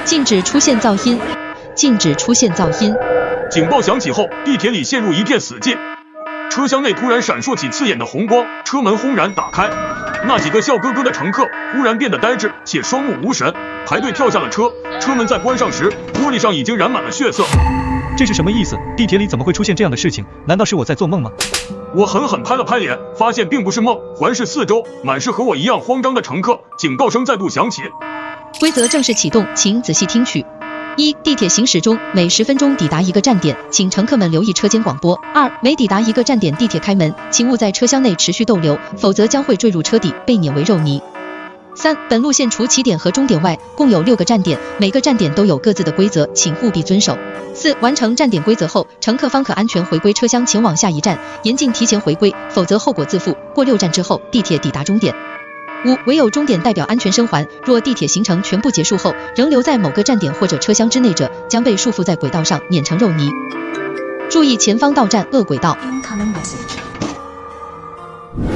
禁止出现噪音，禁止出现噪音。警报响起后，地铁里陷入一片死寂。车厢内突然闪烁起刺眼的红光，车门轰然打开。那几个笑呵呵的乘客忽然变得呆滞且双目无神，排队跳下了车。车门在关上时，玻璃上已经染满了血色。这是什么意思？地铁里怎么会出现这样的事情？难道是我在做梦吗？我狠狠拍了拍脸，发现并不是梦。环视四周，满是和我一样慌张的乘客。警告声再度响起。规则正式启动，请仔细听取。1. 地铁行驶中，每10分钟抵达一个站点，请乘客们留意车间广播。2. 每抵达一个站点，地铁开门，请勿在车厢内持续逗留，否则将会坠入车底，被碾为肉泥。3. 本路线除起点和终点外，共有6个站点，每个站点都有各自的规则，请务必遵守。4. 完成站点规则后，乘客方可安全回归车厢，前往下一站，严禁提前回归，否则后果自负。过6站之后，地铁抵达终点。5. 唯有终点代表安全生还，若地铁行程全部结束后，仍留在某个站点或者车厢之内者，将被束缚在轨道上，碾成肉泥。注意前方到站恶轨道。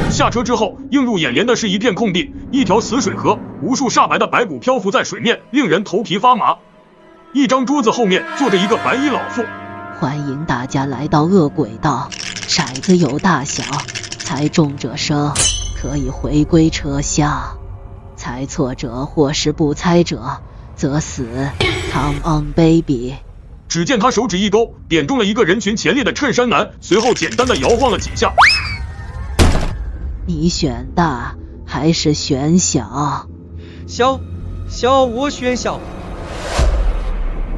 下车之后，映入眼帘的是一片空地，一条死水河，无数煞白的白骨漂浮在水面，令人头皮发麻。一张桌子后面坐着一个白衣老妇。欢迎大家来到恶轨道，骰子有大小，猜中者胜，可以回归车厢，猜错者或是不猜者则死。Come on baby。 只见他手指一勾，点中了一个人群前列的衬衫男，随后简单的摇晃了几下。你选大还是选小？小，我选小。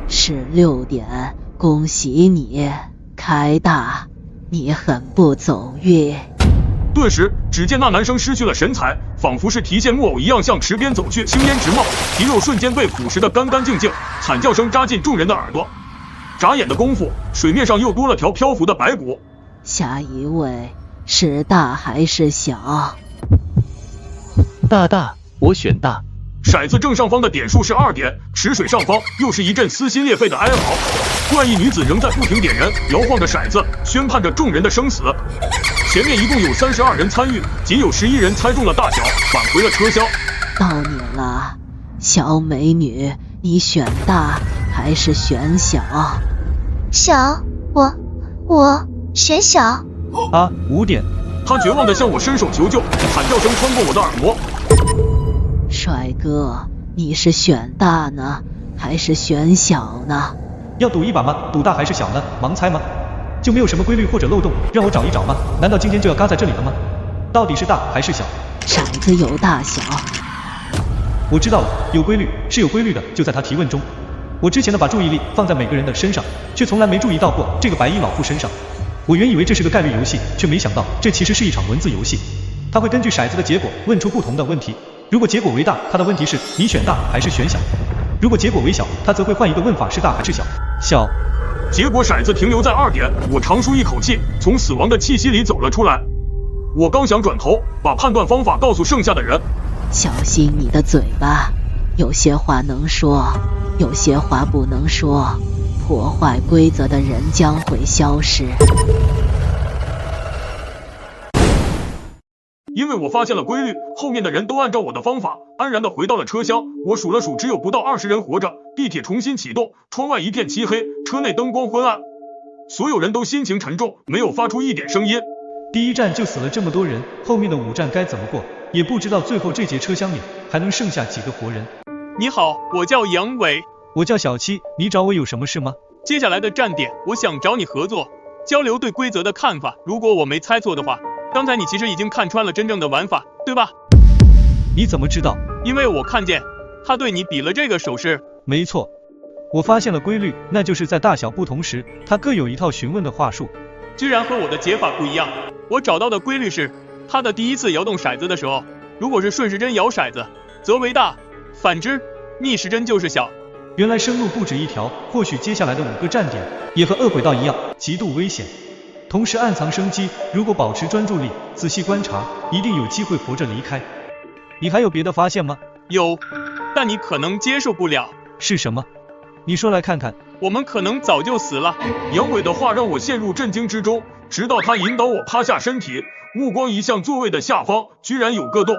是6点，恭喜你开大，你很不走运。顿时，只见那男生失去了神采，仿佛是提线木偶一样向池边走去，青烟直冒，皮肉瞬间被腐蚀得干干净净，惨叫声扎进众人的耳朵。眨眼的功夫，水面上又多了条漂浮的白骨。下一位是大还是小？大，我选大。骰子正上方的点数是2点，池水上方又是一阵撕心裂肺的哀嚎。怪异女子仍在不停点人，摇晃着骰子，宣判着众人的生死。前面一共有32人参与，仅有11人猜中了大小，返回了车厢。到你了，小美女，你选大还是选小？小，我选小。啊，5点。他绝望地向我伸手求救，惨叫声穿过我的耳膜。帅哥，你是选大呢，还是选小呢？要赌一把吗？赌大还是小呢？盲猜吗？就没有什么规律或者漏洞，让我找一找吗？难道今天就要嘎在这里了吗？到底是大还是小？骰子有大小。我知道了，有规律，是有规律的，就在他提问中。我之前的把注意力放在每个人的身上，却从来没注意到过这个白衣老妇身上。我原以为这是个概率游戏，却没想到这其实是一场文字游戏。他会根据骰子的结果问出不同的问题。如果结果为大，他的问题是你选大还是选小；如果结果为小，他则会换一个问法，是大还是小。小。结果骰子停留在2点，我长舒一口气，从死亡的气息里走了出来。我刚想转头把判断方法告诉剩下的人，小心你的嘴巴，有些话能说，有些话不能说，破坏规则的人将会消失。因为我发现了规律，后面的人都按照我的方法安然地回到了车厢。我数了数，只有不到20人活着。地铁重新启动，窗外一片漆黑，车内灯光昏暗，所有人都心情沉重，没有发出一点声音。第1站就死了这么多人，后面的5站该怎么过？也不知道最后这节车厢里还能剩下几个活人。你好，我叫杨伟。我叫小七，你找我有什么事吗？接下来的站点，我想找你合作，交流对规则的看法。如果我没猜错的话，刚才你其实已经看穿了真正的玩法，对吧？你怎么知道？因为我看见他对你比了这个手势。没错，我发现了规律，那就是在大小不同时，他各有一套询问的话术。居然和我的解法不一样。我找到的规律是，他的第一次摇动骰子的时候，如果是顺时针摇骰子，则为大；反之，逆时针就是小。原来生路不止一条，或许接下来的5个站点也和恶轨道一样，极度危险。同时暗藏生机，如果保持专注力，仔细观察，一定有机会活着离开。你还有别的发现吗？有，但你可能接受不了。是什么？你说来看看。我们可能早就死了。杨伟的话让我陷入震惊之中，直到他引导我趴下身体，目光移向座位的下方，居然有个洞。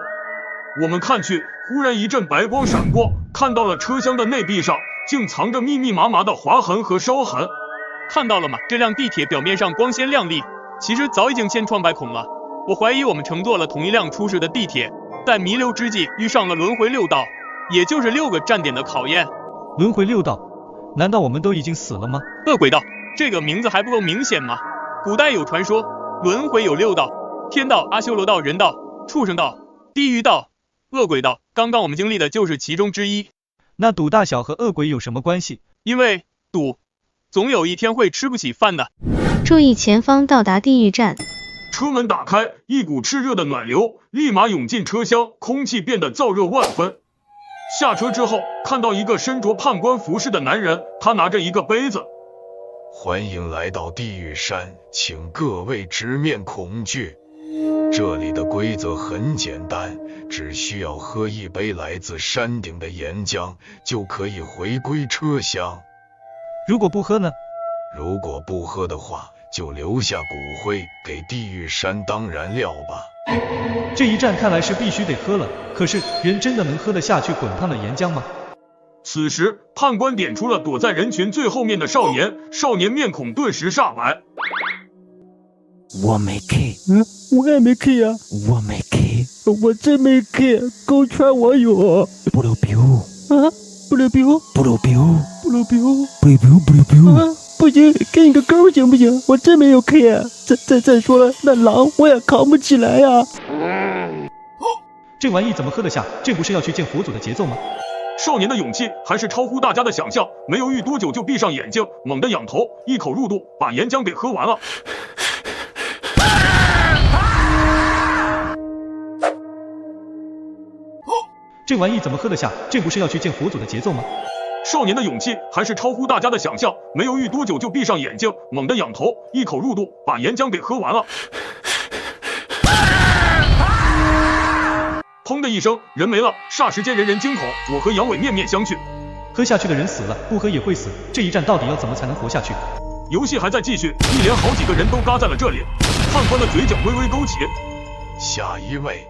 我们看去，忽然一阵白光闪过，看到了车厢的内壁上竟藏着密密麻麻的划痕和烧痕。看到了吗？这辆地铁表面上光鲜亮丽，其实早已经千疮百孔了。我怀疑我们乘坐了同一辆出事的地铁，在弥留之际遇上了轮回六道，也就是6个站点的考验。轮回六道，难道我们都已经死了吗？恶鬼道，这个名字还不够明显吗？古代有传说，轮回有6道：天道、阿修罗道、人道、畜生道、地狱道、恶鬼道。刚刚我们经历的就是其中之一。那赌大小和恶鬼有什么关系？因为赌，总有一天会吃不起饭的。注意前方到达地狱站。车门打开，一股炽热的暖流立马涌进车厢，空气变得燥热万分。下车之后，看到一个身着判官服饰的男人，他拿着一个杯子。欢迎来到地狱山，请各位直面恐惧。这里的规则很简单，只需要喝一杯来自山顶的岩浆，就可以回归车厢。如果不喝呢？如果不喝的话，就留下骨灰给地狱山当燃料吧。这一站看来是必须得喝了，可是人真的能喝得下去滚烫的岩浆吗？此时判官点出了躲在人群最后面的少年，少年面孔顿时煞白。我没 K， 我也没 K 啊，我没 K， 我真没 K， 勾圈我有。不溜彪啊，不溜彪，不溜彪，不溜彪，不溜彪，不溜彪啊！不行，给你个勾行不行？我真没有 K 啊！再说了，那狼我也扛不起来呀。这玩意怎么喝得下？这不是要去见佛祖的节奏吗？少年的勇气还是超乎大家的想象，没犹豫多久就闭上眼睛，猛地仰头，一口入肚，把岩浆给喝完了。这玩意怎么喝得下？这不是要去见佛祖的节奏吗？少年的勇气还是超乎大家的想象，没犹豫多久就闭上眼睛，猛地仰头，一口入肚，把岩浆给喝完了。砰的一声，人没了，霎时间人人惊恐，我和杨伟面面相觑。喝下去的人死了，不喝也会死，这一战到底要怎么才能活下去？游戏还在继续，一连好几个人都嘎在了这里。判官的嘴角微微勾起。下一位，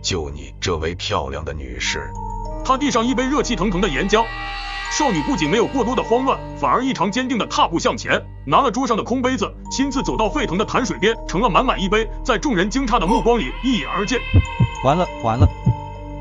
就你这位漂亮的女士。他递上一杯热气腾腾的岩浆，少女不仅没有过多的慌乱，反而异常坚定地踏步向前，拿了桌上的空杯子，亲自走到沸腾的潭水边，盛了满满一杯，在众人惊诧的目光里一饮而尽。完了完了！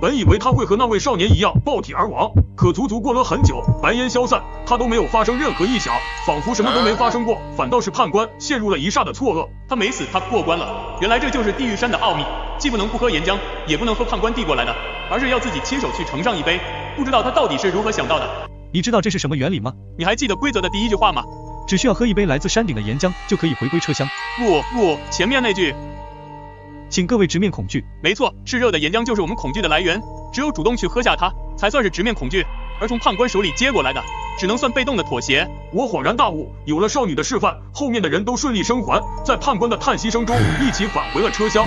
本以为他会和那位少年一样爆体而亡，可足足过了很久，白烟消散，他都没有发生任何异响，仿佛什么都没发生过，反倒是判官陷入了一霎的错愕。他没死，他过关了。原来这就是地狱山的奥秘，既不能不喝岩浆，也不能喝判官递过来的，而是要自己亲手去盛上一杯。不知道他到底是如何想到的。你知道这是什么原理吗？你还记得规则的第一句话吗？只需要喝一杯来自山顶的岩浆，就可以回归车厢。不，前面那句。请各位直面恐惧。没错，炽热的岩浆就是我们恐惧的来源，只有主动去喝下它，才算是直面恐惧，而从判官手里接过来的，只能算被动的妥协。我恍然大悟，有了少女的示范，后面的人都顺利生还，在判官的叹息声中，一起返回了车厢。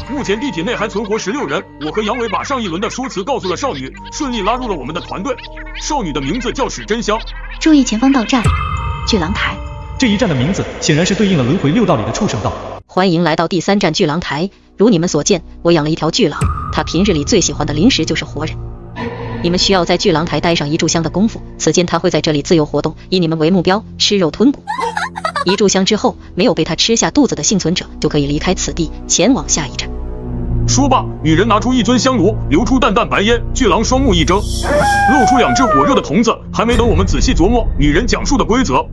目前地铁内还存活16人，我和杨伟把上一轮的说辞告诉了少女，顺利拉入了我们的团队。少女的名字叫史真香。注意前方到站，巨狼台。这一站的名字显然是对应了轮回6道里的畜生道。欢迎来到第3站巨狼台。如你们所见，我养了一条巨狼，它平日里最喜欢的零食就是活人。你们需要在巨狼台待上1炷香的功夫，此间它会在这里自由活动，以你们为目标，吃肉吞骨。1炷香之后，没有被它吃下肚子的幸存者就可以离开此地，前往下一站。说罢，女人拿出一尊香炉，流出淡淡白烟，巨狼双目一睁，露出2只火热的瞳子。还没等我们仔细琢磨女人讲述的规则，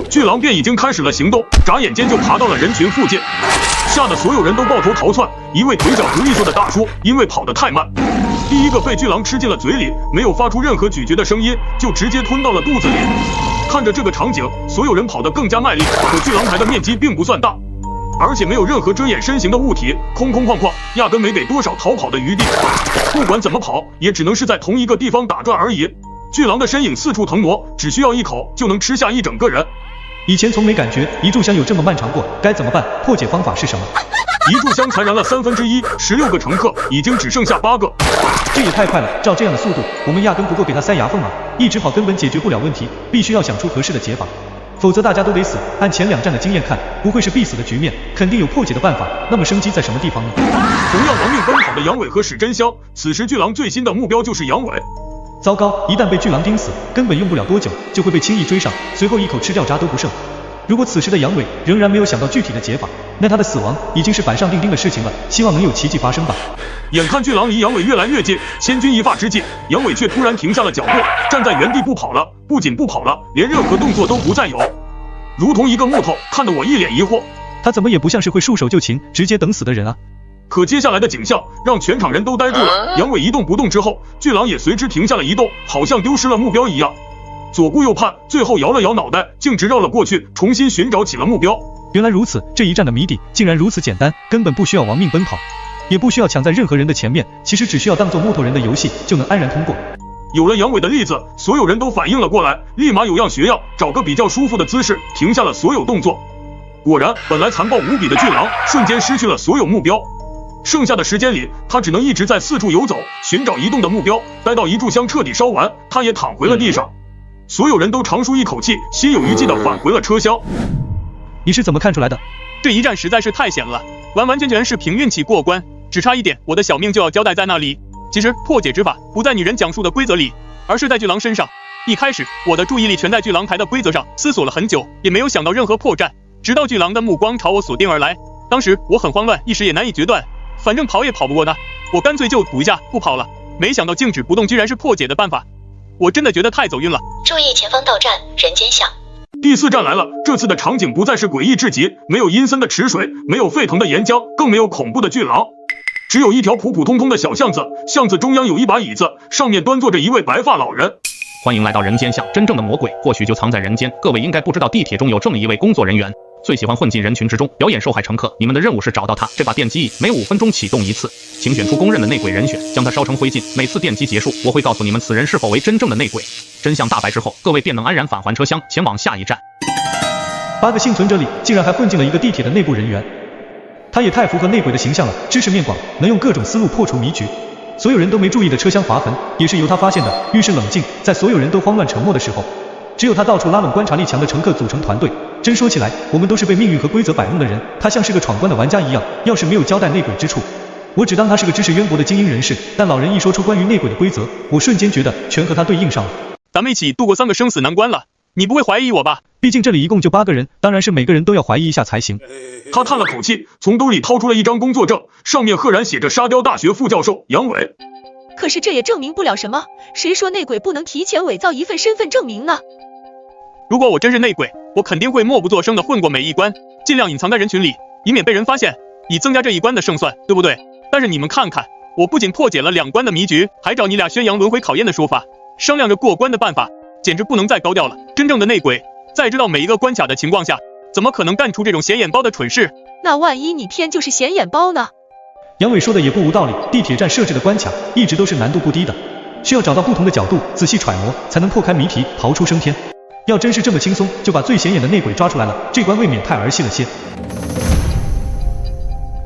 巨狼便已经开始了行动，眨眼间就爬到了人群附近，吓得所有人都抱头逃窜。一位腿脚不利索的大叔因为跑得太慢，第一个被巨狼吃进了嘴里，没有发出任何咀嚼的声音，就直接吞到了肚子里。看着这个场景，所有人跑得更加卖力，可巨狼台的面积并不算大，而且没有任何遮掩身形的物体，空空旷旷，压根没给多少逃跑的余地。不管怎么跑，也只能是在同一个地方打转而已。巨狼的身影四处腾挪，只需要一口就能吃下一整个人。以前从没感觉1炷香有这么漫长过，该怎么办？破解方法是什么？1炷香才燃了1/3，16个乘客已经只剩下8个。这也太快了，照这样的速度，我们压根不够给他塞牙缝啊！一直跑根本解决不了问题，必须要想出合适的解法，否则大家都得死。按前2站的经验看，不会是必死的局面，肯定有破解的办法。那么生机在什么地方呢？同样亡命奔跑的杨伟和史真香，此时巨狼最新的目标就是杨伟。糟糕，一旦被巨狼盯死，根本用不了多久就会被轻易追上，随后一口吃掉渣都不剩。如果此时的杨伟仍然没有想到具体的解法，那他的死亡已经是板上钉钉的事情了，希望能有奇迹发生吧。眼看巨狼离杨伟越来越近，千钧一发之际，杨伟却突然停下了脚步，站在原地不跑了，不仅不跑了，连任何动作都不再有，如同一个木头，看得我一脸疑惑。他怎么也不像是会束手就擒，直接等死的人啊。可接下来的景象让全场人都呆住了，杨伟一动不动之后，巨狼也随之停下了移动，好像丢失了目标一样，左顾右盼，最后摇了摇脑袋，径直绕了过去，重新寻找起了目标。原来如此，这一战的谜底竟然如此简单，根本不需要亡命奔跑，也不需要抢在任何人的前面，其实只需要当做木头人的游戏就能安然通过。有了杨伟的例子，所有人都反应了过来，立马有样学样，找个比较舒服的姿势，停下了所有动作。果然，本来残暴无比的巨狼瞬间失去了所有目标，剩下的时间里，他只能一直在四处游走，寻找移动的目标，待到一炷香彻底烧完，他也躺回了地上。所有人都长舒一口气，心有余悸地返回了车厢。你是怎么看出来的？这一战实在是太险了，完完全全是凭运气过关，只差一点，我的小命就要交代在那里。其实破解之法不在你人讲述的规则里，而是在巨狼身上。一开始我的注意力全在巨狼台的规则上，思索了很久，也没有想到任何破绽，直到巨狼的目光朝我锁定而来。当时我很慌乱，一时也难以决断，反正跑也跑不过他，我干脆就赌一下不跑了。没想到静止不动居然是破解的办法，我真的觉得太走运了。注意前方到站，人间巷。第4站来了，这次的场景不再是诡异至极，没有阴森的池水，没有沸腾的岩浆，更没有恐怖的巨狼，只有一条普普通通的小巷子，巷子中央有一把椅子，上面端坐着一位白发老人。欢迎来到人间巷，真正的魔鬼或许就藏在人间。各位应该不知道，地铁中有这么一位工作人员，最喜欢混进人群之中，表演受害乘客。你们的任务是找到他。这把电击椅每5分钟启动一次，请选出公认的内鬼人选，将他烧成灰烬。每次电击结束，我会告诉你们此人是否为真正的内鬼。真相大白之后，各位便能安然返还车厢，前往下一站。8个幸存者里，竟然还混进了一个地铁的内部人员，他也太符合内鬼的形象了，知识面广，能用各种思路破除迷局。所有人都没注意的车厢划痕，也是由他发现的。遇事冷静，在所有人都慌乱沉默的时候，只有他到处拉拢观察力强的乘客组成团队。真说起来，我们都是被命运和规则摆弄的人，他像是个闯关的玩家一样，要是没有交代内鬼之处，我只当他是个知识渊博的精英人士。但老人一说出关于内鬼的规则，我瞬间觉得全和他对应上了。咱们一起度过3个生死难关了，你不会怀疑我吧？毕竟这里一共就8个人，当然是每个人都要怀疑一下才行。他叹了口气，从兜里掏出了一张工作证，上面赫然写着沙雕大学副教授杨伟。可是这也证明不了什么，谁说内鬼不能提前伪造一份身份证明呢？如果我真是内鬼，我肯定会默不作声地混过每一关，尽量隐藏在人群里，以免被人发现，以增加这一关的胜算，对不对？但是你们看看，我不仅破解了2关的迷局，还找你俩宣扬轮回考验的说法，商量着过关的办法，简直不能再高调了。真正的内鬼，在知道每一个关卡的情况下，怎么可能干出这种显眼包的蠢事？那万一你偏就是显眼包呢？杨伟说的也不无道理，地铁站设置的关卡一直都是难度不低的，需要找到不同的角度，仔细揣摩，才能破开谜题，逃出升天。要真是这么轻松就把最显眼的内鬼抓出来了，这关未免太儿戏了些。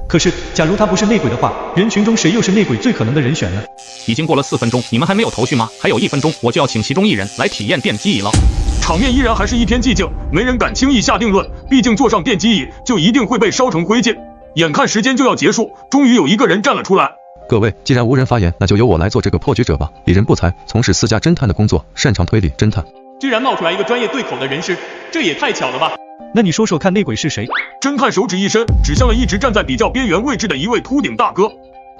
可是假如他不是内鬼的话，人群中谁又是内鬼最可能的人选呢？已经过了4分钟，你们还没有头绪吗？还有1分钟，我就要请其中1人来体验电击椅了。场面依然还是一片寂静，没人敢轻易下定论，毕竟坐上电击椅就一定会被烧成灰烬。眼看时间就要结束，终于有一个人站了出来。各位，既然无人发言，那就由我来做这个破局者吧。鄙人不才，从事私家侦探的工作，擅长推理侦探。居然冒出来一个专业对口的人士，这也太巧了吧？那你说说看，内鬼是谁？侦探手指一伸，指向了一直站在比较边缘位置的一位秃顶大哥。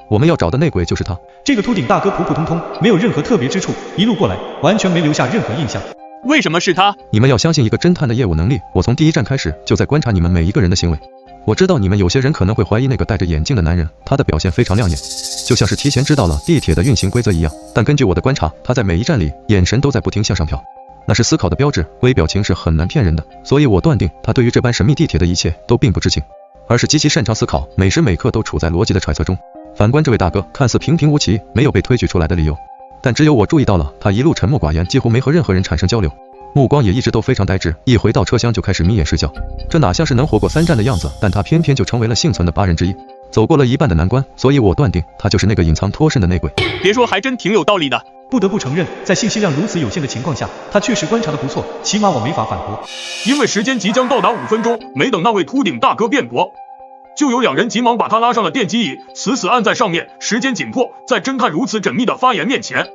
我们要找的内鬼就是他。这个秃顶大哥普普通通，没有任何特别之处，一路过来完全没留下任何印象。为什么是他？你们要相信一个侦探的业务能力，我从第1站开始就在观察你们每一个人的行为。我知道你们有些人可能会怀疑那个戴着眼镜的男人，他的表现非常亮眼，就像是提前知道了地铁的运行规则一样。但根据我的观察，他在每一站里眼神都在不停向上飘，那是思考的标志，微表情是很难骗人的，所以我断定他对于这般神秘地铁的一切都并不知情，而是极其擅长思考，每时每刻都处在逻辑的揣测中。反观这位大哥，看似平平无奇，没有被推举出来的理由，但只有我注意到了，他一路沉默寡言，几乎没和任何人产生交流，目光也一直都非常呆滞，一回到车厢就开始眯眼睡觉，这哪像是能活过3站的样子，但他偏偏就成为了幸存的8人之一，走过了1半的难关，所以我断定他就是那个隐藏脱身的内鬼。别说，还真挺有道理的。不得不承认，在信息量如此有限的情况下，他确实观察得不错，起码我没法反驳。因为时间即将到达5分钟，没等那位秃顶大哥辩驳，就有2人急忙把他拉上了电击椅，死死按在上面。时间紧迫，在侦探如此缜密的发言面前，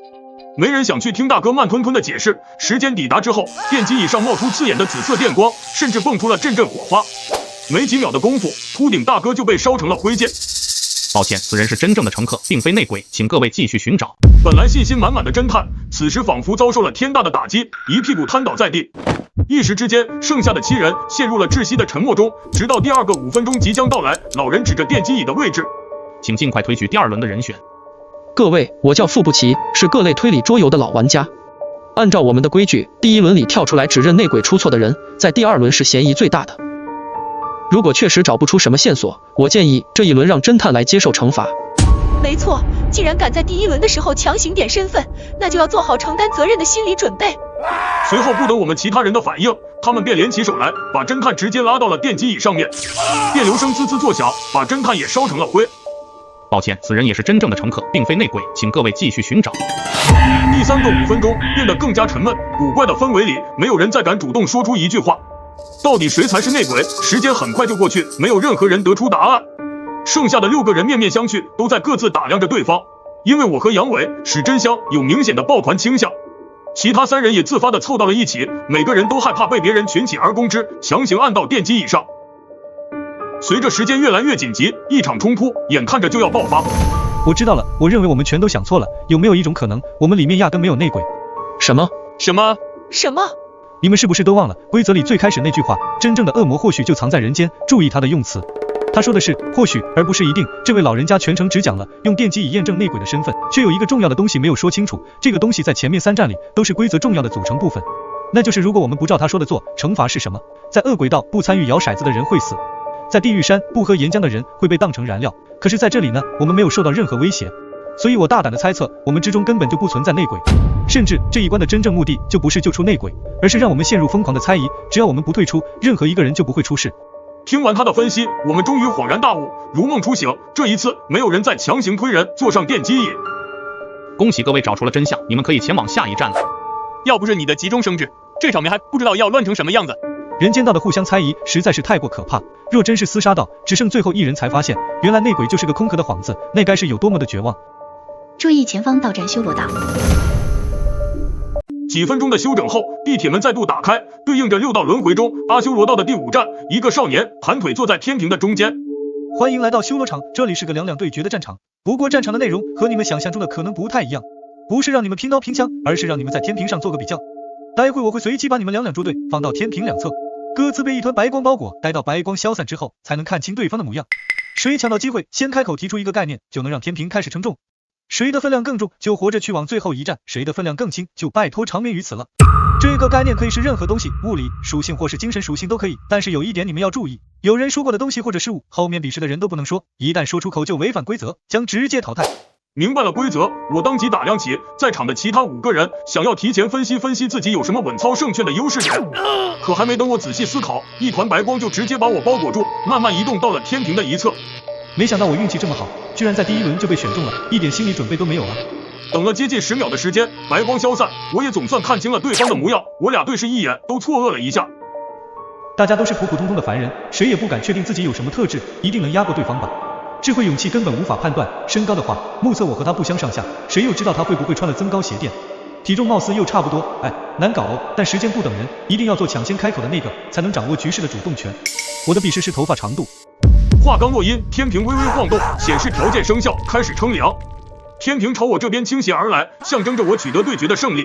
没人想去听大哥慢吞吞的解释。时间抵达之后，电机椅上冒出刺眼的紫色电光，甚至蹦出了阵阵火花。没几秒的功夫，秃顶大哥就被烧成了灰烬。抱歉，此人是真正的乘客，并非内鬼，请各位继续寻找。本来信心满满的侦探，此时仿佛遭受了天大的打击，一屁股瘫倒在地。一时之间，剩下的7人陷入了窒息的沉默中，直到第2个5分钟即将到来，老人指着电机椅的位置，请尽快推举第2轮的人选。各位，我叫傅不齐，是各类推理桌游的老玩家。按照我们的规矩，第1轮里跳出来指认内鬼出错的人，在第2轮是嫌疑最大的。如果确实找不出什么线索，我建议这一轮让侦探来接受惩罚。没错，既然敢在第1轮的时候强行点身份，那就要做好承担责任的心理准备。随后不等我们其他人的反应，他们便联起手来，把侦探直接拉到了电机椅上面。电流声滋滋作响，把侦探也烧成了灰。抱歉，此人也是真正的乘客，并非内鬼，请各位继续寻找。第3个5分钟变得更加沉闷，古怪的氛围里，没有人再敢主动说出一句话。到底谁才是内鬼？时间很快就过去，没有任何人得出答案。剩下的6个人面面相觑，都在各自打量着对方。因为我和杨伟、史真香有明显的抱团倾向，其他3人也自发地凑到了一起，每个人都害怕被别人群起而攻之，强行按到电机椅上。随着时间越来越紧急，一场冲突眼看着就要爆发。我知道了，我认为我们全都想错了。有没有一种可能，我们里面压根没有内鬼？什么？你们是不是都忘了规则里最开始那句话？真正的恶魔或许就藏在人间。注意他的用词，他说的是或许，而不是一定。这位老人家全程只讲了用电机椅验证内鬼的身份，却有一个重要的东西没有说清楚。这个东西在前面3站里都是规则重要的组成部分，那就是如果我们不照他说的做，惩罚是什么？在恶鬼道不参与摇骰子的人会死，在地狱山不喝岩浆的人会被当成燃料。可是在这里呢，我们没有受到任何威胁，所以我大胆的猜测，我们之中根本就不存在内鬼。甚至这一关的真正目的就不是救出内鬼，而是让我们陷入疯狂的猜疑，只要我们不退出，任何一个人就不会出事。听完他的分析，我们终于恍然大悟，如梦初醒。这一次没有人再强行推人坐上电机椅。恭喜各位找出了真相，你们可以前往下一站了。要不是你的急中生智，这场面还不知道要乱成什么样子。人间道的互相猜疑实在是太过可怕，若真是厮杀道，只剩最后1人才发现，原来内鬼就是个空壳的幌子，那该是有多么的绝望。注意前方到站修罗道。几分钟的休整后，地铁门再度打开，对应着6道轮回中阿修罗道的第5站，一个少年盘腿坐在天平的中间。欢迎来到修罗场，这里是个两两对决的战场，不过战场的内容和你们想象中的可能不太一样，不是让你们拼刀拼枪，而是让你们在天平上做个比较。待会我会随机把你们两捉对，放到天平两侧，各自被一团白光包裹，待到白光消散之后，才能看清对方的模样。谁抢到机会先开口提出一个概念，就能让天平开始称重。谁的分量更重，就活着去往最后一站；谁的分量更轻，就拜托长眠于此了。这个概念可以是任何东西，物理属性或是精神属性都可以，但是有一点你们要注意，有人说过的东西或者事物，后面比试的人都不能说，一旦说出口就违反规则，将直接淘汰。明白了规则，我当即打量起在场的其他5个人，想要提前分析自己有什么稳操胜券的优势点。可还没等我仔细思考，一团白光就直接把我包裹住，慢慢移动到了天平的一侧。没想到我运气这么好，居然在第1轮就被选中了，一点心理准备都没有啊。等了接近10秒的时间，白光消散，我也总算看清了对方的模样。我俩对视一眼，都错愕了一下。大家都是普普通通的凡人，谁也不敢确定自己有什么特质，一定能压过对方吧。智慧勇气根本无法判断，身高的话，目测我和他不相上下，谁又知道他会不会穿了增高鞋垫？体重貌似又差不多，难搞哦。但时间不等人，一定要做抢先开口的那个，才能掌握局势的主动权。我的比试是头发长度。话刚落音，天平微微晃动，显示条件生效，开始称量。天平朝我这边倾斜而来，象征着我取得对决的胜利。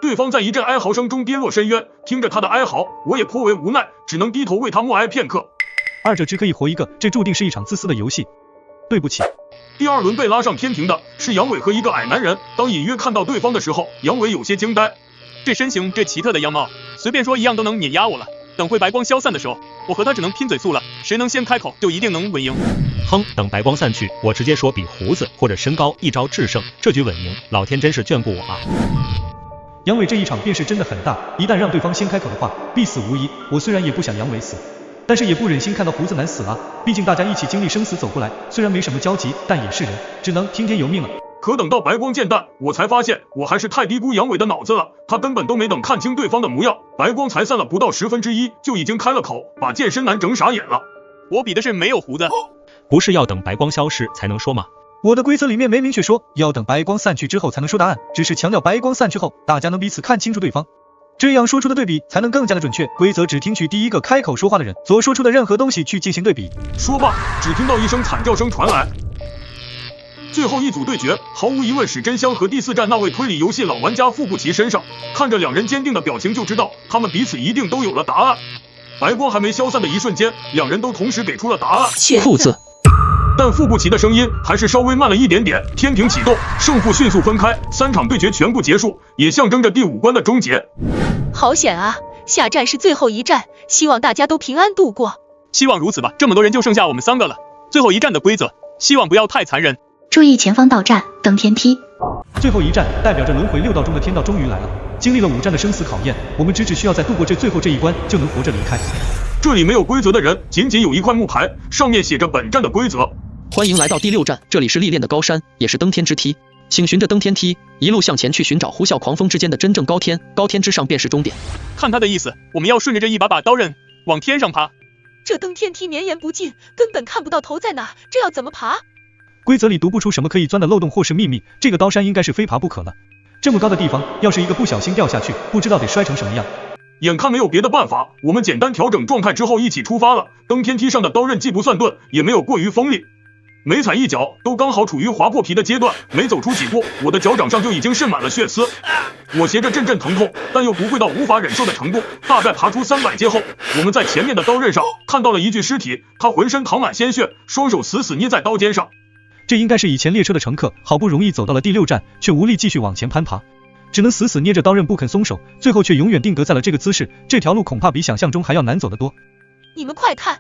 对方在一阵哀嚎声中跌落深渊，听着他的哀嚎，我也颇为无奈，只能低头为他默哀片刻。二者只可以活一个，这注定是一场自私的游戏。对不起。第2轮被拉上天平的是杨伟和一个矮男人，当隐约看到对方的时候，杨伟有些惊呆。这身形，这奇特的样貌，随便说一样都能碾压我了。等会白光消散的时候，我和他只能拼嘴速了，谁能先开口就一定能稳赢。哼，等白光散去，我直接说比胡子或者身高一招制胜，这局稳赢，老天真是眷顾我啊。杨伟这一场便是真的很大，一旦让对方先开口的话，必死无疑。我虽然也不想杨伟死，但是也不忍心看到胡子男死啊，毕竟大家一起经历生死走过来，虽然没什么交集，但也是人，只能听天由命了。可等到白光渐淡，我才发现我还是太低估杨伟的脑子了，他根本都没等看清对方的模样，白光才散了不到1/10，就已经开了口，把健身男整傻眼了。我比的是没有胡子，不是要等白光消失才能说吗？我的规则里面没明确说要等白光散去之后才能说答案，只是强调白光散去后大家能彼此看清楚对方，这样说出的对比才能更加的准确。规则只听取第一个开口说话的人所说出的任何东西去进行对比。说罢，只听到一声惨叫声传来。最后一组对决，毫无疑问是真香和第4站那位推理游戏老玩家付不齐身上。看着两人坚定的表情就知道，他们彼此一定都有了答案。白光还没消散的一瞬间，两人都同时给出了答案。裤子。但付不齐的声音还是稍微慢了一点点。天平启动，胜负迅速分开，3场对决全部结束，也象征着第5关的终结。好险啊！下站是最后一站，希望大家都平安度过。希望如此吧，这么多人就剩下我们3个了。最后一站的规则，希望不要太残忍。注意前方到站，登天梯。最后一站代表着轮回6道中的天道终于来了。经历了5站的生死考验，我们只需要再度过最后这一关，就能活着离开。这里没有规则的人，仅仅有一块木牌，上面写着本站的规则。欢迎来到第6站，这里是历练的高山，也是登天之梯。请循着登天梯一路向前去寻找呼啸狂风之间的真正高天，高天之上便是终点。看他的意思，我们要顺着这一把把刀刃往天上爬。这登天梯绵延不尽，根本看不到头在哪，这要怎么爬？规则里读不出什么可以钻的漏洞或是秘密，这个刀山应该是非爬不可了。这么高的地方，要是一个不小心掉下去，不知道得摔成什么样。眼看没有别的办法，我们简单调整状态之后一起出发了。登天梯上的刀刃既不算钝，也没有过于锋利，每踩一脚都刚好处于划破皮的阶段，没走出几步，我的脚掌上就已经渗满了血丝。我携着阵阵疼痛，但又不会到无法忍受的程度。大概爬出300阶后，我们在前面的刀刃上看到了一具尸体，他浑身淌满鲜血，双手死死捏在刀尖上。这应该是以前列车的乘客，好不容易走到了第6站，却无力继续往前攀爬，只能死死捏着刀刃不肯松手，最后却永远定格在了这个姿势。这条路恐怕比想象中还要难走得多。你们快看！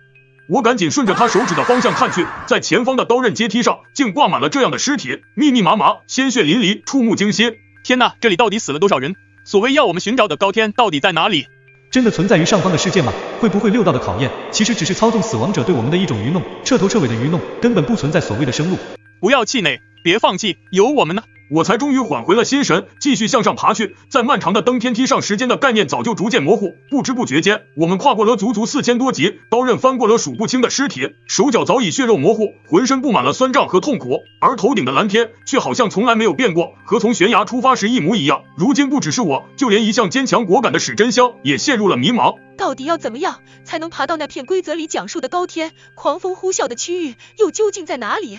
我赶紧顺着他手指的方向看去，在前方的刀刃阶梯上竟挂满了这样的尸体，密密麻麻，鲜血淋漓，触目惊心。天哪，这里到底死了多少人？所谓要我们寻找的高天到底在哪里？真的存在于上方的世界吗？会不会6道的考验其实只是操纵死亡者对我们的一种愚弄，彻头彻尾的愚弄，根本不存在所谓的生路。不要气馁，别放弃，有我们呢。我才终于缓回了心神，继续向上爬去。在漫长的登天梯上，时间的概念早就逐渐模糊，不知不觉间，我们跨过了足足4000多级，刀刃翻过了数不清的尸体，手脚早已血肉模糊，浑身布满了酸胀和痛苦，而头顶的蓝天却好像从来没有变过，和从悬崖出发时一模一样。如今不只是我，就连一向坚强果敢的史真香也陷入了迷茫。到底要怎么样才能爬到那片规则里讲述的高天？狂风呼啸的区域又究竟在哪里？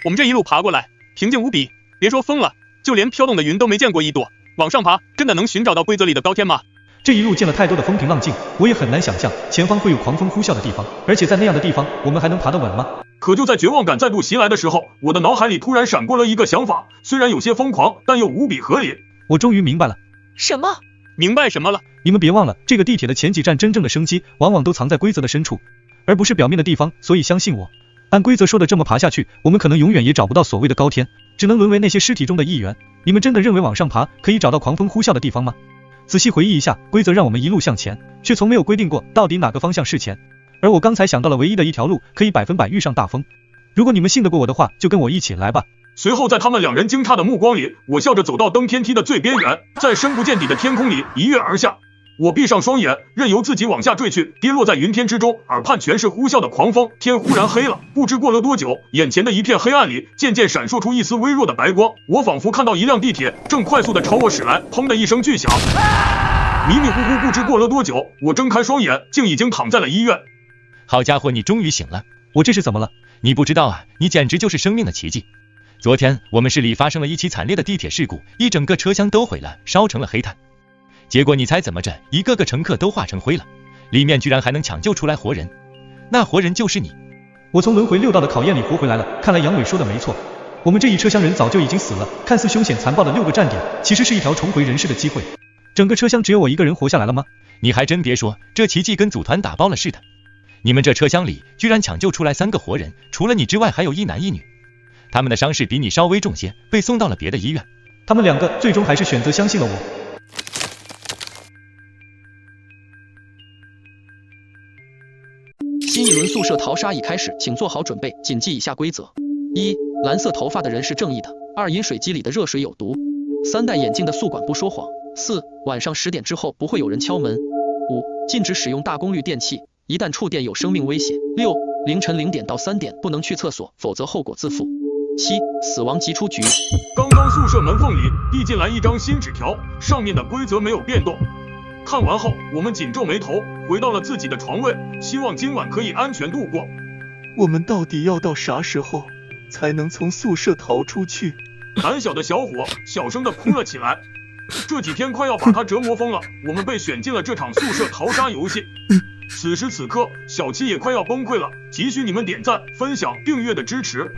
我们这一路爬过来，平静无比，别说风了，就连飘动的云都没见过一朵。往上爬，真的能寻找到规则里的高天吗？这一路见了太多的风平浪静，我也很难想象前方会有狂风呼啸的地方，而且在那样的地方，我们还能爬得稳吗？可就在绝望感再度袭来的时候，我的脑海里突然闪过了一个想法，虽然有些疯狂，但又无比合理。我终于明白了。什么？明白什么了？你们别忘了，这个地铁的前几站真正的生机，往往都藏在规则的深处，而不是表面的地方，所以相信我。按规则说的这么爬下去，我们可能永远也找不到所谓的高天，只能沦为那些尸体中的一员。你们真的认为往上爬可以找到狂风呼啸的地方吗？仔细回忆一下，规则让我们一路向前，却从没有规定过到底哪个方向是前。而我刚才想到了唯一的一条路，可以100%遇上大风。如果你们信得过我的话，就跟我一起来吧。随后在他们两人惊诧的目光里，我笑着走到登天梯的最边缘，在深不见底的天空里一跃而下。我闭上双眼，任由自己往下坠去，跌落在云天之中，耳畔全是呼啸的狂风。天忽然黑了，不知过了多久，眼前的一片黑暗里渐渐闪烁出一丝微弱的白光。我仿佛看到一辆地铁正快速的朝我驶来，砰的一声巨响。迷迷糊糊不知过了多久，我睁开双眼，竟已经躺在了医院。好家伙，你终于醒了！我这是怎么了？你不知道啊，你简直就是生命的奇迹。昨天我们市里发生了一起惨烈的地铁事故，一整个车厢都毁了，烧成了黑炭。结果你猜怎么着？一个个乘客都化成灰了，里面居然还能抢救出来活人，那活人就是你。我从轮回6道的考验里活回来了，看来杨伟说的没错，我们这一车厢人早就已经死了。看似凶险残暴的6个站点，其实是一条重回人世的机会。整个车厢只有我一个人活下来了吗？你还真别说，这奇迹跟组团打包了似的。你们这车厢里居然抢救出来3个活人，除了你之外还有1男1女，他们的伤势比你稍微重些，被送到了别的医院。他们2个最终还是选择相信了我。新一轮宿舍淘沙已开始，请做好准备，谨记以下规则：1. 蓝色头发的人是正义的； 2. 饮水机里的热水有毒； 3. 戴眼镜的宿管不说谎； 4. 晚上10点之后不会有人敲门； 5. 禁止使用大功率电器，一旦触电有生命危险； 6. 凌晨0点到3点不能去厕所，否则后果自负； 7. 死亡即出局。刚刚宿舍门缝里递进来一张新纸条，上面的规则没有变动。看完后，我们紧皱眉头，回到了自己的床位，希望今晚可以安全度过。我们到底要到啥时候才能从宿舍逃出去？胆小的小伙小声地哭了起来。这几天快要把他折磨疯了，我们被选进了这场宿舍淘沙游戏。此时此刻，小七也快要崩溃了，急需你们点赞、分享、订阅的支持。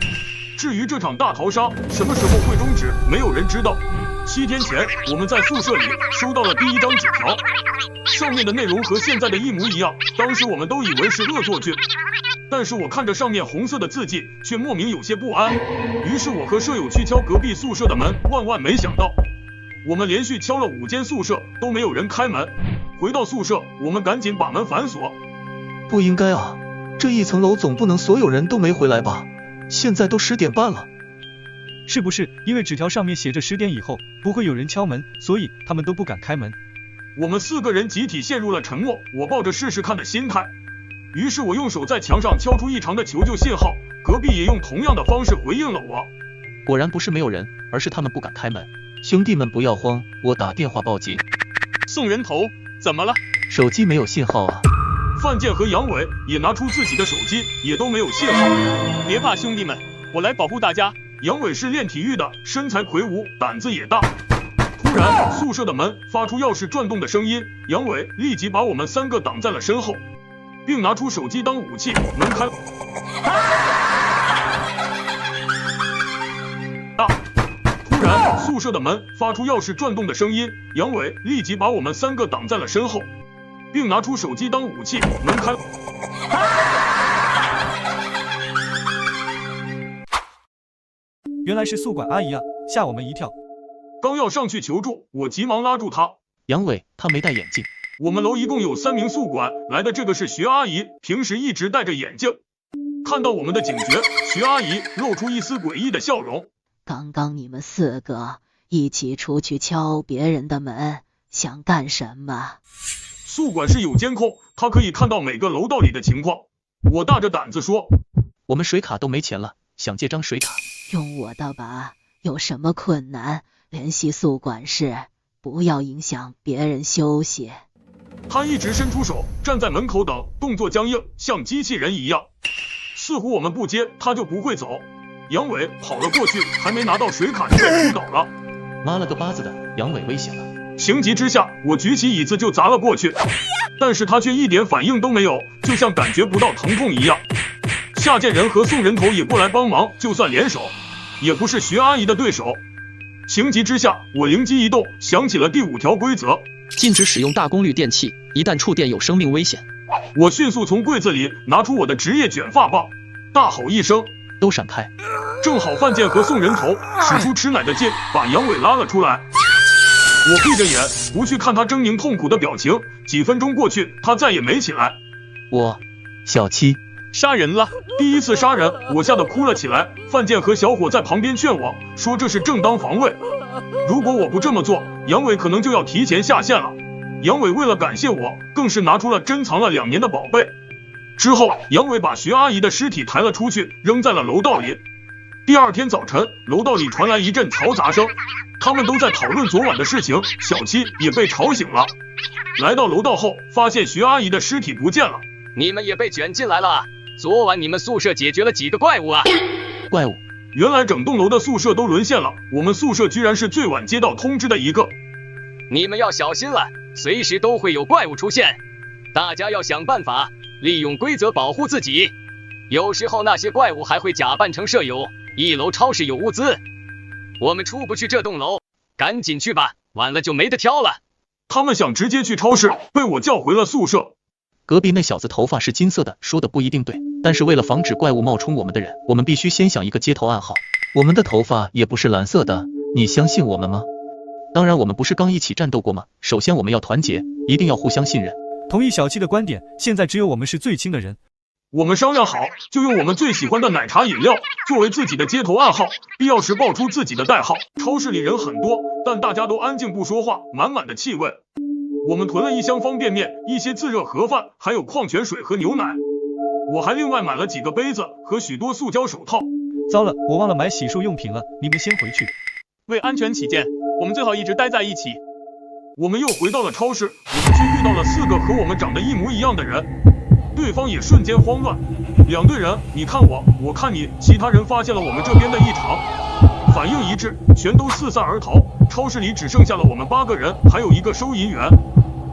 至于这场大逃杀什么时候会终止，没有人知道。7天前，我们在宿舍里收到了第一张纸条，上面的内容和现在的一模一样。当时我们都以为是恶作剧，但是我看着上面红色的字迹，却莫名有些不安。于是我和舍友去敲隔壁宿舍的门，万万没想到，我们连续敲了5间宿舍都没有人开门。回到宿舍，我们赶紧把门反锁。不应该啊，这一层楼总不能所有人都没回来吧？现在都10点半了。是不是因为纸条上面写着10点以后不会有人敲门，所以他们都不敢开门？我们4个人集体陷入了沉默，我抱着试试看的心态。于是我用手在墙上敲出异常的求救信号，隔壁也用同样的方式回应了我。果然不是没有人，而是他们不敢开门。兄弟们不要慌，我打电话报警。送人头，怎么了？手机没有信号啊。范建和杨伟也拿出自己的手机，也都没有信号。别怕兄弟们，我来保护大家。杨伟是练体育的，身材魁梧，胆子也大。突然，宿舍的门发出钥匙转动的声音，杨伟立即把我们3个挡在了身后，并拿出手机当武器。门开突然，宿舍的门发出钥匙转动的声音，杨伟立即把我们3个挡在了身后，并拿出手机当武器。门开原来是宿管阿姨啊，吓我们一跳。刚要上去求助，我急忙拉住他。杨伟，他没戴眼镜。我们楼一共有3名宿管，来的这个是徐阿姨，平时一直戴着眼镜。看到我们的警觉，徐阿姨露出一丝诡异的笑容。刚刚你们4个一起出去敲别人的门，想干什么？宿管是有监控，他可以看到每个楼道里的情况。我大着胆子说，我们水卡都没钱了，想借张水卡。用我的吧，有什么困难联系宿管室，不要影响别人休息。他一直伸出手，站在门口等，动作僵硬，像机器人一样。似乎我们不接，他就不会走。杨伟跑了过去，还没拿到水卡就被扑倒了。妈了个巴子的，杨伟危险了！情急之下，我举起椅子就砸了过去，但是他却一点反应都没有，就像感觉不到疼痛一样。夏建仁和宋人头也过来帮忙，就算联手，也不是徐阿姨的对手。情急之下，我灵机一动，想起了第5条规则：禁止使用大功率电器，一旦触电有生命危险。我迅速从柜子里拿出我的职业卷发棒，大吼一声，都闪开！正好范建和宋人头使出吃奶的劲，把杨伟拉了出来。我闭着眼，不去看他狰狞痛苦的表情。几分钟过去，他再也没起来。小七杀人了！第一次杀人，我吓得哭了起来。范建和小伙在旁边劝我，说这是正当防卫。如果我不这么做，杨伟可能就要提前下线了。杨伟为了感谢我，更是拿出了珍藏了2年的宝贝。之后，杨伟把徐阿姨的尸体抬了出去，扔在了楼道里。第2天早晨，楼道里传来一阵嘈杂声，他们都在讨论昨晚的事情，小七也被吵醒了。来到楼道后，发现徐阿姨的尸体不见了。你们也被卷进来了？昨晚你们宿舍解决了几个怪物啊？怪物？原来整栋楼的宿舍都沦陷了，我们宿舍居然是最晚接到通知的一个。你们要小心了，随时都会有怪物出现，大家要想办法利用规则保护自己。有时候那些怪物还会假扮成舍友。1楼超市有物资，我们出不去这栋楼，赶紧去吧，晚了就没得挑了。他们想直接去超市，被我叫回了宿舍。隔壁那小子头发是金色的，说的不一定对，但是为了防止怪物冒充我们的人，我们必须先想一个接头暗号。我们的头发也不是蓝色的，你相信我们吗？当然，我们不是刚一起战斗过吗？首先我们要团结，一定要互相信任。同意小七的观点，现在只有我们是最亲的人。我们商量好，就用我们最喜欢的奶茶饮料作为自己的接头暗号，必要时报出自己的代号。超市里人很多，但大家都安静不说话，满满的气味。我们囤了1箱方便面、一些自热盒饭，还有矿泉水和牛奶。我还另外买了几个杯子和许多塑胶手套。糟了，我忘了买洗漱用品了，你们先回去。为安全起见，我们最好一直待在一起。我们又回到了超市，我们却遇到了4个和我们长得一模一样的人，对方也瞬间慌乱。2队人，你看我，我看你，其他人发现了我们这边的异常，反应一致，全都四散而逃。超市里只剩下了我们8个人，还有一个收银员。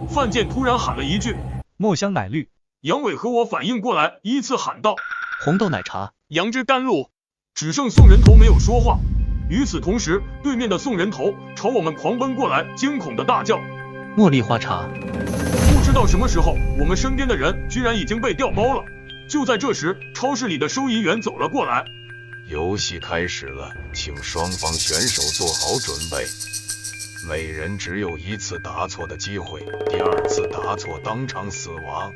范建突然喊了一句：“墨香奶绿。”杨伟和我反应过来，依次喊道：“红豆奶茶。”杨枝甘露。只剩宋人头没有说话。与此同时，对面的宋人头朝我们狂奔过来，惊恐的大叫：“茉莉花茶！”不知道什么时候，我们身边的人居然已经被调包了。就在这时，超市里的收银员走了过来。游戏开始了，请双方选手做好准备。每人只有1次答错的机会，第2次答错当场死亡。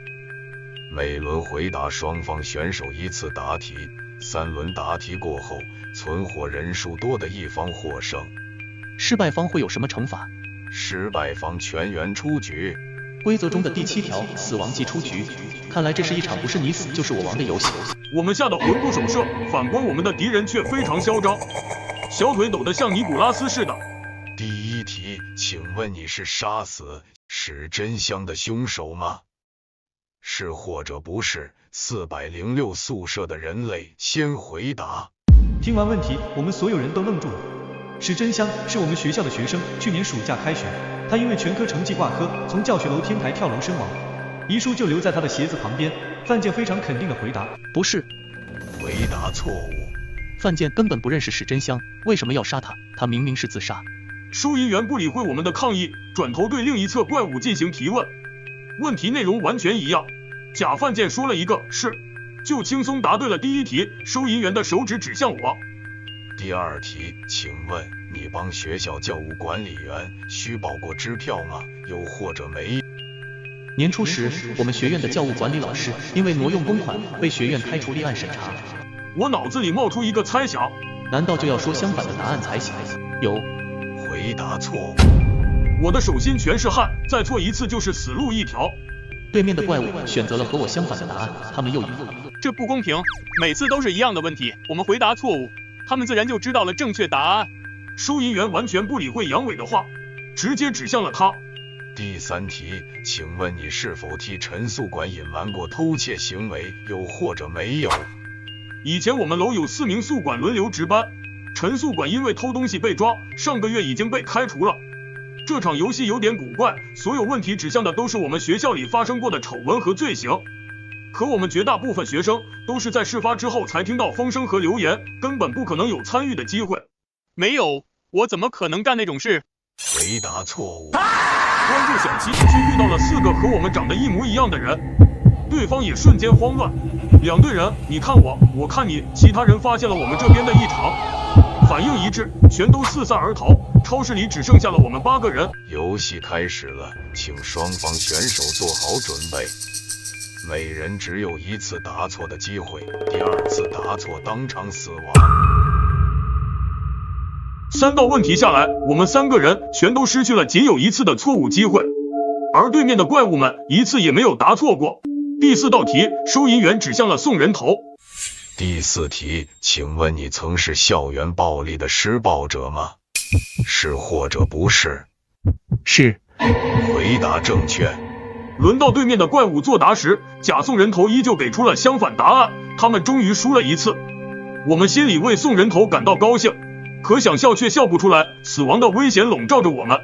每轮回答双方选手1次答题，3轮答题过后，存活人数多的一方获胜。失败方会有什么惩罚？失败方全员出局。规则中的第7条，死亡即出局。看来这是一场不是你死就是我亡的游戏。我们吓得魂不守舍，反观我们的敌人却非常嚣张，小腿抖得像尼古拉斯似的。第1题，请问你是杀死史真香的凶手吗？是或者不是？406宿舍的人类先回答。听完问题，我们所有人都愣住了。史真香是我们学校的学生，去年暑假开学，他因为全科成绩挂科，从教学楼天台跳楼身亡，遗书就留在他的鞋子旁边。范建非常肯定的回答：不是。回答错误。范建根本不认识史真香，为什么要杀他？他明明是自杀。收银员不理会我们的抗议，转头对另一侧怪物进行提问，问题内容完全一样。假范建说了一个是，就轻松答对了第1题。收银员的手指指向我。第2题，请问你帮学校教务管理员虚报过支票吗？又或者没？年初时，我们学院的教务管理老师因为挪用公款被学院开除立案审查。我脑子里冒出一个猜想，难道就要说相反的答案才行？有。回答错误。我的手心全是汗，再错一次就是死路一条。对面的怪物选择了和我相反的答案，他们又赢。这不公平，每次都是一样的问题，我们回答错误，他们自然就知道了正确答案。收银员完全不理会杨伟的话，直接指向了他。第3题，请问你是否替陈宿管隐瞒过偷窃行为，又或者没有？以前我们楼有4名宿管轮流值班，陈宿管因为偷东西被抓，上个月已经被开除了。这场游戏有点古怪，所有问题指向的都是我们学校里发生过的丑闻和罪行。可我们绝大部分学生都是在事发之后才听到风声和流言，根本不可能有参与的机会。没有，我怎么可能干那种事？回答错误。关注小七，却遇到了4个和我们长得一模一样的人，对方也瞬间慌乱。2队人，你看我，我看你，其他人发现了我们这边的异常，反应一致，全都四散而逃。超市里只剩下了我们8个人。游戏开始了，请双方选手做好准备。每人只有1次答错的机会，第2次答错当场死亡。3道问题下来，我们3个人全都失去了仅有1次的错误机会，而对面的怪物们1次也没有答错过。第4道题，收银员指向了宋人头。第4题，请问你曾是校园暴力的施暴者吗？是或者不是？是。回答正确。轮到对面的怪物作答时，假宋人头依旧给出了相反答案，他们终于输了1次。我们心里为宋人头感到高兴，可想笑却笑不出来，死亡的危险笼罩着我们。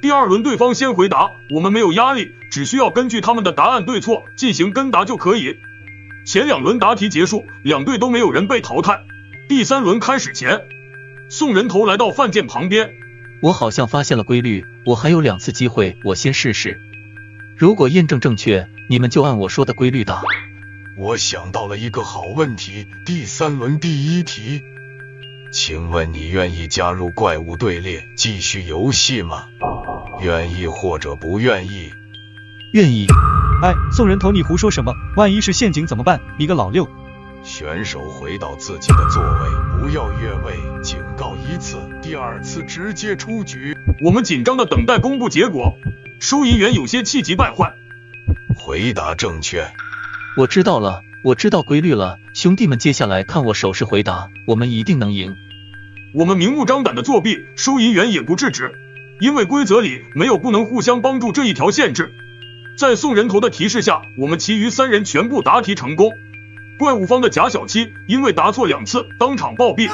第2轮对方先回答，我们没有压力，只需要根据他们的答案对错进行跟答就可以。前2轮答题结束，2队都没有人被淘汰。第3轮开始前，宋人头来到范建旁边。我好像发现了规律，我还有2次机会，我先试试。如果验证正确，你们就按我说的规律答。我想到了一个好问题，第3轮第1题，请问你愿意加入怪物队列继续游戏吗？愿意或者不愿意？愿意。哎，宋人头，你胡说什么？万一是陷阱怎么办？你个老六！选手回到自己的座位，不要越位，警告1次，第2次直接出局。我们紧张的等待公布结果，收银员有些气急败坏。回答正确。我知道了，我知道规律了，兄弟们接下来看我手势回答，我们一定能赢。我们明目张胆的作弊，收银员也不制止，因为规则里没有不能互相帮助这一条限制。在宋人头的提示下，我们其余3人全部答题成功。怪物方的贾小七因为答错2次，当场暴毙，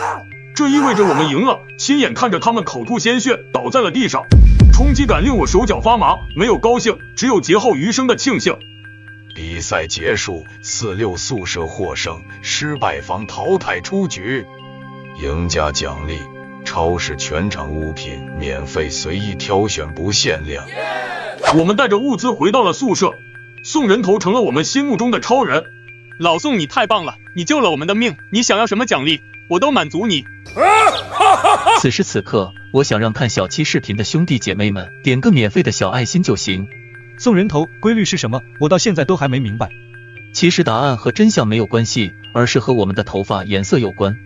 这意味着我们赢了。亲眼看着他们口吐鲜血，倒在了地上，冲击感令我手脚发麻，没有高兴，只有劫后余生的庆幸。比赛结束，46宿舍获胜，失败方淘汰出局。赢家奖励：超市全场物品免费随意挑选，不限量。我们带着物资回到了宿舍，宋人头成了我们心目中的超人。老宋，你太棒了，你救了我们的命，你想要什么奖励，我都满足你。此时此刻，我想让看小七视频的兄弟姐妹们点个免费的小爱心就行。宋人头，规律是什么？我到现在都还没明白。其实答案和真相没有关系，而是和我们的头发颜色有关。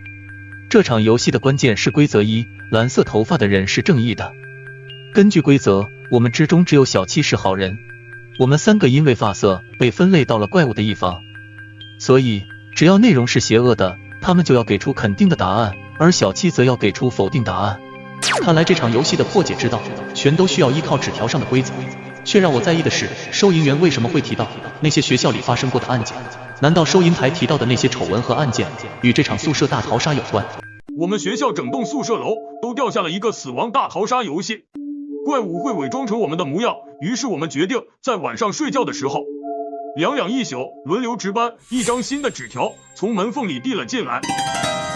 这场游戏的关键是规则1，蓝色头发的人是正义的。根据规则，我们之中只有小七是好人。我们3个因为发色被分类到了怪物的一方，所以只要内容是邪恶的，他们就要给出肯定的答案，而小七则要给出否定答案。看来这场游戏的破解之道，全都需要依靠纸条上的规则。却让我在意的是，收银员为什么会提到那些学校里发生过的案件？难道收银台提到的那些丑闻和案件与这场宿舍大逃杀有关？我们学校整栋宿舍楼都掉下了一个死亡大逃杀游戏，怪物会伪装成我们的模样，于是我们决定在晚上睡觉的时候，2两一宿轮流值班，一张新的纸条从门缝里递了进来。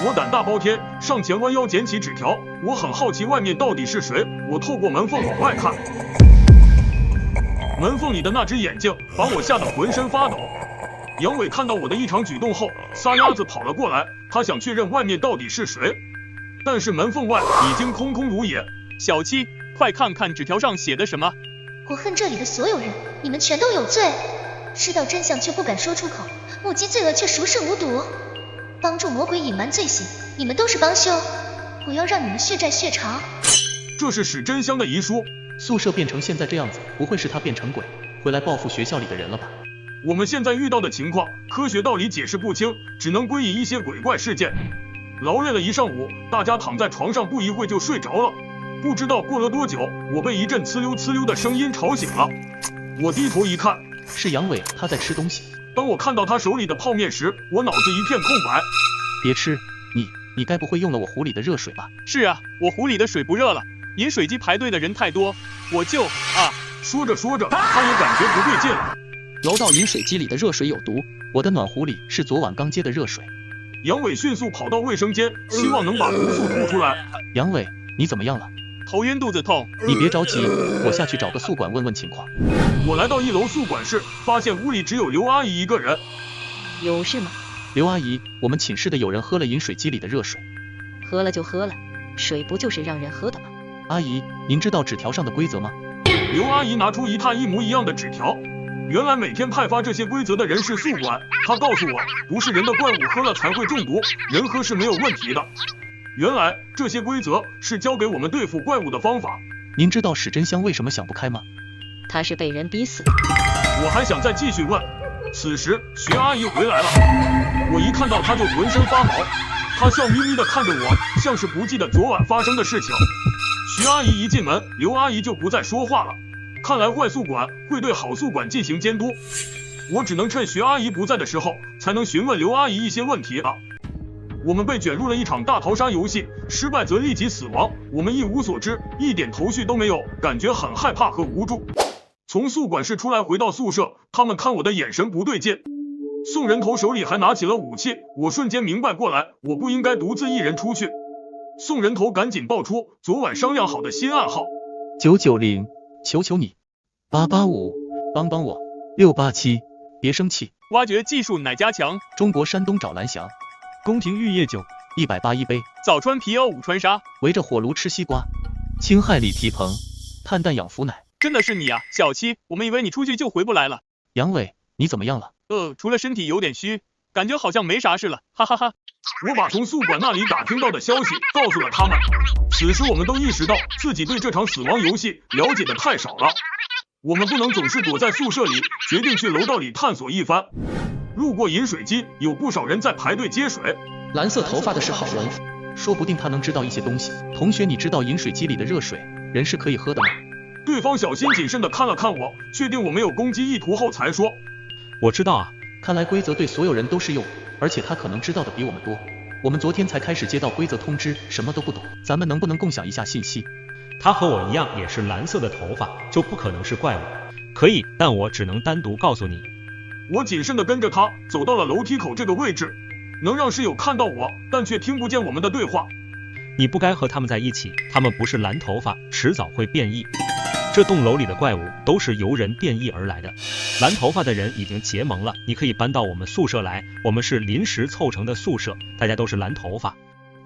我胆大包天，上前弯腰捡起纸条，我很好奇外面到底是谁，我透过门缝往外看，门缝里的那只眼睛把我吓得浑身发抖。杨伟看到我的异常举动后，撒丫子跑了过来，他想确认外面到底是谁，但是门缝外已经空空如也。小七，快看看纸条上写的什么。我恨这里的所有人，你们全都有罪，知道真相却不敢说出口，目击罪恶却熟视无睹，帮助魔鬼隐瞒罪行，你们都是帮凶，我要让你们血债血偿。这是史真香的遗书。宿舍变成现在这样子，不会是他变成鬼回来报复学校里的人了吧？我们现在遇到的情况，科学道理解释不清，只能归因一些鬼怪事件。劳累了一上午，大家躺在床上不一会就睡着了。不知道过了多久，我被一阵呲溜呲溜的声音吵醒了。我低头一看，是杨伟，他在吃东西。当我看到他手里的泡面时，我脑子一片空白。别吃，你该不会用了我壶里的热水吧？是啊，我壶里的水不热了，饮水机排队的人太多，我就说着说着，他也感觉不对劲了。楼道饮水机里的热水有毒，我的暖壶里是昨晚刚接的热水。杨伟迅速跑到卫生间，希望能把毒素吐出来。杨伟，你怎么样了？头晕肚子痛。你别着急，我下去找个宿管问问情况。我来到1楼宿管室，发现屋里只有刘阿姨一个人。有事吗？刘阿姨，我们寝室的有人喝了饮水机里的热水。喝了就喝了，水不就是让人喝的吗？阿姨，您知道纸条上的规则吗？刘阿姨拿出一沓一模一样的纸条。原来每天派发这些规则的人是宿管，他告诉我，不是人的怪物喝了才会中毒，人喝是没有问题的。原来这些规则是教给我们对付怪物的方法。您知道史真香为什么想不开吗？他是被人逼死的。我还想再继续问，此时徐阿姨回来了，我一看到她就浑身发毛，她笑眯眯地看着我，像是不记得昨晚发生的事情。徐阿姨一进门，刘阿姨就不再说话了。看来坏宿管会对好宿管进行监督，我只能趁徐阿姨不在的时候，才能询问刘阿姨一些问题了。我们被卷入了一场大逃杀游戏，失败则立即死亡，我们一无所知，一点头绪都没有，感觉很害怕和无助。从宿管室出来回到宿舍，他们看我的眼神不对劲。宋人头手里还拿起了武器，我瞬间明白过来，我不应该独自一人出去。宋人头赶紧报出昨晚商量好的新暗号：990，求求你；885，帮帮我；687，别生气。挖掘技术乃加强。中国山东找蓝翔。宫廷玉液酒180一杯。早川皮袄午穿纱。围着火炉吃西瓜。青亥里皮蓬。碳氮养肤奶。真的是你啊，小七，我们以为你出去就回不来了。杨伟，你怎么样了？除了身体有点虚，感觉好像没啥事了，哈哈哈。我把从宿管那里打听到的消息告诉了他们。此时我们都意识到自己对这场死亡游戏了解的太少了，我们不能总是躲在宿舍里，决定去楼道里探索一番。路过饮水机，有不少人在排队接水。蓝色头发的是好人，说不定他能知道一些东西。同学，你知道饮水机里的热水，人是可以喝的吗？对方小心谨慎地看了看我，确定我没有攻击意图后才说：我知道啊。看来规则对所有人都适用，而且他可能知道的比我们多。我们昨天才开始接到规则通知，什么都不懂，咱们能不能共享一下信息？他和我一样也是蓝色的头发，就不可能是怪物。可以，但我只能单独告诉你。我谨慎地跟着他走到了楼梯口这个位置，能让室友看到我，但却听不见我们的对话。你不该和他们在一起，他们不是蓝头发，迟早会变异。这栋楼里的怪物都是由人变异而来的。蓝头发的人已经结盟了，你可以搬到我们宿舍来，我们是临时凑成的宿舍，大家都是蓝头发。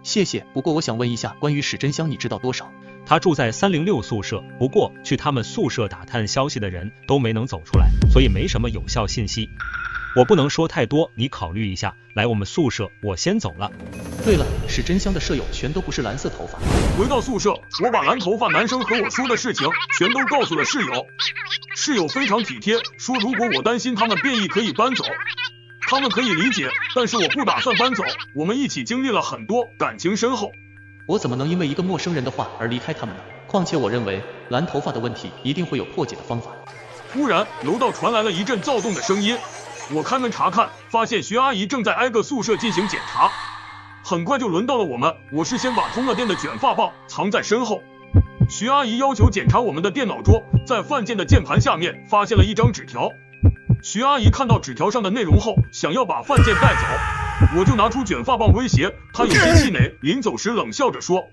谢谢，不过我想问一下，关于史真香你知道多少？他住在306宿舍，不过去他们宿舍打探消息的人都没能走出来，所以没什么有效信息。我不能说太多，你考虑一下。来我们宿舍，我先走了。对了，史真香的舍友全都不是蓝色头发。回到宿舍，我把蓝头发男生和我说的事情全都告诉了室友。室友非常体贴，说如果我担心他们变异可以搬走，他们可以理解，但是我不打算搬走。我们一起经历了很多，感情深厚。我怎么能因为一个陌生人的话而离开他们呢？况且我认为蓝头发的问题一定会有破解的方法。突然，楼道传来了一阵躁动的声音。我开门查看，发现徐阿姨正在挨个宿舍进行检查。很快就轮到了我们，我事先把通了电的卷发棒藏在身后。徐阿姨要求检查我们的电脑桌，在范建的键盘下面发现了一张纸条。徐阿姨看到纸条上的内容后，想要把范建带走，我就拿出卷发棒威胁，她有些气馁，临走时冷笑着说：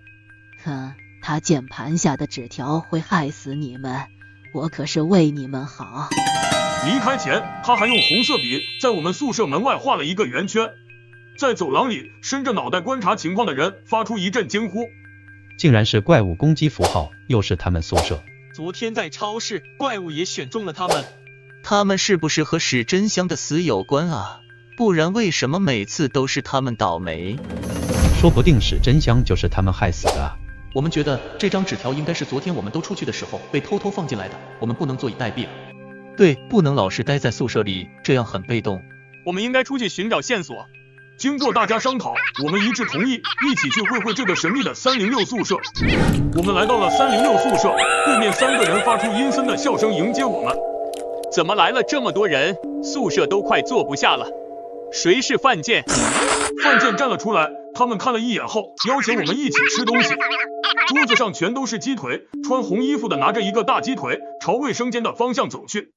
他键盘下的纸条会害死你们，我可是为你们好。离开前，他还用红色笔在我们宿舍门外画了一个圆圈。在走廊里，伸着脑袋观察情况的人发出一阵惊呼，竟然是怪物攻击符号，又是他们宿舍。昨天在超市，怪物也选中了他们。他们是不是和史真香的死有关啊？不然为什么每次都是他们倒霉？说不定史真香就是他们害死的啊。我们觉得这张纸条应该是昨天我们都出去的时候被偷偷放进来的，我们不能坐以待毙了。对，不能老是待在宿舍里，这样很被动。我们应该出去寻找线索。经过大家商讨，我们一致同意一起去会会这个神秘的306宿舍。我们来到了306宿舍，对面3个人发出阴森的笑声迎接我们。怎么来了这么多人？宿舍都快坐不下了。谁是范建？范建站了出来，他们看了一眼后，邀请我们一起吃东西。桌子上全都是鸡腿，穿红衣服的拿着一个大鸡腿，朝卫生间的方向走去。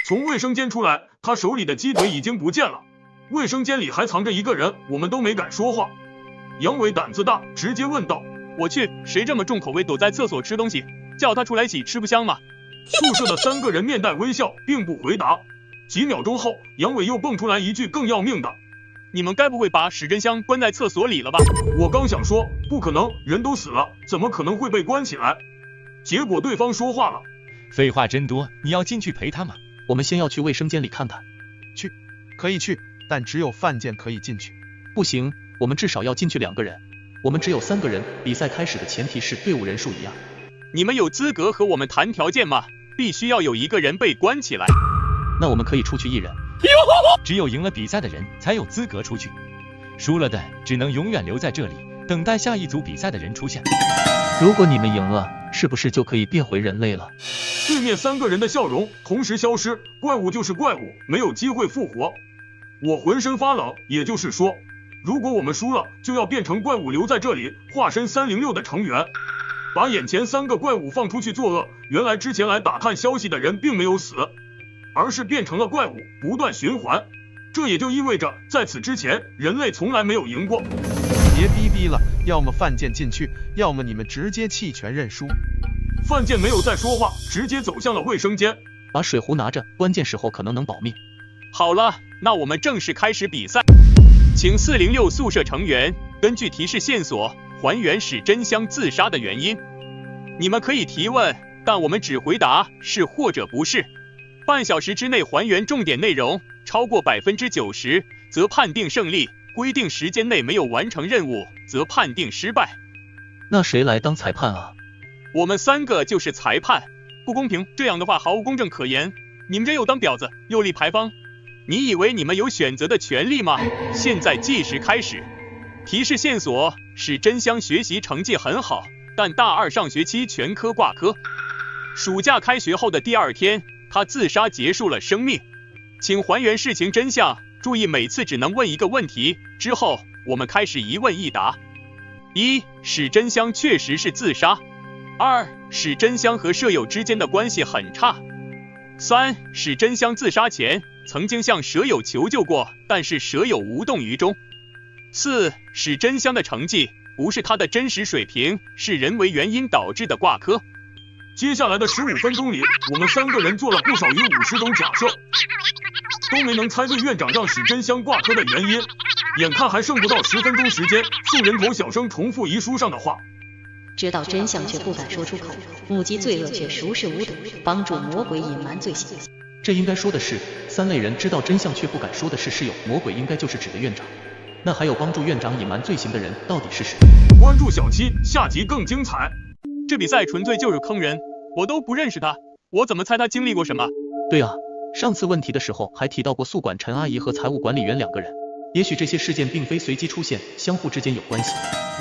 从卫生间出来，他手里的鸡腿已经不见了。卫生间里还藏着一个人，我们都没敢说话。杨伟胆子大，直接问道：我去，谁这么重口味躲在厕所吃东西？叫他出来一起吃不香吗？宿舍的3个人面带微笑，并不回答。几秒钟后，杨伟又蹦出来一句更要命的：你们该不会把史真香关在厕所里了吧？我刚想说不可能，人都死了，怎么可能会被关起来？结果对方说话了：废话真多，你要进去陪他吗？我们先要去卫生间里看看。去，可以去，但只有范建可以进去。不行，我们至少要进去2个人。我们只有3个人，比赛开始的前提是队伍人数一样。你们有资格和我们谈条件吗？必须要有1个人被关起来。那我们可以出去1人。只有赢了比赛的人才有资格出去，输了的只能永远留在这里，等待下一组比赛的人出现。如果你们赢了，是不是就可以变回人类了？对面3个人的笑容同时消失，怪物就是怪物，没有机会复活。我浑身发冷，也就是说，如果我们输了，就要变成怪物留在这里，化身306的成员，把眼前3个怪物放出去作恶。原来之前来打探消息的人并没有死，而是变成了怪物，不断循环。这也就意味着，在此之前，人类从来没有赢过。别逼逼了，要么范建进去，要么你们直接弃权认输。范建没有再说话，直接走向了卫生间，把水壶拿着，关键时候可能能保命。好了，那我们正式开始比赛。请406宿舍成员根据提示线索还原史真香自杀的原因。你们可以提问，但我们只回答是或者不是。半小时之内还原重点内容，超过90%则判定胜利，规定时间内没有完成任务则判定失败。那谁来当裁判啊？我们3个就是裁判。不公平，这样的话毫无公正可言。你们这又当婊子又立牌坊。你以为你们有选择的权利吗？现在计时开始。提示线索：史真香学习成绩很好，但大二上学期全科挂科。暑假开学后的第2天，他自杀结束了生命。请还原事情真相，注意每次只能问一个问题，之后我们开始一问一答。1. 史真香确实是自杀。2. 史真香和舍友之间的关系很差。3. 史真香自杀前曾经向舍友求救过，但是舍友无动于衷。4. 史真香的成绩不是他的真实水平，是人为原因导致的挂科。接下来的15分钟里，我们3个人做了不少于50种假设，都没能猜对院长让史真香挂科的原因。眼看还剩不到10分钟时间，宋人头小声重复遗书上的话：知道真相却不敢说出口，目击罪恶却熟视无睹，帮助魔鬼隐瞒罪行。这应该说的是3类人知道真相却不敢说的是室友，魔鬼应该就是指的院长。那还有帮助院长隐瞒罪行的人到底是谁？关注小七，下集更精彩。这比赛纯粹就是坑人，我都不认识他，我怎么猜他经历过什么？对啊，上次问题的时候还提到过宿管陈阿姨和财务管理员2个人，也许这些事件并非随机出现，相互之间有关系。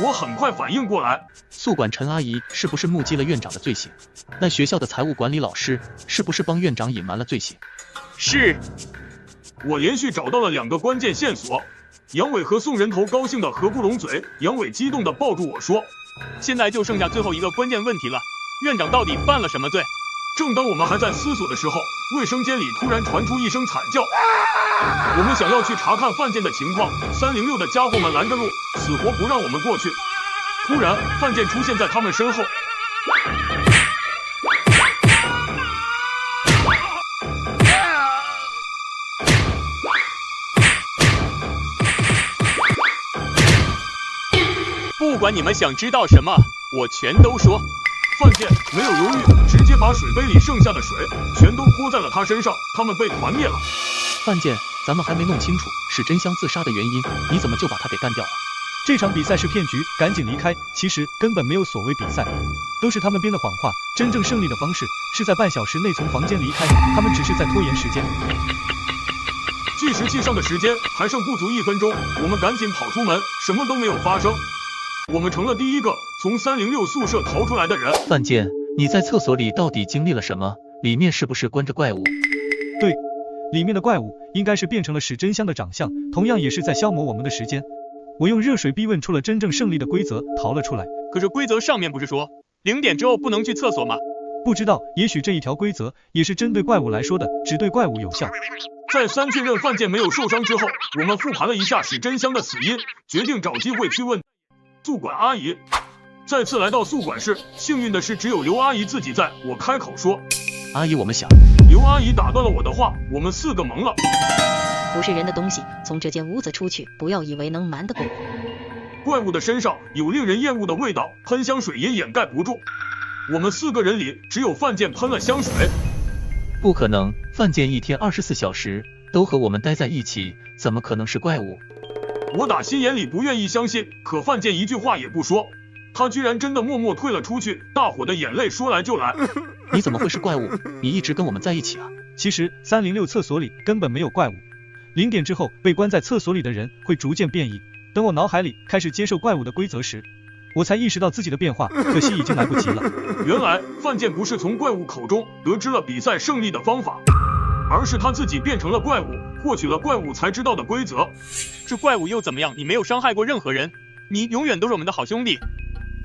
我很快反应过来，宿管陈阿姨是不是目击了院长的罪行？那学校的财务管理老师是不是帮院长隐瞒了罪行？是。我连续找到了2个关键线索。杨伟和宋人头高兴的合不拢嘴，杨伟激动的抱住我说：现在就剩下最后一个关键问题了，院长到底犯了什么罪？正当我们还在思索的时候，卫生间里突然传出一声惨叫。我们想要去查看犯贱的情况，306的家伙们拦着路，死活不让我们过去。突然，犯贱出现在他们身后。不管你们想知道什么，我全都说。犯贱没有犹豫，直接把水杯里剩下的水全都泼在了他身上，他们被团灭了。犯贱，咱们还没弄清楚史真香自杀的原因，你怎么就把他给干掉了？这场比赛是骗局，赶紧离开。其实根本没有所谓比赛，都是他们编的谎话。真正胜利的方式是在半小时内从房间离开，他们只是在拖延时间。计时器上的时间还剩不足1分钟，我们赶紧跑出门，什么都没有发生。我们成了第一个从306宿舍逃出来的人。犯贱，你在厕所里到底经历了什么？里面是不是关着怪物？对，里面的怪物应该是变成了史真香的长相，同样也是在消磨我们的时间。我用热水逼问出了真正胜利的规则，逃了出来。可是规则上面不是说0点之后不能去厕所吗？不知道，也许这一条规则也是针对怪物来说的，只对怪物有效。在3确认犯贱没有受伤之后，我们复盘了一下史真香的死因，决定找机会去问宿管阿姨。再次来到宿管室，幸运的是只有刘阿姨自己在，我开口说：阿姨，我们想。刘阿姨打断了我的话，我们4个懵了。不是人的东西，从这间屋子出去，不要以为能瞒得过我。怪物的身上有令人厌恶的味道，喷香水也掩盖不住。我们4个人里只有犯贱喷了香水。不可能，犯贱一天24小时都和我们待在一起，怎么可能是怪物？我打心眼里不愿意相信，可犯贱一句话也不说，他居然真的默默退了出去。大伙的眼泪说来就来。你怎么会是怪物？你一直跟我们在一起啊。其实306厕所里根本没有怪物，0点之后被关在厕所里的人会逐渐变异。等我脑海里开始接受怪物的规则时，我才意识到自己的变化，可惜已经来不及了。原来犯贱不是从怪物口中得知了比赛胜利的方法，而是他自己变成了怪物，获取了怪物才知道的规则。这怪物又怎么样？你没有伤害过任何人，你永远都是我们的好兄弟。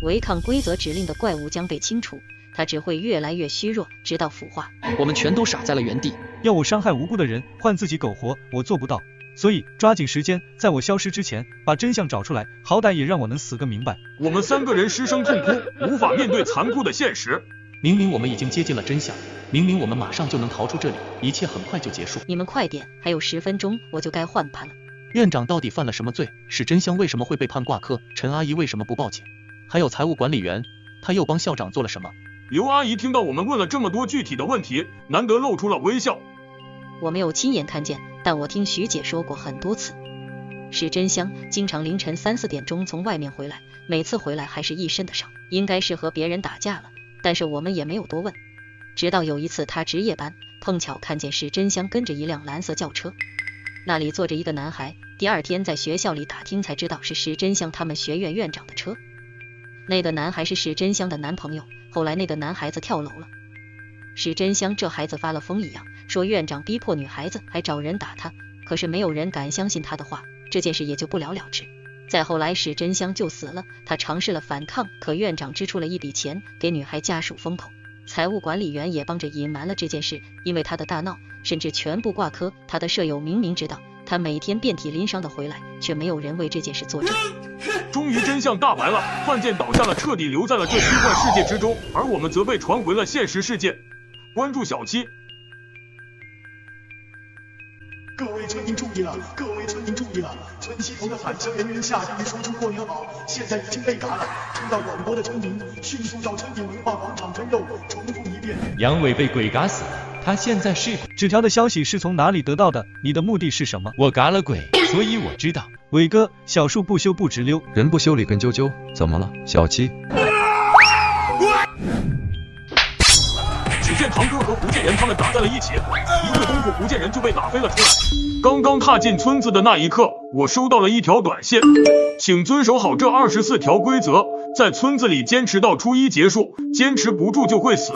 违抗规则指令的怪物将被清除，它只会越来越虚弱，直到腐化。我们全都傻在了原地。要我伤害无辜的人，换自己苟活，我做不到。所以抓紧时间，在我消失之前把真相找出来，好歹也让我能死个明白。我们3个人失声痛哭，无法面对残酷的现实。明明我们已经接近了真相，明明我们马上就能逃出这里，一切很快就结束。你们快点，还有10分钟我就该换盘了。院长到底犯了什么罪？史真香为什么会被判挂科？陈阿姨为什么不报警？还有财务管理员，他又帮校长做了什么？刘阿姨听到我们问了这么多具体的问题，难得露出了微笑。我没有亲眼看见，但我听徐姐说过很多次。史真香经常凌晨3、4点钟从外面回来，每次回来还是一身的伤，应该是和别人打架了，但是我们也没有多问。直到有一次她值夜班，碰巧看见史真香跟着一辆蓝色轿车，那里坐着一个男孩，第二天在学校里打听才知道是史真香他们学院院长的车。那个男孩是史真香的男朋友，后来那个男孩子跳楼了。史真香这孩子发了疯一样，说院长逼迫女孩子，还找人打他，可是没有人敢相信他的话，这件事也就不了了之。再后来史真香就死了，他尝试了反抗，可院长支出了一笔钱给女孩家属封口，财务管理员也帮着隐瞒了这件事，因为他的大闹，甚至全部挂科。他的舍友明明知道，他每天遍体鳞伤的回来，却没有人为这件事作证。终于真相大白了，范建倒下了，彻底留在了这虚幻世界之中，而我们则被传回了现实世界。关注小七。各位村民注意了，各位村民注意了！村西头的返乡人员下地说出过年好，现在已经被赶了。听到广播的村民迅速到村里文化广场蒸肉，重复一遍。杨伟被鬼嘎死了，他现在是……纸条的消息是从哪里得到的？你的目的是什么？我嘎了鬼，所以我知道。伟哥，小树不修不直溜，人不修理跟啾啾，怎么了？小七。只见堂哥和胡建言他们打在了一起，一会功夫胡建人就被打飞了出来。刚刚踏进村子的那一刻，我收到了一条短信，请遵守好这24条规则，在村子里坚持到初一结束，坚持不住就会死。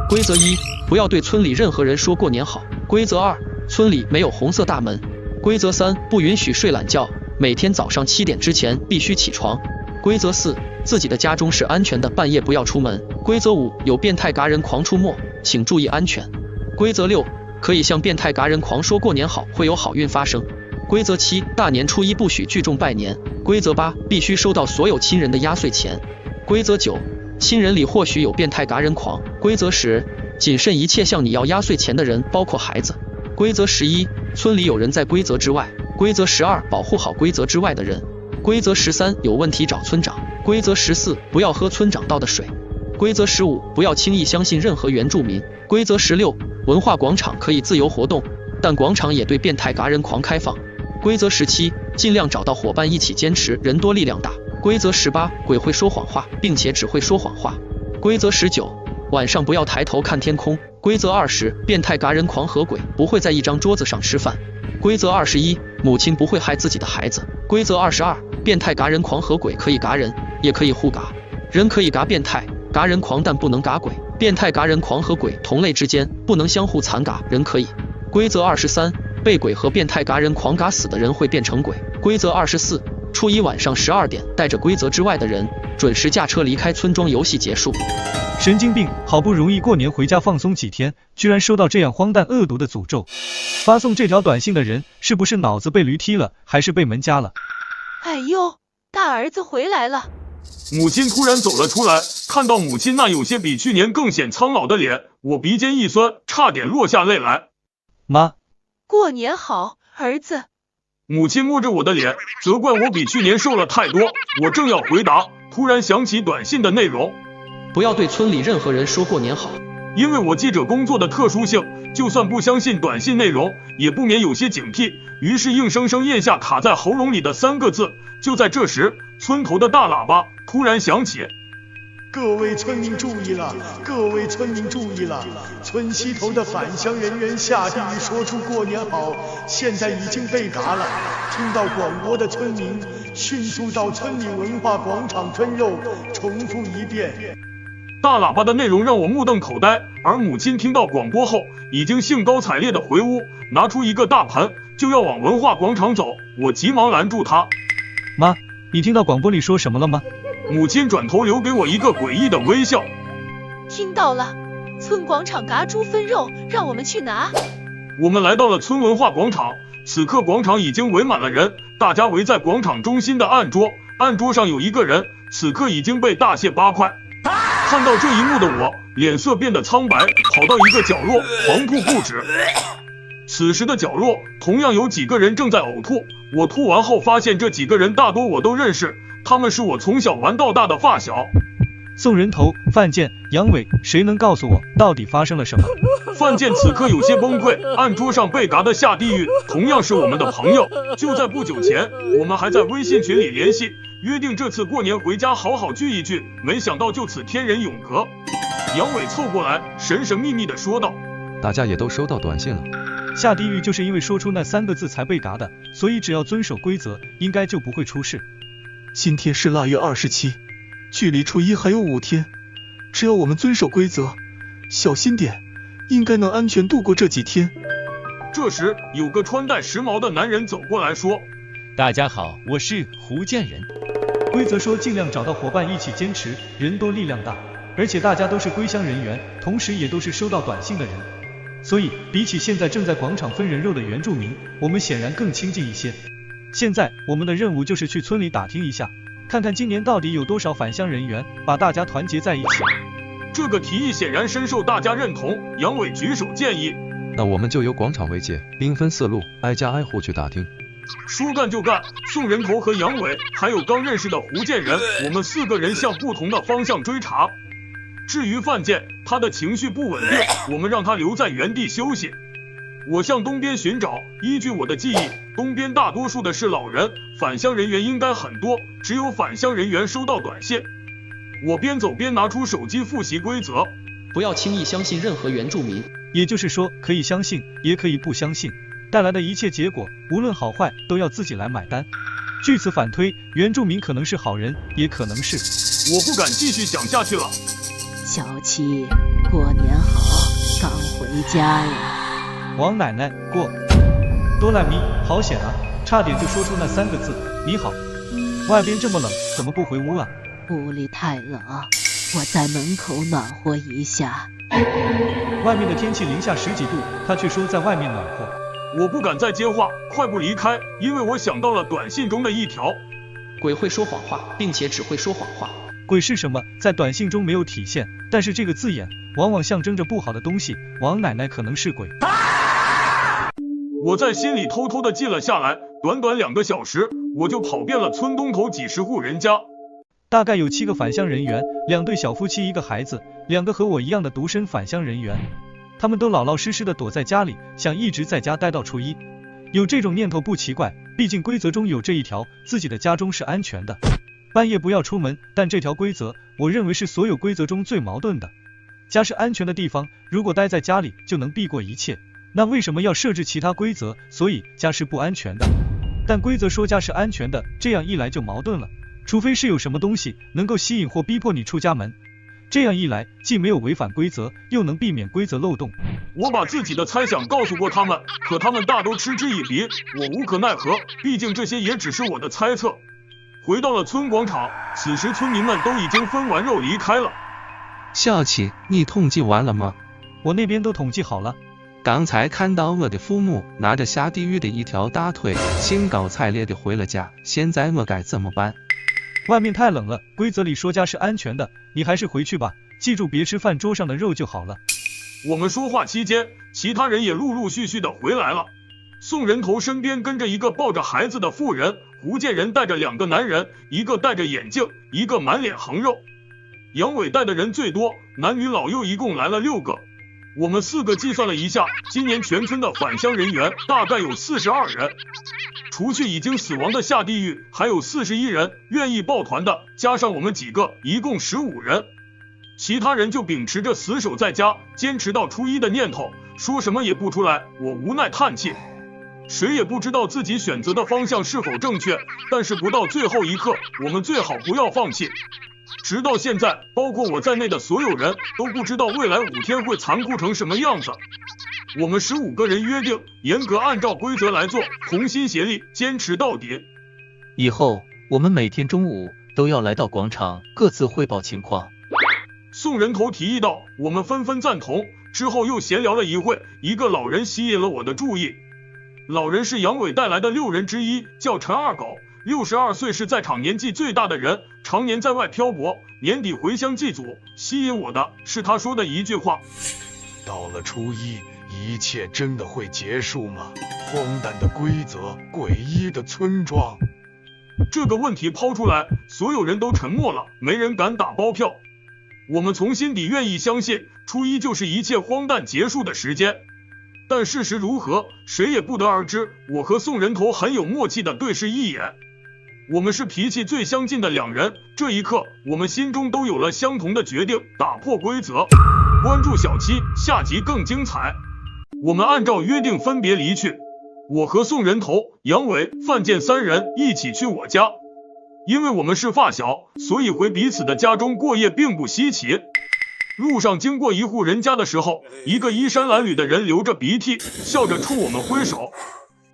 规则1，不要对村里任何人说过年好。规则2，村里没有红色大门。规则3，不允许睡懒觉，每天早上7点之前必须起床。规则4，自己的家中是安全的，半夜不要出门。规则5，有变态嘎人狂出没，请注意安全。规则6，可以向变态嘎人狂说过年好，会有好运发生。规则7，大年初一不许聚众拜年。规则8，必须收到所有亲人的压岁钱。规则9，亲人里或许有变态嘎人狂。规则10，谨慎一切向你要压岁钱的人，包括孩子。规则11，村里有人在规则之外。规则12，保护好规则之外的人。规则13，有问题找村长。规则14，不要喝村长倒的水。规则15，不要轻易相信任何原住民。规则16，文化广场可以自由活动，但广场也对变态嘎人狂开放。规则17，尽量找到伙伴一起坚持，人多力量大。规则18，鬼会说谎话，并且只会说谎话。规则19，晚上不要抬头看天空。规则20，变态嘎人狂和鬼不会在一张桌子上吃饭。规则21，母亲不会害自己的孩子。规则22，变态嘎人狂和鬼可以嘎人，也可以互嘎。人可以嘎变态嘎人狂，但不能嘎鬼。变态嘎人狂和鬼同类之间不能相互残嘎，人可以。规则23，被鬼和变态嘎人狂嘎死的人会变成鬼。规则24，初一晚上12点，带着规则之外的人准时驾车离开村庄，游戏结束。神经病，好不容易过年回家放松几天，居然收到这样荒诞恶毒的诅咒。发送这条短信的人是不是脑子被驴踢了，还是被门夹了？哎呦，大儿子回来了。母亲突然走了出来，看到母亲那有些比去年更显苍老的脸，我鼻尖一酸，差点落下泪来。妈，过年好，儿子。母亲摸着我的脸，责怪我比去年瘦了太多。我正要回答，突然想起短信的内容，不要对村里任何人说过年好。因为我记者工作的特殊性，就算不相信短信内容，也不免有些警惕，于是硬生生咽下卡在喉咙里的3个字。就在这时，村头的大喇叭突然响起，各位村民注意了，各位村民注意了！村西头的返乡人员下地狱说出过年好，现在已经被嘎了。听到广播的村民迅速到村里文化广场蒸肉，重复一遍。大喇叭的内容让我目瞪口呆，而母亲听到广播后，已经兴高采烈地回屋，拿出一个大盘，就要往文化广场走。我急忙拦住她。妈，你听到广播里说什么了吗？母亲转头留给我一个诡异的微笑。听到了，村广场嘎猪分肉，让我们去拿。我们来到了村文化广场，此刻广场已经围满了人，大家围在广场中心的案桌，案桌上有一个人，此刻已经被大卸8块。看到这一幕的我，脸色变得苍白，跑到一个角落，狂吐不止。此时的角落同样有几个人正在呕吐，我吐完后发现这几个人大多我都认识，他们是我从小玩到大的发小。送人头，范建、杨伟，谁能告诉我到底发生了什么？范建此刻有些崩溃，案桌上被嘎的下地狱，同样是我们的朋友。就在不久前，我们还在微信群里联系，约定这次过年回家好好聚一聚，没想到就此天人永隔。杨伟凑过来，神神秘秘地说道：大家也都收到短信了。下地狱就是因为说出那3个字才被嘎的，所以只要遵守规则，应该就不会出事。今天是腊月27，距离初一还有5天，只要我们遵守规则，小心点，应该能安全度过这几天。这时，有个穿戴时髦的男人走过来说：“大家好，我是胡建仁。规则说尽量找到伙伴一起坚持，人多力量大，而且大家都是归乡人员，同时也都是收到短信的人，所以比起现在正在广场分人肉的原住民，我们显然更亲近一些。现在我们的任务就是去村里打听一下，看看今年到底有多少返乡人员，把大家团结在一起。”这个提议显然深受大家认同，杨伟举手建议：“那我们就由广场为界，兵分4路，挨家挨户去打听。”说干就干，宋人头和杨伟还有刚认识的胡建仁，我们4个人向不同的方向追查。至于范建，他的情绪不稳定，我们让他留在原地休息。我向东边寻找，依据我的记忆，东边大多数的是老人，返乡人员应该很多，只有返乡人员收到短信。我边走边拿出手机复习规则，不要轻易相信任何原住民，也就是说，可以相信，也可以不相信，带来的一切结果，无论好坏，都要自己来买单。据此反推，原住民可能是好人，也可能是……我不敢继续讲下去了。小七，过年好，刚回家呀。王奶奶，过。多赖咪，好险啊，差点就说出那3个字，你好。外边这么冷，怎么不回屋啊？屋里太冷，我在门口暖和一下。外面的天气零下10几度，他却说在外面暖和。我不敢再接话，快步离开，因为我想到了短信中的一条：鬼会说谎话，并且只会说谎话。鬼是什么，在短信中没有体现，但是这个字眼往往象征着不好的东西，王奶奶可能是鬼。我在心里偷偷的记了下来，短短2个小时，我就跑遍了村东头几十户人家。大概有7个返乡人员，2对小夫妻1个孩子，2个和我一样的独身返乡人员，他们都老老实实的躲在家里，想一直在家待到初一。有这种念头不奇怪，毕竟规则中有这一条，自己的家中是安全的，半夜不要出门，但这条规则，我认为是所有规则中最矛盾的。家是安全的地方，如果待在家里就能避过一切，那为什么要设置其他规则？所以家是不安全的，但规则说家是安全的，这样一来就矛盾了。除非是有什么东西能够吸引或逼迫你出家门，这样一来既没有违反规则，又能避免规则漏洞。我把自己的猜想告诉过他们，可他们大都嗤之以鼻，我无可奈何，毕竟这些也只是我的猜测。回到了村广场，此时村民们都已经分完肉离开了。小七，你统计完了吗？我那边都统计好了。刚才看到我的父母拿着下地狱的一条大腿，兴高采烈地回了家，现在我该怎么办？外面太冷了，规则里说家是安全的，你还是回去吧，记住别吃饭桌上的肉就好了。我们说话期间，其他人也陆陆续续的回来了。宋人头身边跟着一个抱着孩子的妇人，胡建仁带着2个男人，一个戴着眼镜，一个满脸横肉。杨伟带的人最多，男女老幼一共来了6个。我们4个计算了一下，今年全村的返乡人员大概有42人。除去已经死亡的下地狱，还有41人愿意抱团的，加上我们几个，一共15人。其他人就秉持着死守在家，坚持到初一的念头，说什么也不出来。我无奈叹气，谁也不知道自己选择的方向是否正确，但是不到最后一刻，我们最好不要放弃。直到现在，包括我在内的所有人都不知道未来5天会残酷成什么样子。我们15个人约定，严格按照规则来做，同心协力，坚持到底。以后我们每天中午都要来到广场，各自汇报情况。宋人头提议道，我们纷纷赞同。之后又闲聊了一会，一个老人吸引了我的注意。老人是杨伟带来的6人之一，叫陈二狗，62岁，是在场年纪最大的人，常年在外漂泊，年底回乡祭祖。吸引我的是他说的一句话：到了初一，一切真的会结束吗？荒诞的规则，诡异的村庄。这个问题抛出来，所有人都沉默了，没人敢打包票。我们从心底愿意相信，初一就是一切荒诞结束的时间。但事实如何，谁也不得而知。我和宋人头很有默契地对视一眼，我们是脾气最相近的2人。这一刻，我们心中都有了相同的决定，打破规则。关注小七，下集更精彩。我们按照约定分别离去，我和宋人头、杨伟、范建3人一起去我家。因为我们是发小，所以回彼此的家中过夜并不稀奇。路上经过一户人家的时候，一个衣衫褴褛的人流着鼻涕，笑着冲我们挥手。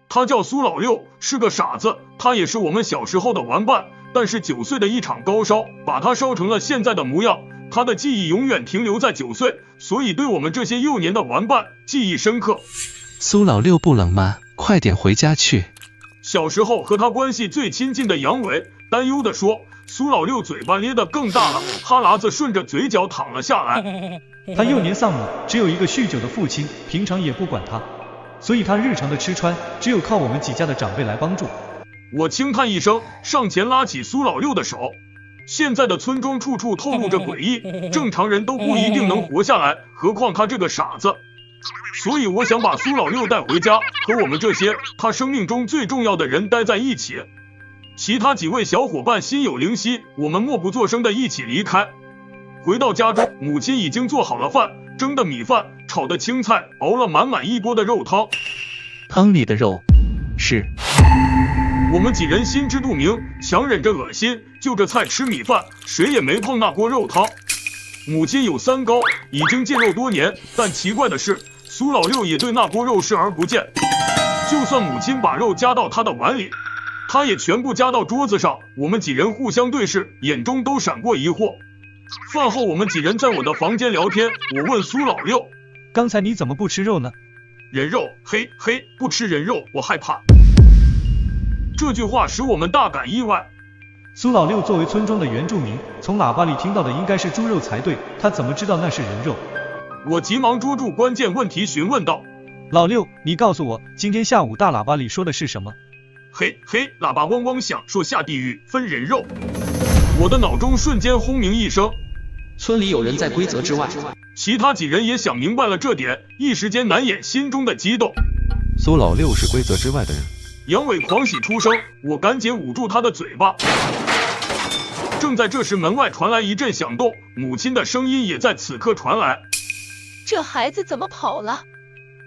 他叫苏老六，是个傻子，他也是我们小时候的玩伴，但是9岁的一场高烧，把他烧成了现在的模样。他的记忆永远停留在9岁，所以对我们这些幼年的玩伴记忆深刻。苏老六不冷吗？快点回家去。小时候和他关系最亲近的杨伟担忧地说，苏老六嘴巴咧得更大了，哈喇子顺着嘴角淌了下来。他幼年丧母，只有一个酗酒的父亲，平常也不管他，所以他日常的吃穿只有靠我们几家的长辈来帮助。我轻叹一声，上前拉起苏老六的手。现在的村庄处处透露着诡异，正常人都不一定能活下来，何况他这个傻子。所以我想把苏老六带回家，和我们这些他生命中最重要的人待在一起。其他几位小伙伴心有灵犀，我们默不作声的一起离开。回到家中，母亲已经做好了饭，蒸的米饭，炒的青菜，熬了满满一锅的肉汤。汤里的肉是……我们几人心知肚明，强忍着恶心，就着菜吃米饭，谁也没碰那锅肉汤。母亲有3高，已经戒肉多年，但奇怪的是，苏老六也对那锅肉视而不见。就算母亲把肉夹到他的碗里，他也全部夹到桌子上。我们几人互相对视，眼中都闪过疑惑。饭后我们几人在我的房间聊天，我问苏老六，刚才你怎么不吃肉呢？人肉，嘿嘿，不吃人肉，我害怕。这句话使我们大感意外。苏老六作为村庄的原住民，从喇叭里听到的应该是猪肉才对，他怎么知道那是人肉？我急忙捉住关键问题询问道，老六，你告诉我，今天下午大喇叭里说的是什么？嘿嘿，喇叭嗡嗡响，说下地狱分人肉。我的脑中瞬间轰鸣一声，村里有人在规则之外。其他几人也想明白了这点，一时间难掩心中的激动。苏老六是规则之外的人。杨伟狂喜出声，我赶紧捂住他的嘴巴。正在这时，门外传来一阵响动，母亲的声音也在此刻传来。这孩子怎么跑了？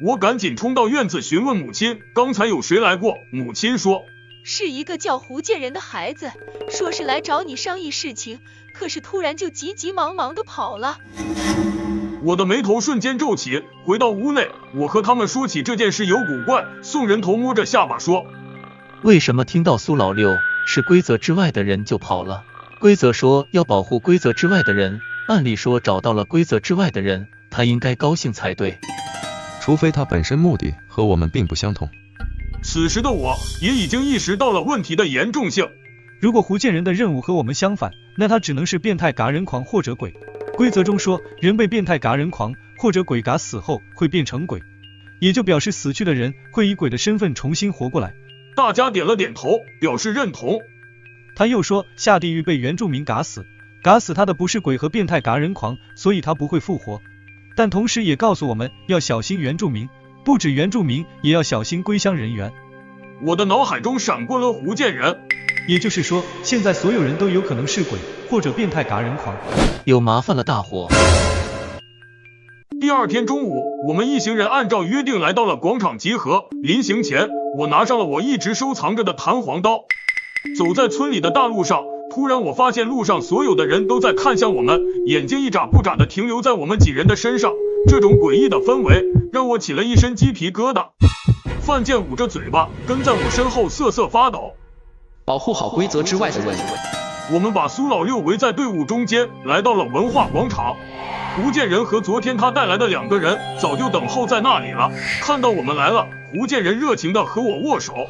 我赶紧冲到院子询问母亲，刚才有谁来过？母亲说，是一个叫胡建仁的孩子，说是来找你商议事情，可是突然就急急忙忙的跑了。我的眉头瞬间皱起，回到屋内，我和他们说起这件事有古怪。宋人头摸着下巴说，为什么听到苏老六是规则之外的人就跑了？规则说要保护规则之外的人，按理说找到了规则之外的人，他应该高兴才对。除非他本身目的和我们并不相同。此时的我也已经意识到了问题的严重性。如果胡建仁的任务和我们相反，那他只能是变态嘎人狂或者鬼。规则中说，人被变态嘎人狂或者鬼嘎死后会变成鬼，也就表示死去的人会以鬼的身份重新活过来。大家点了点头，表示认同。他又说，下地狱被原住民嘎死，嘎死他的不是鬼和变态嘎人狂，所以他不会复活。但同时也告诉我们要小心原住民，不止原住民，也要小心归乡人员。我的脑海中闪过了胡建仁，也就是说，现在所有人都有可能是鬼或者变态嘎人狂。有麻烦了大伙。第2天中午，我们一行人按照约定来到了广场集合。临行前，我拿上了我一直收藏着的弹簧刀。走在村里的大路上，突然我发现路上所有的人都在看向我们，眼睛一眨不眨的停留在我们几人的身上。这种诡异的氛围让我起了一身鸡皮疙瘩。范建捂着嘴巴，跟在我身后瑟瑟发抖。保护好规则之外的人。我们把苏老六围在队伍中间，来到了文化广场。胡建仁和昨天他带来的2个人早就等候在那里了。看到我们来了，胡建仁热情的和我握手。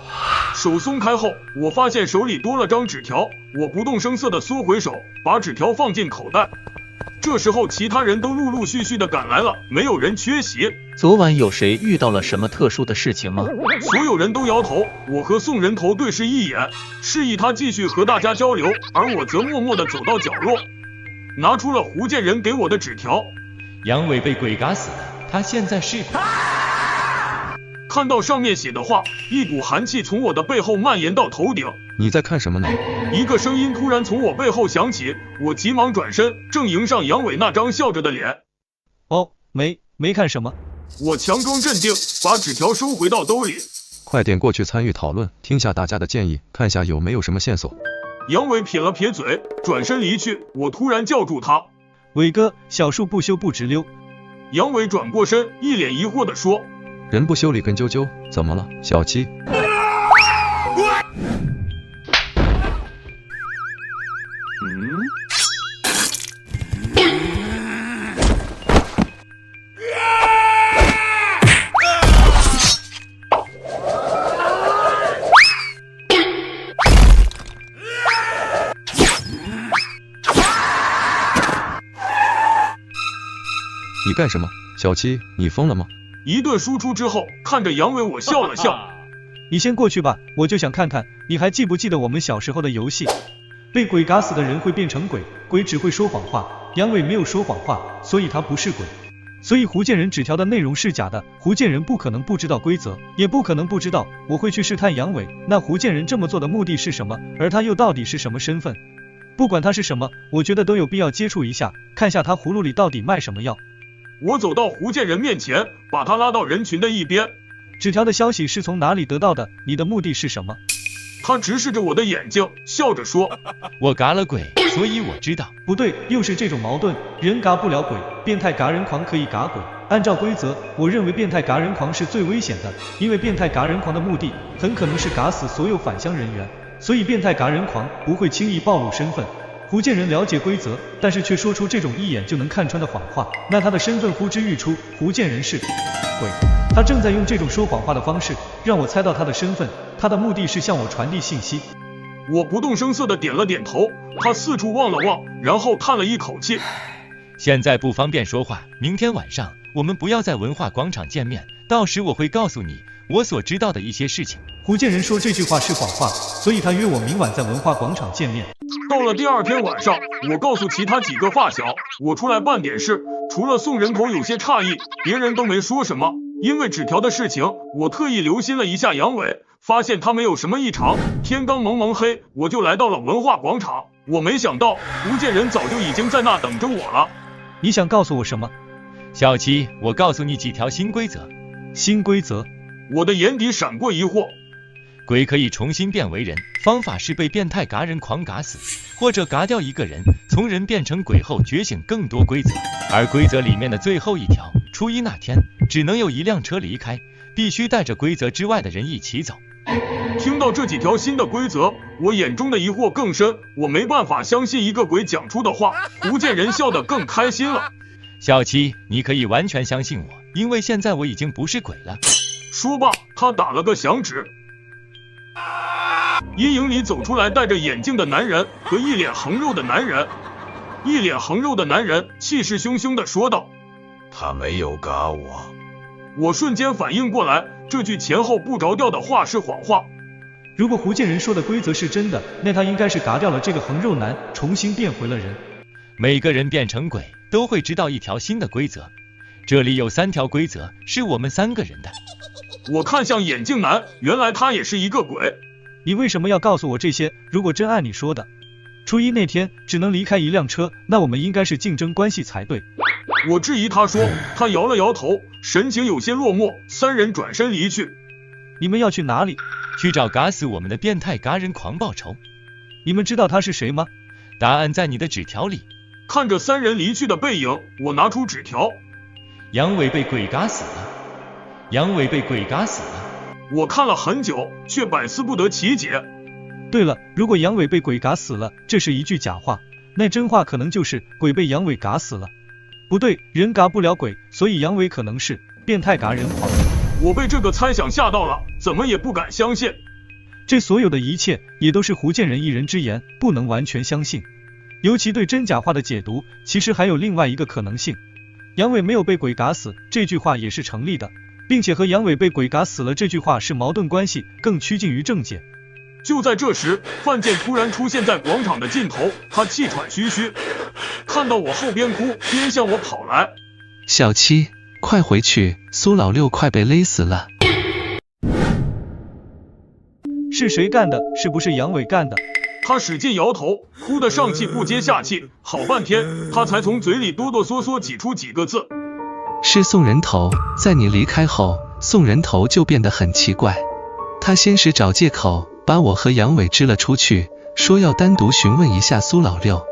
手松开后，我发现手里多了张纸条，我不动声色的缩回手，把纸条放进口袋。这时候其他人都陆陆续续的赶来了，没有人缺席。昨晚有谁遇到了什么特殊的事情吗？所有人都摇头。我和宋人头对视一眼，示意他继续和大家交流，而我则默默的走到角落，拿出了胡建仁给我的纸条。杨伟被鬼嘎死了，他现在是……看到上面写的话，一股寒气从我的背后蔓延到头顶。你在看什么呢？一个声音突然从我背后响起，我急忙转身，正迎上杨伟那张笑着的脸。哦，没看什么。我强装镇定，把纸条收回到兜里。快点过去参与讨论，听下大家的建议，看下有没有什么线索。杨伟撇了撇嘴，转身离去。我突然叫住他：“伟哥，小树不修不直溜。”杨伟转过身，一脸疑惑地说：“人不修理根啾啾，怎么了，小七？”你干什么？小七，你疯了吗？一顿输出之后，看着杨伟我笑了笑。你先过去吧，我就想看看你还记不记得我们小时候的游戏。被鬼嘎死的人会变成鬼，鬼只会说谎话，杨伟没有说谎话，所以他不是鬼。所以胡建仁纸条的内容是假的，胡建仁不可能不知道规则，也不可能不知道我会去试探杨伟。那胡建仁这么做的目的是什么？而他又到底是什么身份？不管他是什么，我觉得都有必要接触一下，看下他葫芦里到底卖什么药。我走到胡建仁面前，把他拉到人群的一边。纸条的消息是从哪里得到的？你的目的是什么？他直视着我的眼睛，笑着说：“我嘎了鬼，所以我知道。”不对，又是这种矛盾，人嘎不了鬼，变态嘎人狂可以嘎鬼。按照规则，我认为变态嘎人狂是最危险的，因为变态嘎人狂的目的很可能是嘎死所有返乡人员，所以变态嘎人狂不会轻易暴露身份。胡建仁了解规则，但是却说出这种一眼就能看穿的谎话，那他的身份呼之欲出，胡建仁是鬼。他正在用这种说谎话的方式让我猜到他的身份，他的目的是向我传递信息。我不动声色地点了点头，他四处望了望，然后叹了一口气。现在不方便说话，明天晚上我们不要在文化广场见面，到时我会告诉你我所知道的一些事情。胡建仁说这句话是谎话，所以他约我明晚在文化广场见面。到了第二天晚上，我告诉其他几个发小，我出来办点事，除了宋人头有些诧异，别人都没说什么。因为纸条的事情，我特意留心了一下杨伟，发现他没有什么异常。天刚蒙蒙黑，我就来到了文化广场。我没想到胡建仁早就已经在那等着我了。你想告诉我什么？小七，我告诉你几条新规则。新规则？我的眼底闪过疑惑。鬼可以重新变为人，方法是被变态嘎人狂嘎死，或者嘎掉一个人，从人变成鬼后觉醒更多规则。而规则里面的最后一条，初一那天只能有一辆车离开，必须带着规则之外的人一起走。听到这几条新的规则，我眼中的疑惑更深，我没办法相信一个鬼讲出的话。胡建仁笑得更开心了。小七，你可以完全相信我，因为现在我已经不是鬼了。说罢，他打了个响指。阴影里走出来戴着眼镜的男人和一脸横肉的男人。一脸横肉的男人气势汹汹地说道：“他没有嘎我。”我瞬间反应过来，这句前后不着调的话是谎话。如果胡建仁说的规则是真的，那他应该是嘎掉了这个横肉男，重新变回了人。每个人变成鬼都会知道一条新的规则，这里有3条规则是我们3个人的。我看向眼镜男，原来他也是一个鬼。你为什么要告诉我这些？如果真按你说的，初一那天只能离开一辆车，那我们应该是竞争关系才对。我质疑他说，他摇了摇头，神情有些落寞。3人转身离去。你们要去哪里？去找嘎死我们的变态嘎人狂报仇。你们知道他是谁吗？答案在你的纸条里。看着3人离去的背影，我拿出纸条。杨伟被鬼嘎死了。杨伟被鬼嘎死了。我看了很久，却百思不得其解。对了，如果杨伟被鬼嘎死了，这是一句假话，那真话可能就是鬼被杨伟嘎死了。不对，人嘎不了鬼，所以杨伟可能是变态嘎人狂。我被这个猜想吓到了，怎么也不敢相信。这所有的一切也都是胡建仁一人之言，不能完全相信。尤其对真假话的解读，其实还有另外一个可能性。杨伟没有被鬼嘎死，这句话也是成立的，并且和杨伟被鬼嘎死了这句话是矛盾关系，更趋近于正解。就在这时，范建突然出现在广场的尽头，他气喘吁吁，看到我后边哭，边向我跑来。小七，快回去，苏老六快被勒死了。是谁干的？是不是杨伟干的？他使劲摇头，哭得上气不接下气，好半天他才从嘴里哆哆嗦嗦挤出几个字。是送人头，在你离开后，送人头就变得很奇怪。他先是找借口把我和杨伟支了出去，说要单独询问一下苏老六。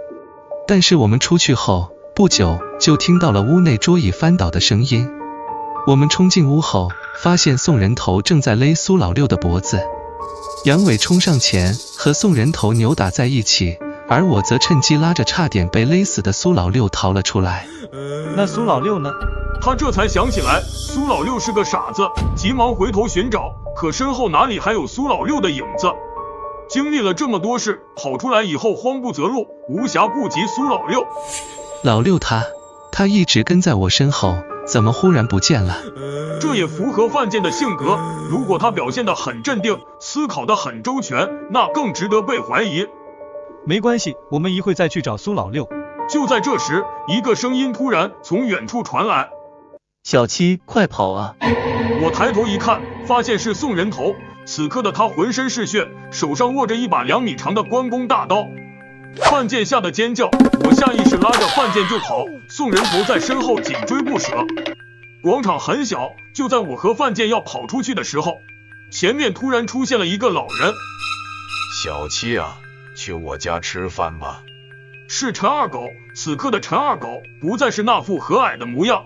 但是我们出去后不久，就听到了屋内桌椅翻倒的声音。我们冲进屋后，发现送人头正在勒苏老六的脖子。杨伟冲上前和送人头扭打在一起，而我则趁机拉着差点被勒死的苏老六逃了出来。那苏老六呢？他这才想起来苏老六是个傻子，急忙回头寻找，可身后哪里还有苏老六的影子。经历了这么多事，跑出来以后慌不择路，无暇顾及苏老六。老六他一直跟在我身后，怎么忽然不见了？这也符合范建的性格，如果他表现得很镇定，思考得很周全，那更值得被怀疑。没关系，我们一会再去找苏老六。就在这时，一个声音突然从远处传来：小七，快跑啊！我抬头一看，发现是宋人头。此刻的他浑身是血，手上握着一把2米长的关公大刀。范建吓得尖叫，我下意识拉着范建就跑，宋人头在身后紧追不舍。广场很小，就在我和范建要跑出去的时候，前面突然出现了一个老人。小七啊，去我家吃饭吧。是陈二狗。此刻的陈二狗不再是那副和蔼的模样，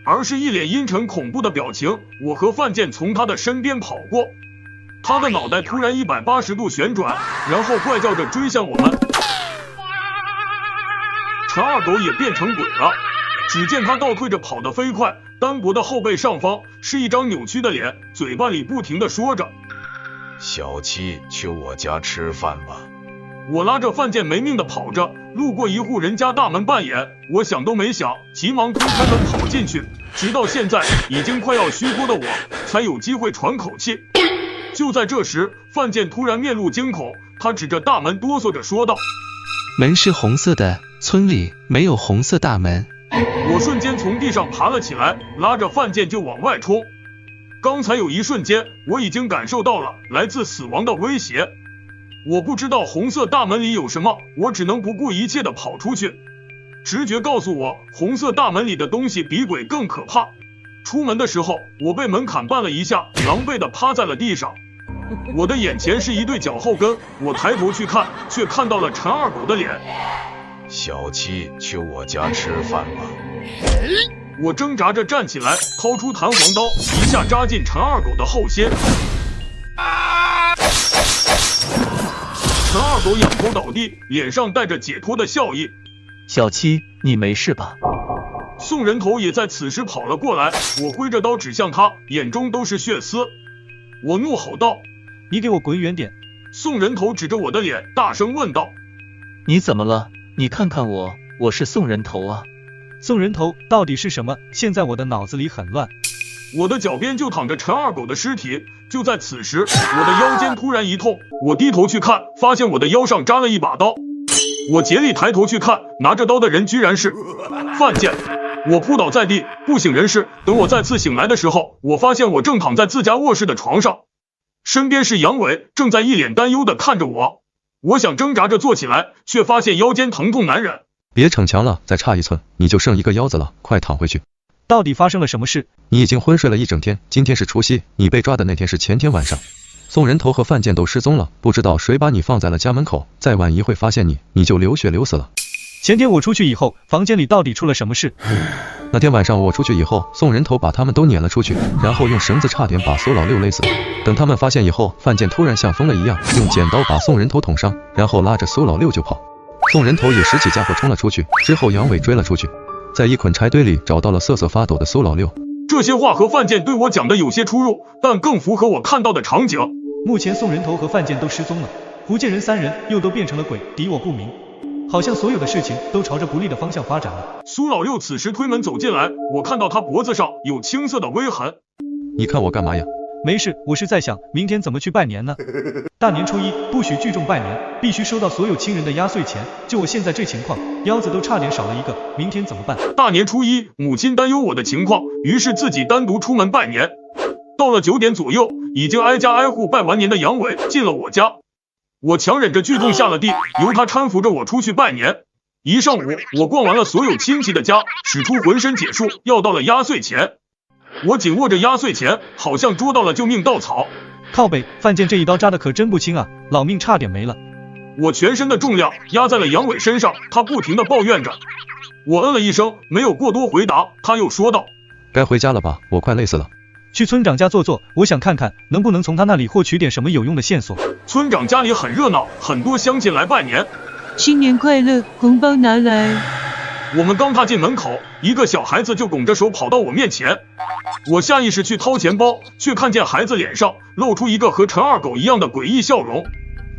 而是一脸阴沉恐怖的表情。我和范建从他的身边跑过，他的脑袋突然180度旋转，然后怪叫着追向我们。陈二狗也变成鬼了，只见他倒退着跑得飞快，单薄的后背上方是一张扭曲的脸，嘴巴里不停地说着：小七，去我家吃饭吧。我拉着范建没命地跑着，路过一户人家大门半掩，我想都没想，急忙推开门跑进去，直到现在已经快要虚脱的我才有机会喘口气。就在这时，范建突然面露惊恐，他指着大门哆嗦着说道：门是红色的，村里没有红色大门。我瞬间从地上爬了起来，拉着范建就往外冲。刚才有一瞬间，我已经感受到了来自死亡的威胁。我不知道红色大门里有什么，我只能不顾一切地跑出去。直觉告诉我，红色大门里的东西比鬼更可怕。出门的时候，我被门槛绊了一下，狼狈地趴在了地上。我的眼前是一对脚后跟，我抬头去看，却看到了陈二狗的脸。小七，去我家吃饭吧。我挣扎着站起来，掏出弹簧刀，一下扎进陈二狗的后心。陈二狗仰头倒地，脸上带着解脱的笑意。小七，你没事吧？宋人头也在此时跑了过来，我挥着刀指向他，眼中都是血丝。我怒吼道：你给我滚远点！宋人头指着我的脸，大声问道：你怎么了？你看看我，我是宋人头啊！宋人头到底是什么？现在我的脑子里很乱。我的脚边就躺着陈二狗的尸体。就在此时，我的腰间突然一痛，我低头去看，发现我的腰上扎了一把刀。我竭力抬头去看，拿着刀的人居然是范建。我扑倒在地，不省人事。等我再次醒来的时候，我发现我正躺在自家卧室的床上，身边是杨伟，正在一脸担忧地看着我。我想挣扎着坐起来，却发现腰间疼痛难忍。别逞强了，再差1寸你就剩一个腰子了，快躺回去。到底发生了什么事？你已经昏睡了一整天，今天是除夕，你被抓的那天是前天晚上。宋人头和范建都失踪了，不知道谁把你放在了家门口，再晚一会发现你就流血流死了。前天我出去以后，房间里到底出了什么事？那天晚上我出去以后，宋人头把他们都撵了出去，然后用绳子差点把苏老六勒死。等他们发现以后，范建突然像疯了一样，用剪刀把宋人头捅伤，然后拉着苏老六就跑。宋人头也拾起家伙冲了出去，之后杨伟追了出去，在一捆柴堆里找到了瑟瑟发抖的苏老六。这些话和范建对我讲的有些出入，但更符合我看到的场景。目前宋人头和范建都失踪了，福建人3人又都变成了鬼，敌我不明，好像所有的事情都朝着不利的方向发展了。苏老六此时推门走进来，我看到他脖子上有青色的微痕。你看我干嘛呀？没事，我是在想明天怎么去拜年呢？大年初一不许聚众拜年，必须收到所有亲人的压岁钱。就我现在这情况，腰子都差点少了一个，明天怎么办？大年初一，母亲担忧我的情况，于是自己单独出门拜年。到了9点左右，已经挨家挨户拜完年的杨伟进了我家，我强忍着剧痛下了地，由他搀扶着我出去拜年。一上午，我逛完了所有亲戚的家，使出浑身解数，要到了压岁钱。我紧握着压岁钱，好像捉到了救命稻草。靠北，范建这一刀扎的可真不轻啊，老命差点没了。我全身的重量压在了杨伟身上，他不停地抱怨着。我嗯了一声，没有过多回答。他又说道：“该回家了吧，我快累死了。去村长家坐坐，我想看看能不能从他那里获取点什么有用的线索。”村长家里很热闹，很多乡亲来拜年。新年快乐，红包拿来。我们刚踏进门口，一个小孩子就拱着手跑到我面前。我下意识去掏钱包，却看见孩子脸上露出一个和陈二狗一样的诡异笑容。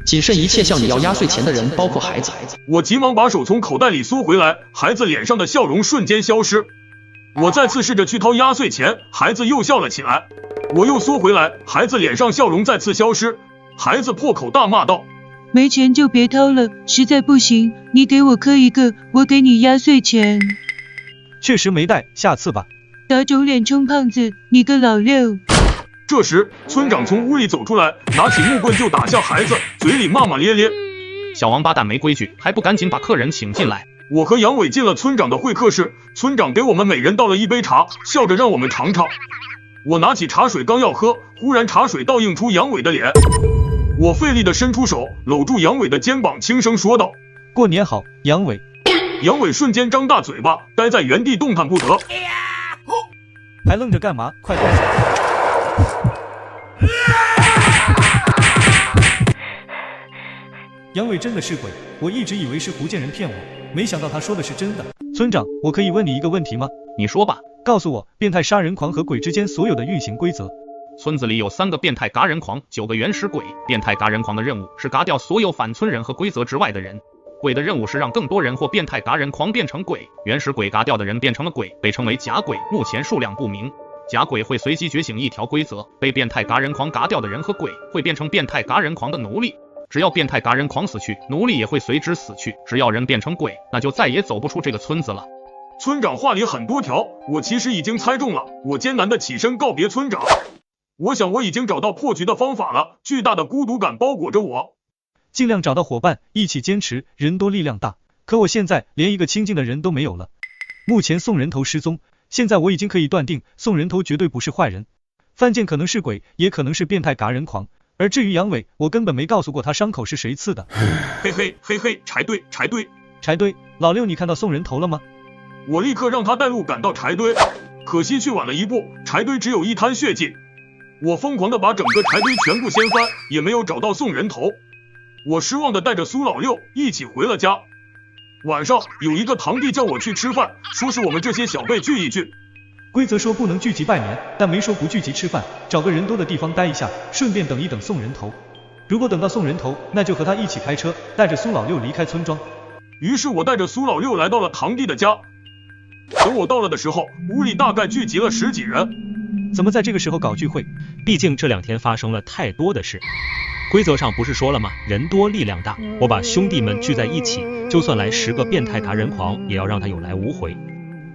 谨慎一切向你要压岁钱的人，包括孩子。我急忙把手从口袋里缩回来，孩子脸上的笑容瞬间消失。我再次试着去掏压岁钱，孩子又笑了起来。我又缩回来，孩子脸上笑容再次消失。孩子破口大骂道：“没钱就别掏了，实在不行，你给我磕一个，我给你压岁钱。”确实没带，下次吧。打肿脸充胖子，你个老六！这时，村长从屋里走出来，拿起木棍就打向孩子，嘴里骂骂咧咧：“小王八蛋没规矩，还不赶紧把客人请进来！”我和杨伟进了村长的会客室，村长给我们每人倒了一杯茶，笑着让我们尝尝。我拿起茶水刚要喝，忽然茶水倒映出杨伟的脸。我费力地伸出手，搂住杨伟的肩膀，轻声说道：“过年好，杨伟。”杨伟瞬间张大嘴巴，呆在原地动弹不得。还愣着干嘛？快告诉我！杨伟真的是鬼，我一直以为是福建人骗我，没想到他说的是真的。村长，我可以问你一个问题吗？你说吧。告诉我，变态杀人狂和鬼之间所有的运行规则。村子里有3个变态嘎人狂，9个原始鬼。变态嘎人狂的任务是嘎掉所有反村人和规则之外的人。鬼的任务是让更多人或变态嘎人狂变成鬼。原始鬼嘎掉的人变成了鬼，被称为假鬼，目前数量不明。假鬼会随机觉醒一条规则，被变态嘎人狂嘎掉的人和鬼会变成变态嘎人狂的奴隶。只要变态嘎人狂死去，奴隶也会随之死去。只要人变成鬼，那就再也走不出这个村子了。村长话里很多条，我其实已经猜中了。我艰难地起身告别村长。我想我已经找到破局的方法了。巨大的孤独感包裹着我。尽量找到伙伴，一起坚持，人多力量大。可我现在连一个亲近的人都没有了。目前宋人头失踪，现在我已经可以断定，宋人头绝对不是坏人。范建可能是鬼，也可能是变态嘎人狂。而至于杨伟，我根本没告诉过他伤口是谁刺的。嘿嘿嘿嘿，柴堆柴堆柴堆，老六你看到宋人头了吗？我立刻让他带路赶到柴堆，可惜去晚了一步，柴堆只有一滩血迹。我疯狂地把整个柴堆全部掀翻，也没有找到宋人头。我失望地带着苏老六一起回了家。晚上有一个堂弟叫我去吃饭，说是我们这些小辈聚一聚。规则说不能聚集拜年，但没说不聚集吃饭，找个人多的地方待一下，顺便等一等宋人头。如果等到宋人头，那就和他一起开车，带着苏老六离开村庄。于是我带着苏老六来到了堂弟的家。等我到了的时候，屋里大概聚集了10几人。怎么在这个时候搞聚会？毕竟这2天发生了太多的事。规则上不是说了吗？人多力量大。我把兄弟们聚在一起，就算来10个变态嘎人狂，也要让他有来无回。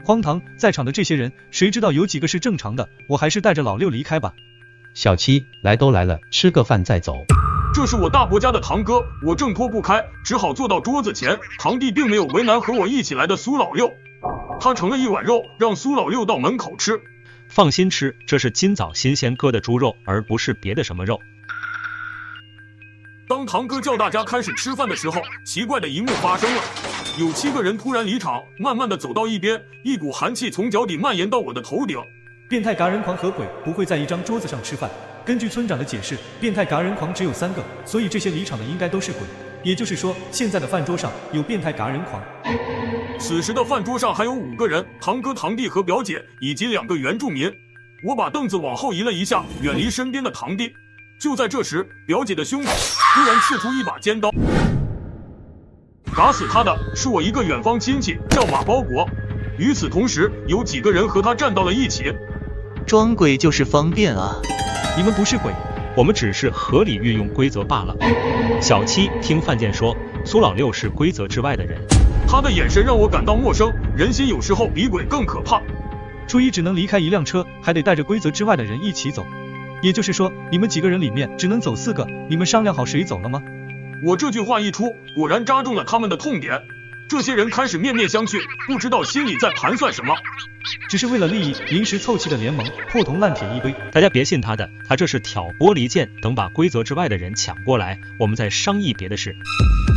荒唐，在场的这些人，谁知道有几个是正常的？我还是带着老六离开吧。小七，来都来了，吃个饭再走。这是我大伯家的堂哥，我挣脱不开，只好坐到桌子前。堂弟并没有为难和我一起来的苏老六，他盛了一碗肉，让苏老六到门口吃。放心吃，这是今早新鲜割的猪肉，而不是别的什么肉。当堂哥叫大家开始吃饭的时候，奇怪的一幕发生了，有7个人突然离场，慢慢的走到一边，一股寒气从脚底蔓延到我的头顶。变态嘎人狂和鬼不会在一张桌子上吃饭。根据村长的解释，变态嘎人狂只有3个，所以这些离场的应该都是鬼。也就是说，现在的饭桌上有变态嘎人狂。此时的饭桌上还有5个人，堂哥、堂弟和表姐，以及2个原住民。我把凳子往后移了一下，远离身边的堂弟。就在这时，表姐的胸口突然刺出一把尖刀。打死他的是我一个远方亲戚，叫马包国。与此同时，有几个人和他站到了一起。装鬼就是方便啊！你们不是鬼，我们只是合理运用规则罢了。小七听范建说，苏老六是规则之外的人。他的眼神让我感到陌生，人心有时候比鬼更可怕。初一只能离开1辆车，还得带着规则之外的人一起走。也就是说，你们几个人里面只能走4个，你们商量好谁走了吗？我这句话一出，果然扎中了他们的痛点。这些人开始面面相觑，不知道心里在盘算什么。只是为了利益临时凑齐的联盟，破铜烂铁一堆。大家别信他的，他这是挑拨离间，等把规则之外的人抢过来，我们再商议别的事。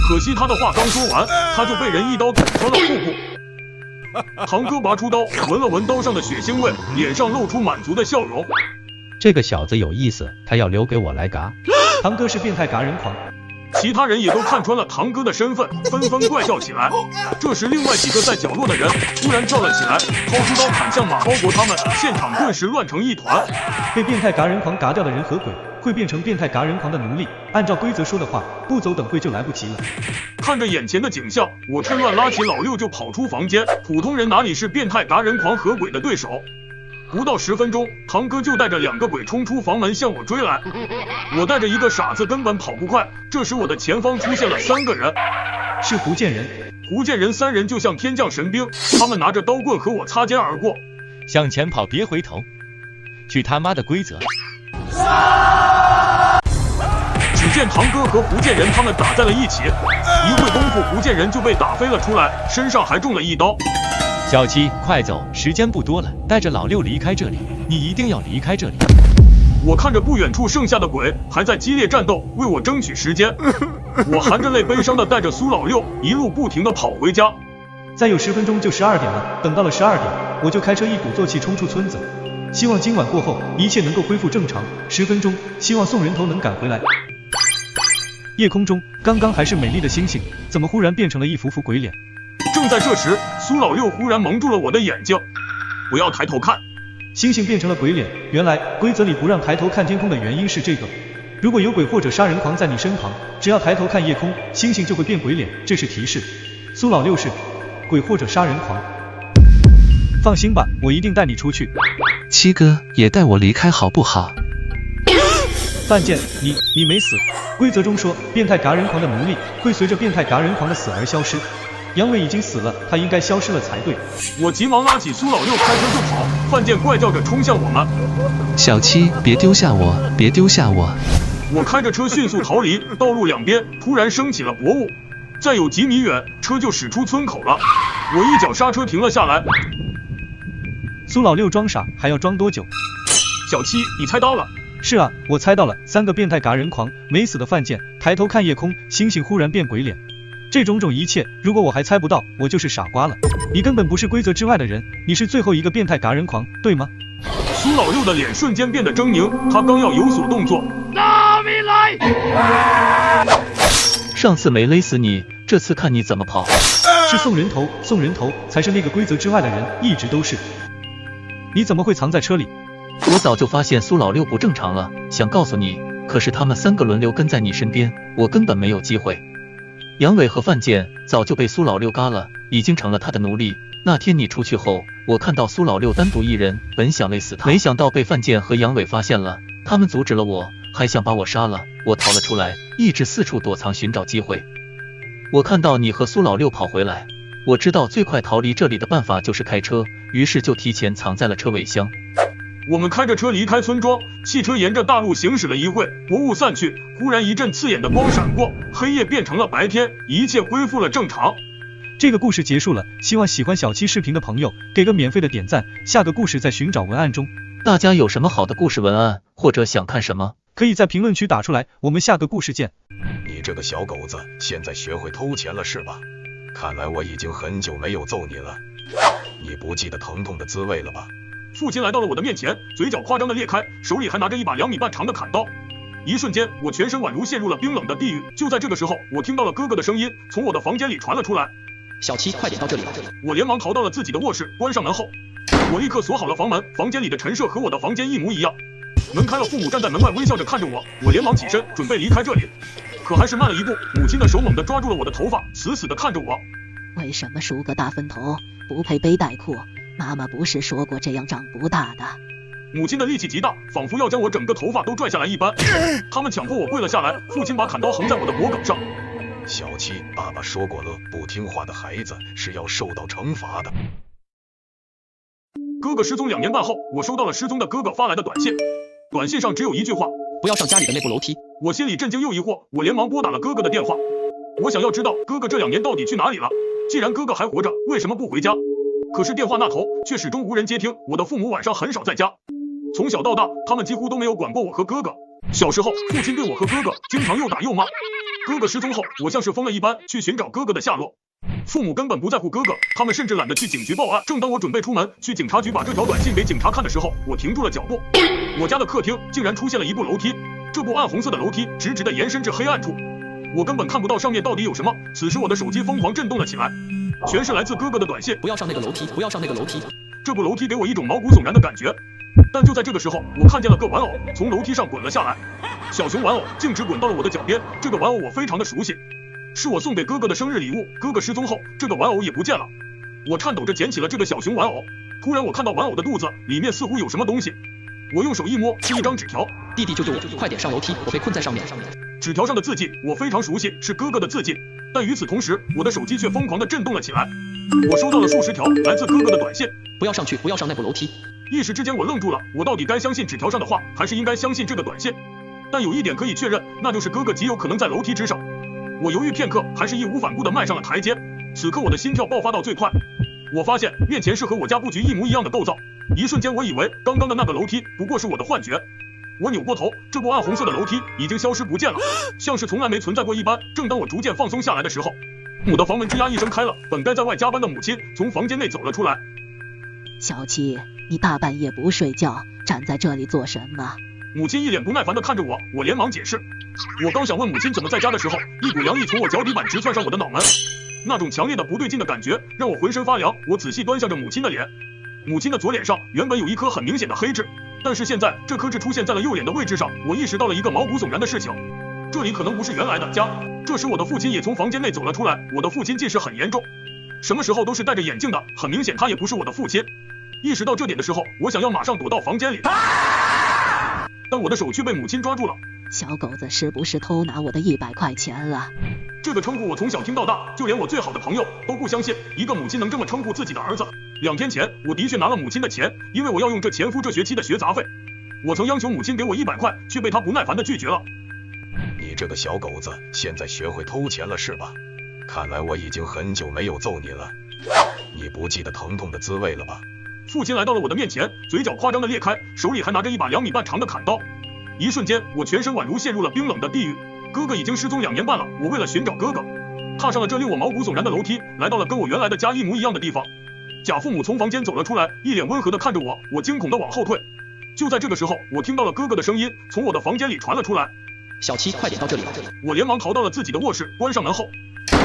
可惜他的话刚说完，他就被人一刀捅穿了腹部。堂哥拔出刀，闻了闻刀上的血腥味，脸上露出满足的笑容。这个小子有意思，他要留给我来嘎。堂哥是变态嘎人狂。其他人也都看穿了堂哥的身份，纷纷怪叫起来。这时，另外几个在角落的人突然跳了起来，掏出刀砍向马包裹他们，现场顿时乱成一团。被变态嘎人狂嘎掉的人和鬼会变成变态嘎人狂的奴隶，按照规则说的话，不走等会就来不及了。看着眼前的景象，我趁乱拉起老六就跑出房间。普通人哪里是变态嘎人狂和鬼的对手？不到10分钟，堂哥就带着2个鬼冲出房门向我追来。我带着一个傻子根本跑不快。这时我的前方出现了3个人，是胡建人。胡建人3人就像天降神兵，他们拿着刀棍和我擦肩而过。向前跑，别回头，去他妈的规则！只见堂哥和胡建人他们打在了一起，一会功夫，胡建人就被打飞了出来，身上还中了一刀。小七，快走，时间不多了，带着老六离开这里，你一定要离开这里。我看着不远处剩下的鬼还在激烈战斗，为我争取时间。我含着泪悲伤的带着苏老六一路不停的跑回家。再有10分钟就12点了，等到了12点，我就开车一鼓作气冲出村子，希望今晚过后一切能够恢复正常。10分钟，希望送人头能赶回来。夜空中刚刚还是美丽的星星，怎么忽然变成了一幅幅鬼脸？正在这时，苏老六忽然蒙住了我的眼睛，不要抬头看。星星变成了鬼脸，原来规则里不让抬头看天空的原因是这个。如果有鬼或者杀人狂在你身旁，只要抬头看夜空，星星就会变鬼脸，这是提示。苏老六是鬼或者杀人狂。放心吧，我一定带你出去。七哥也带我离开好不好？范建，你没死。规则中说，变态嘎人狂的奴隶会随着变态嘎人狂的死而消失。杨伟已经死了，他应该消失了才对。我急忙拉起苏老六，开车就跑。范建怪叫着冲向我们。小七，别丢下我，别丢下我！我开着车迅速逃离。道路两边突然升起了薄雾，再有几米远，车就驶出村口了。我一脚刹车停了下来。苏老六装傻，还要装多久？小七，你猜到了？是啊，我猜到了，3个变态嘎人狂，没死的范建，抬头看夜空，星星忽然变鬼脸。这种种一切，如果我还猜不到，我就是傻瓜了。你根本不是规则之外的人，你是最后一个变态嘎人狂，对吗？苏老六的脸瞬间变得狰狞，他刚要有所动作，拿命来！上次没勒死你，这次看你怎么跑。是送人头，送人头才是那个规则之外的人，一直都是。你怎么会藏在车里？我早就发现苏老六不正常了，想告诉你，可是他们3个轮流跟在你身边，我根本没有机会。杨伟和范建早就被苏老六嘎了，已经成了他的奴隶。那天你出去后，我看到苏老六单独一人，本想勒死他，没想到被范建和杨伟发现了，他们阻止了我，还想把我杀了。我逃了出来，一直四处躲藏寻找机会。我看到你和苏老六跑回来，我知道最快逃离这里的办法就是开车，于是就提前藏在了车尾箱。我们开着车离开村庄，汽车沿着大路行驶了一会，薄雾散去，忽然一阵刺眼的光闪过，黑夜变成了白天，一切恢复了正常。这个故事结束了，希望喜欢小七视频的朋友给个免费的点赞，下个故事在寻找文案中。大家有什么好的故事文案，或者想看什么，可以在评论区打出来，我们下个故事见。你这个小狗子，现在学会偷钱了是吧？看来我已经很久没有揍你了，你不记得疼痛的滋味了吧？父亲来到了我的面前，嘴角夸张的裂开，手里还拿着一把2米半长的砍刀。一瞬间，我全身宛如陷入了冰冷的地狱。就在这个时候，我听到了哥哥的声音从我的房间里传了出来：小七，快点到这里来！我连忙逃到了自己的卧室，关上门后，我立刻锁好了房门。房间里的陈设和我的房间一模一样。门开了，父母站在门外微笑着看着我，我连忙起身准备离开这里，可还是慢了一步。母亲的手猛地抓住了我的头发，死死地看着我。为什么梳个大分头，不配背带裤？妈妈不是说过这样长不大的？母亲的力气极大，仿佛要将我整个头发都拽下来一般。他们强迫我跪了下来，父亲把砍刀横在我的脖颈上。小七，爸爸说过了，不听话的孩子是要受到惩罚的。哥哥失踪2年半后，我收到了失踪的哥哥发来的短信，短信上只有一句话：不要上家里的那部楼梯。我心里震惊又疑惑，我连忙拨打了哥哥的电话，我想要知道哥哥这2年到底去哪里了。既然哥哥还活着，为什么不回家？可是电话那头却始终无人接听。我的父母晚上很少在家，从小到大，他们几乎都没有管过我和哥哥。小时候，父亲对我和哥哥经常又打又骂。哥哥失踪后，我像是疯了一般去寻找哥哥的下落。父母根本不在乎哥哥，他们甚至懒得去警局报案。正当我准备出门去警察局把这条短信给警察看的时候，我停住了脚步。我家的客厅竟然出现了一部楼梯，这部暗红色的楼梯直直的延伸至黑暗处，我根本看不到上面到底有什么。此时我的手机疯狂震动了起来，全是来自哥哥的短信。不要上那个楼梯，不要上那个楼梯。这部楼梯给我一种毛骨悚然的感觉。但就在这个时候，我看见了个玩偶从楼梯上滚了下来，小熊玩偶径直滚到了我的脚边。这个玩偶我非常的熟悉，是我送给哥哥的生日礼物。哥哥失踪后，这个玩偶也不见了。我颤抖着捡起了这个小熊玩偶，突然我看到玩偶的肚子里面似乎有什么东西，我用手一摸，是一张纸条。弟弟救救我，快点上楼梯，我被困在上面。纸条上的字迹我非常熟悉，是哥哥的字迹。但与此同时，我的手机却疯狂的震动了起来。我收到了数十条来自哥哥的短信。不要上去，不要上那部楼梯。一时之间我愣住了，我到底该相信纸条上的话，还是应该相信这个短信？但有一点可以确认，那就是哥哥极有可能在楼梯之上。我犹豫片刻，还是义无反顾地迈上了台阶。此刻我的心跳爆发到最快，我发现面前是和我家布局一模一样的构造。一瞬间我以为刚刚的那个楼梯不过是我的幻觉。我扭过头，这部暗红色的楼梯已经消失不见了，像是从来没存在过一般。正当我逐渐放松下来的时候，母的房门吱呀一声开了，本该在外加班的母亲从房间内走了出来。小七，你大半夜不睡觉，站在这里做什么？母亲一脸不耐烦地看着我，我连忙解释。我刚想问母亲怎么在家的时候，一股凉意从我脚底板直窜上我的脑门，那种强烈的不对劲的感觉让我浑身发凉。我仔细端详着母亲的脸，母亲的左脸上原本有一颗很明显的黑痣，但是现在这颗痣出现在了右脸的位置上。我意识到了一个毛骨悚然的事情，这里可能不是原来的家。这时我的父亲也从房间内走了出来。我的父亲近视很严重，什么时候都是戴着眼镜的，很明显他也不是我的父亲。意识到这点的时候，我想要马上躲到房间里，但我的手却被母亲抓住了。小狗子是不是偷拿我的100块钱了？这个称呼我从小听到大，就连我最好的朋友都不相信一个母亲能这么称呼自己的儿子。2天前，我的确拿了母亲的钱，因为我要用这钱付这学期的学杂费。我曾央求母亲给我100块，却被她不耐烦地拒绝了。你这个小狗子，现在学会偷钱了是吧？看来我已经很久没有揍你了，你不记得疼痛的滋味了吧？父亲来到了我的面前，嘴角夸张的裂开，手里还拿着一把2米半长的砍刀。一瞬间，我全身宛如陷入了冰冷的地狱。哥哥已经失踪2年半了，我为了寻找哥哥，踏上了这令我毛骨悚然的楼梯，来到了跟我原来的家一模一样的地方。贾父母从房间走了出来，一脸温和的看着我，我惊恐的往后退。就在这个时候，我听到了哥哥的声音从我的房间里传了出来：小七，快点到这里来！我连忙逃到了自己的卧室，关上门后，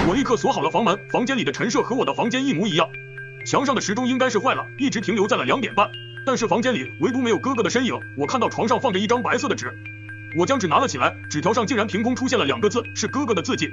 我立刻锁好了房门。房间里的陈设和我的房间一模一样，墙上的时钟应该是坏了，一直停留在了2点半。但是房间里唯独没有哥哥的身影。我看到床上放着一张白色的纸，我将纸拿了起来，纸条上竟然凭空出现了2个字，是哥哥的字迹。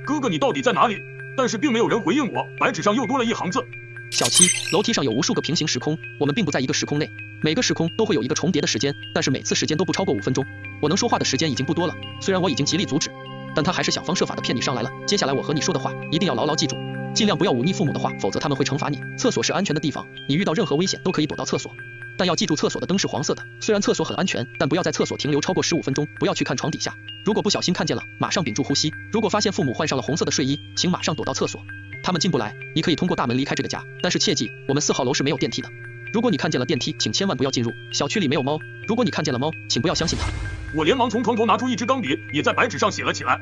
哥哥，你到底在哪里？但是并没有人回应我，白纸上又多了一行字：小七，楼梯上有无数个平行时空，我们并不在一个时空内，每个时空都会有一个重叠的时间，但是每次时间都不超过5分钟。我能说话的时间已经不多了，虽然我已经极力阻止，但他还是想方设法的骗你上来了。接下来我和你说的话一定要牢牢记住，尽量不要忤逆父母的话，否则他们会惩罚你。厕所是安全的地方，你遇到任何危险都可以躲到厕所，但要记住厕所的灯是黄色的。虽然厕所很安全，但不要在厕所停留超过15分钟，不要去看床底下。如果不小心看见了，马上屏住呼吸。如果发现父母换上了红色的睡衣，请马上躲到厕所，他们进不来，你可以通过大门离开这个家，但是切记，我们4号楼是没有电梯的。如果你看见了电梯，请千万不要进入。小区里没有猫，如果你看见了猫，请不要相信它。我连忙从床头拿出一支钢笔，也在白纸上写了起来：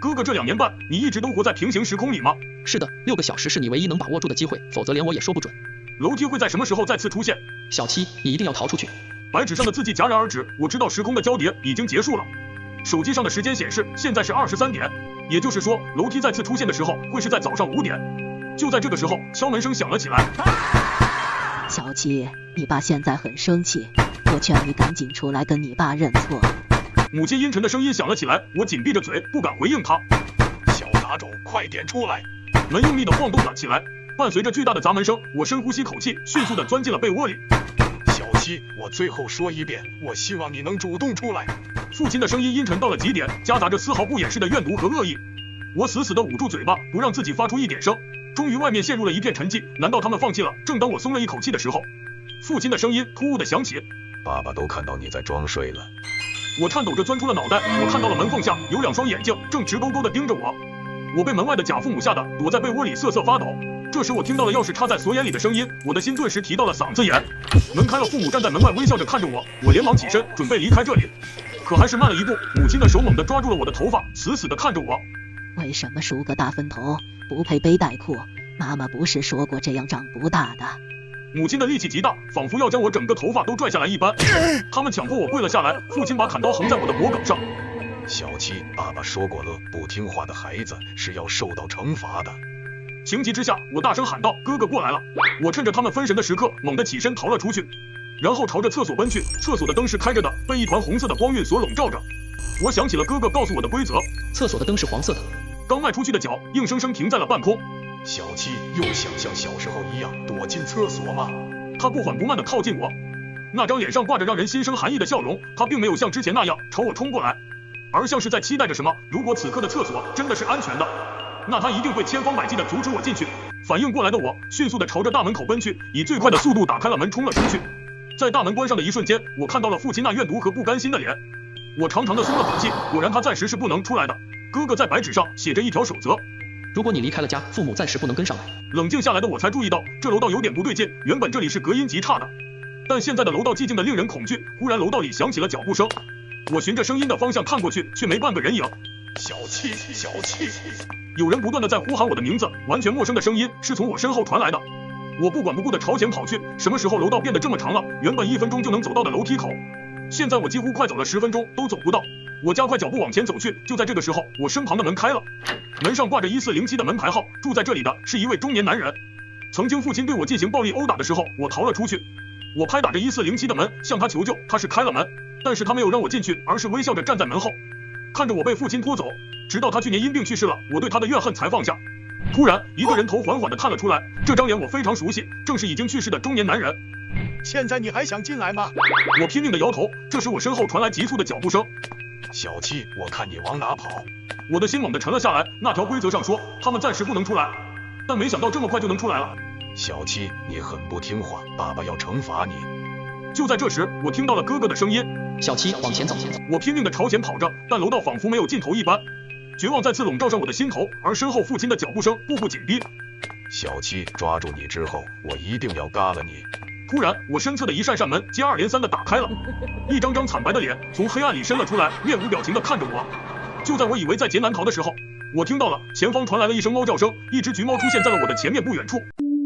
哥哥，这2年半，你一直都活在平行时空里吗？是的，6个小时是你唯一能把握住的机会，否则连我也说不准。楼梯会在什么时候再次出现？小七，你一定要逃出去。白纸上的字迹戛然而止，我知道时空的交叠已经结束了。手机上的时间显示，现在是23点，也就是说，楼梯再次出现的时候会是在早上5点。就在这个时候，敲门声响了起来。小七，你爸现在很生气，我劝你赶紧出来跟你爸认错。母亲阴沉的声音响了起来，我紧闭着嘴，不敢回应他。小杂种，快点出来！门用力的晃动了起来，伴随着巨大的砸门声，我深呼吸口气，迅速的钻进了被窝里。小七，我最后说一遍，我希望你能主动出来。父亲的声音阴沉到了极点，夹杂着丝毫不掩饰的怨毒和恶意。我死死的捂住嘴巴，不让自己发出一点声。终于外面陷入了一片沉寂，难道他们放弃了？正当我松了一口气的时候，父亲的声音突兀的响起：爸爸都看到你在装睡了。我颤抖着钻出了脑袋，我看到了门缝下有2双眼睛正直勾勾的盯着我。我被门外的假父母吓得躲在被窝里瑟瑟发抖。这时我听到了钥匙插在锁眼里的声音，我的心顿时提到了嗓子眼。门开了，父母站在门外微笑着看着我，我连忙起身准备离开这里，可还是慢了一步，母亲的手猛地抓住了我的头发，死死地看着我。为什么梳个大分头，不配背带裤？妈妈不是说过这样长不大的？母亲的力气极大，仿佛要将我整个头发都拽下来一般。他们强迫我跪了下来，父亲把砍刀横在我的脖颈上。小七，爸爸说过了，不听话的孩子是要受到惩罚的。情急之下，我大声喊道：“哥哥过来了！”我趁着他们分神的时刻，猛地起身逃了出去，然后朝着厕所奔去。厕所的灯是开着的，被一团红色的光晕所笼罩着。我想起了哥哥告诉我的规则，厕所的灯是黄色的。刚迈出去的脚硬生生停在了半空。小七又想像小时候一样躲进厕所吗？他不缓不慢地靠近我，那张脸上挂着让人心生寒意的笑容。他并没有像之前那样朝我冲过来，而像是在期待着什么。如果此刻的厕所真的是安全的，那他一定会千方百计地阻止我进去。反应过来的我迅速地朝着大门口奔去，以最快的速度打开了门，冲了出去。在大门关上的一瞬间，我看到了父亲那怨毒和不甘心的脸。我长长的松了口气，果然他暂时是不能出来的。哥哥在白纸上写着一条守则：如果你离开了家，父母暂时不能跟上来。冷静下来的我才注意到，这楼道有点不对劲。原本这里是隔音极差的，但现在的楼道寂静的令人恐惧。忽然楼道里响起了脚步声，我循着声音的方向看过去，却没半个人影。小七，小七！有人不断的在呼喊我的名字，完全陌生的声音是从我身后传来的。我不管不顾的朝前跑去。什么时候楼道变得这么长了？原本1分钟就能走到的楼梯口，现在我几乎快走了10分钟都走不到。我加快脚步往前走去，就在这个时候，我身旁的门开了，门上挂着1407的门牌号。住在这里的是一位中年男人。曾经父亲对我进行暴力殴打的时候，我逃了出去。我拍打着1407的门，向他求救。他是开了门，但是他没有让我进去，而是微笑着站在门后，看着我被父亲拖走，直到他去年因病去世了，我对他的怨恨才放下。突然，一个人头缓缓地探了出来，这张脸我非常熟悉，正是已经去世的中年男人。现在你还想进来吗？我拼命地摇头。这时我身后传来急促的脚步声。小七，我看你往哪跑？我的心猛地沉了下来。那条规则上说，他们暂时不能出来，但没想到这么快就能出来了。小七，你很不听话，爸爸要惩罚你。就在这时，我听到了哥哥的声音：小七，往前走。我拼命地朝前跑着，但楼道仿佛没有尽头一般，绝望再次笼罩上我的心头，而身后父亲的脚步声步步紧逼。小七，抓住你之后，我一定要嘎了你。突然，我身侧的一扇扇门接二连三地打开了，一张张惨白的脸从黑暗里伸了出来，面无表情地看着我。就在我以为在劫难逃的时候，我听到了前方传来了一声猫叫声，一只橘猫出现在了我的前面不远处。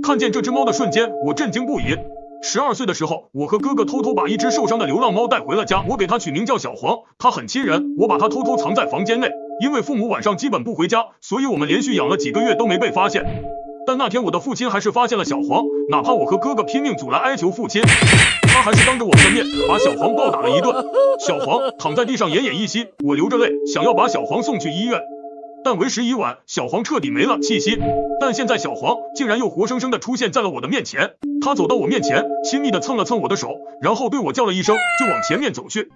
看见这只猫的瞬间，我震惊不已。12岁的时候，我和哥哥偷偷把一只受伤的流浪猫带回了家，我给它取名叫小黄，它很亲人，我把它偷偷藏在房间内。因为父母晚上基本不回家，所以我们连续养了几个月都没被发现。但那天我的父亲还是发现了小黄，哪怕我和哥哥拼命阻拦哀求父亲，他还是当着我们的面把小黄暴打了一顿。小黄躺在地上奄奄一息，我流着泪想要把小黄送去医院，但为时已晚，小黄彻底没了气息。但现在小黄竟然又活生生的出现在了我的面前，他走到我面前，亲昵的蹭了蹭我的手，然后对我叫了一声，就往前面走去。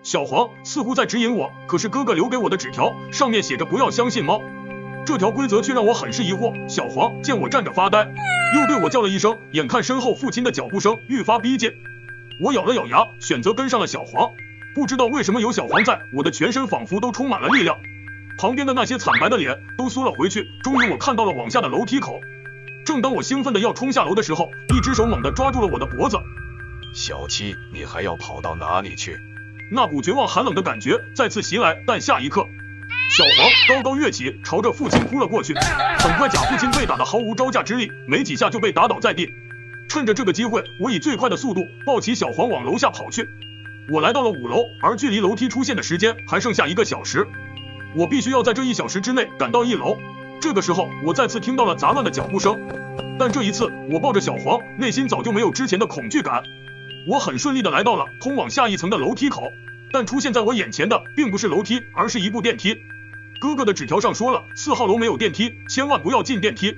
小黄似乎在指引我，可是哥哥留给我的纸条上面写着不要相信猫，这条规则却让我很是疑惑。小黄见我站着发呆，又对我叫了一声，眼看身后父亲的脚步声愈发逼近，我咬了咬牙，选择跟上了小黄。不知道为什么有小黄在，我的全身仿佛都充满了力量，旁边的那些惨白的脸都缩了回去。终于我看到了往下的楼梯口，正当我兴奋的要冲下楼的时候，一只手猛地抓住了我的脖子。小七，你还要跑到哪里去？那股绝望寒冷的感觉再次袭来，但下一刻，小黄高高跃起，朝着父亲扑了过去。很快假父亲被打得毫无招架之力，没几下就被打倒在地。趁着这个机会，我以最快的速度抱起小黄往楼下跑去。我来到了5楼，而距离楼梯出现的时间还剩下1个小时，我必须要在这1小时之内赶到1楼。这个时候，我再次听到了杂乱的脚步声，但这一次我抱着小黄，内心早就没有之前的恐惧感。我很顺利的来到了通往下一层的楼梯口，但出现在我眼前的并不是楼梯，而是一部电梯。哥哥的纸条上说了，4号楼没有电梯，千万不要进电梯。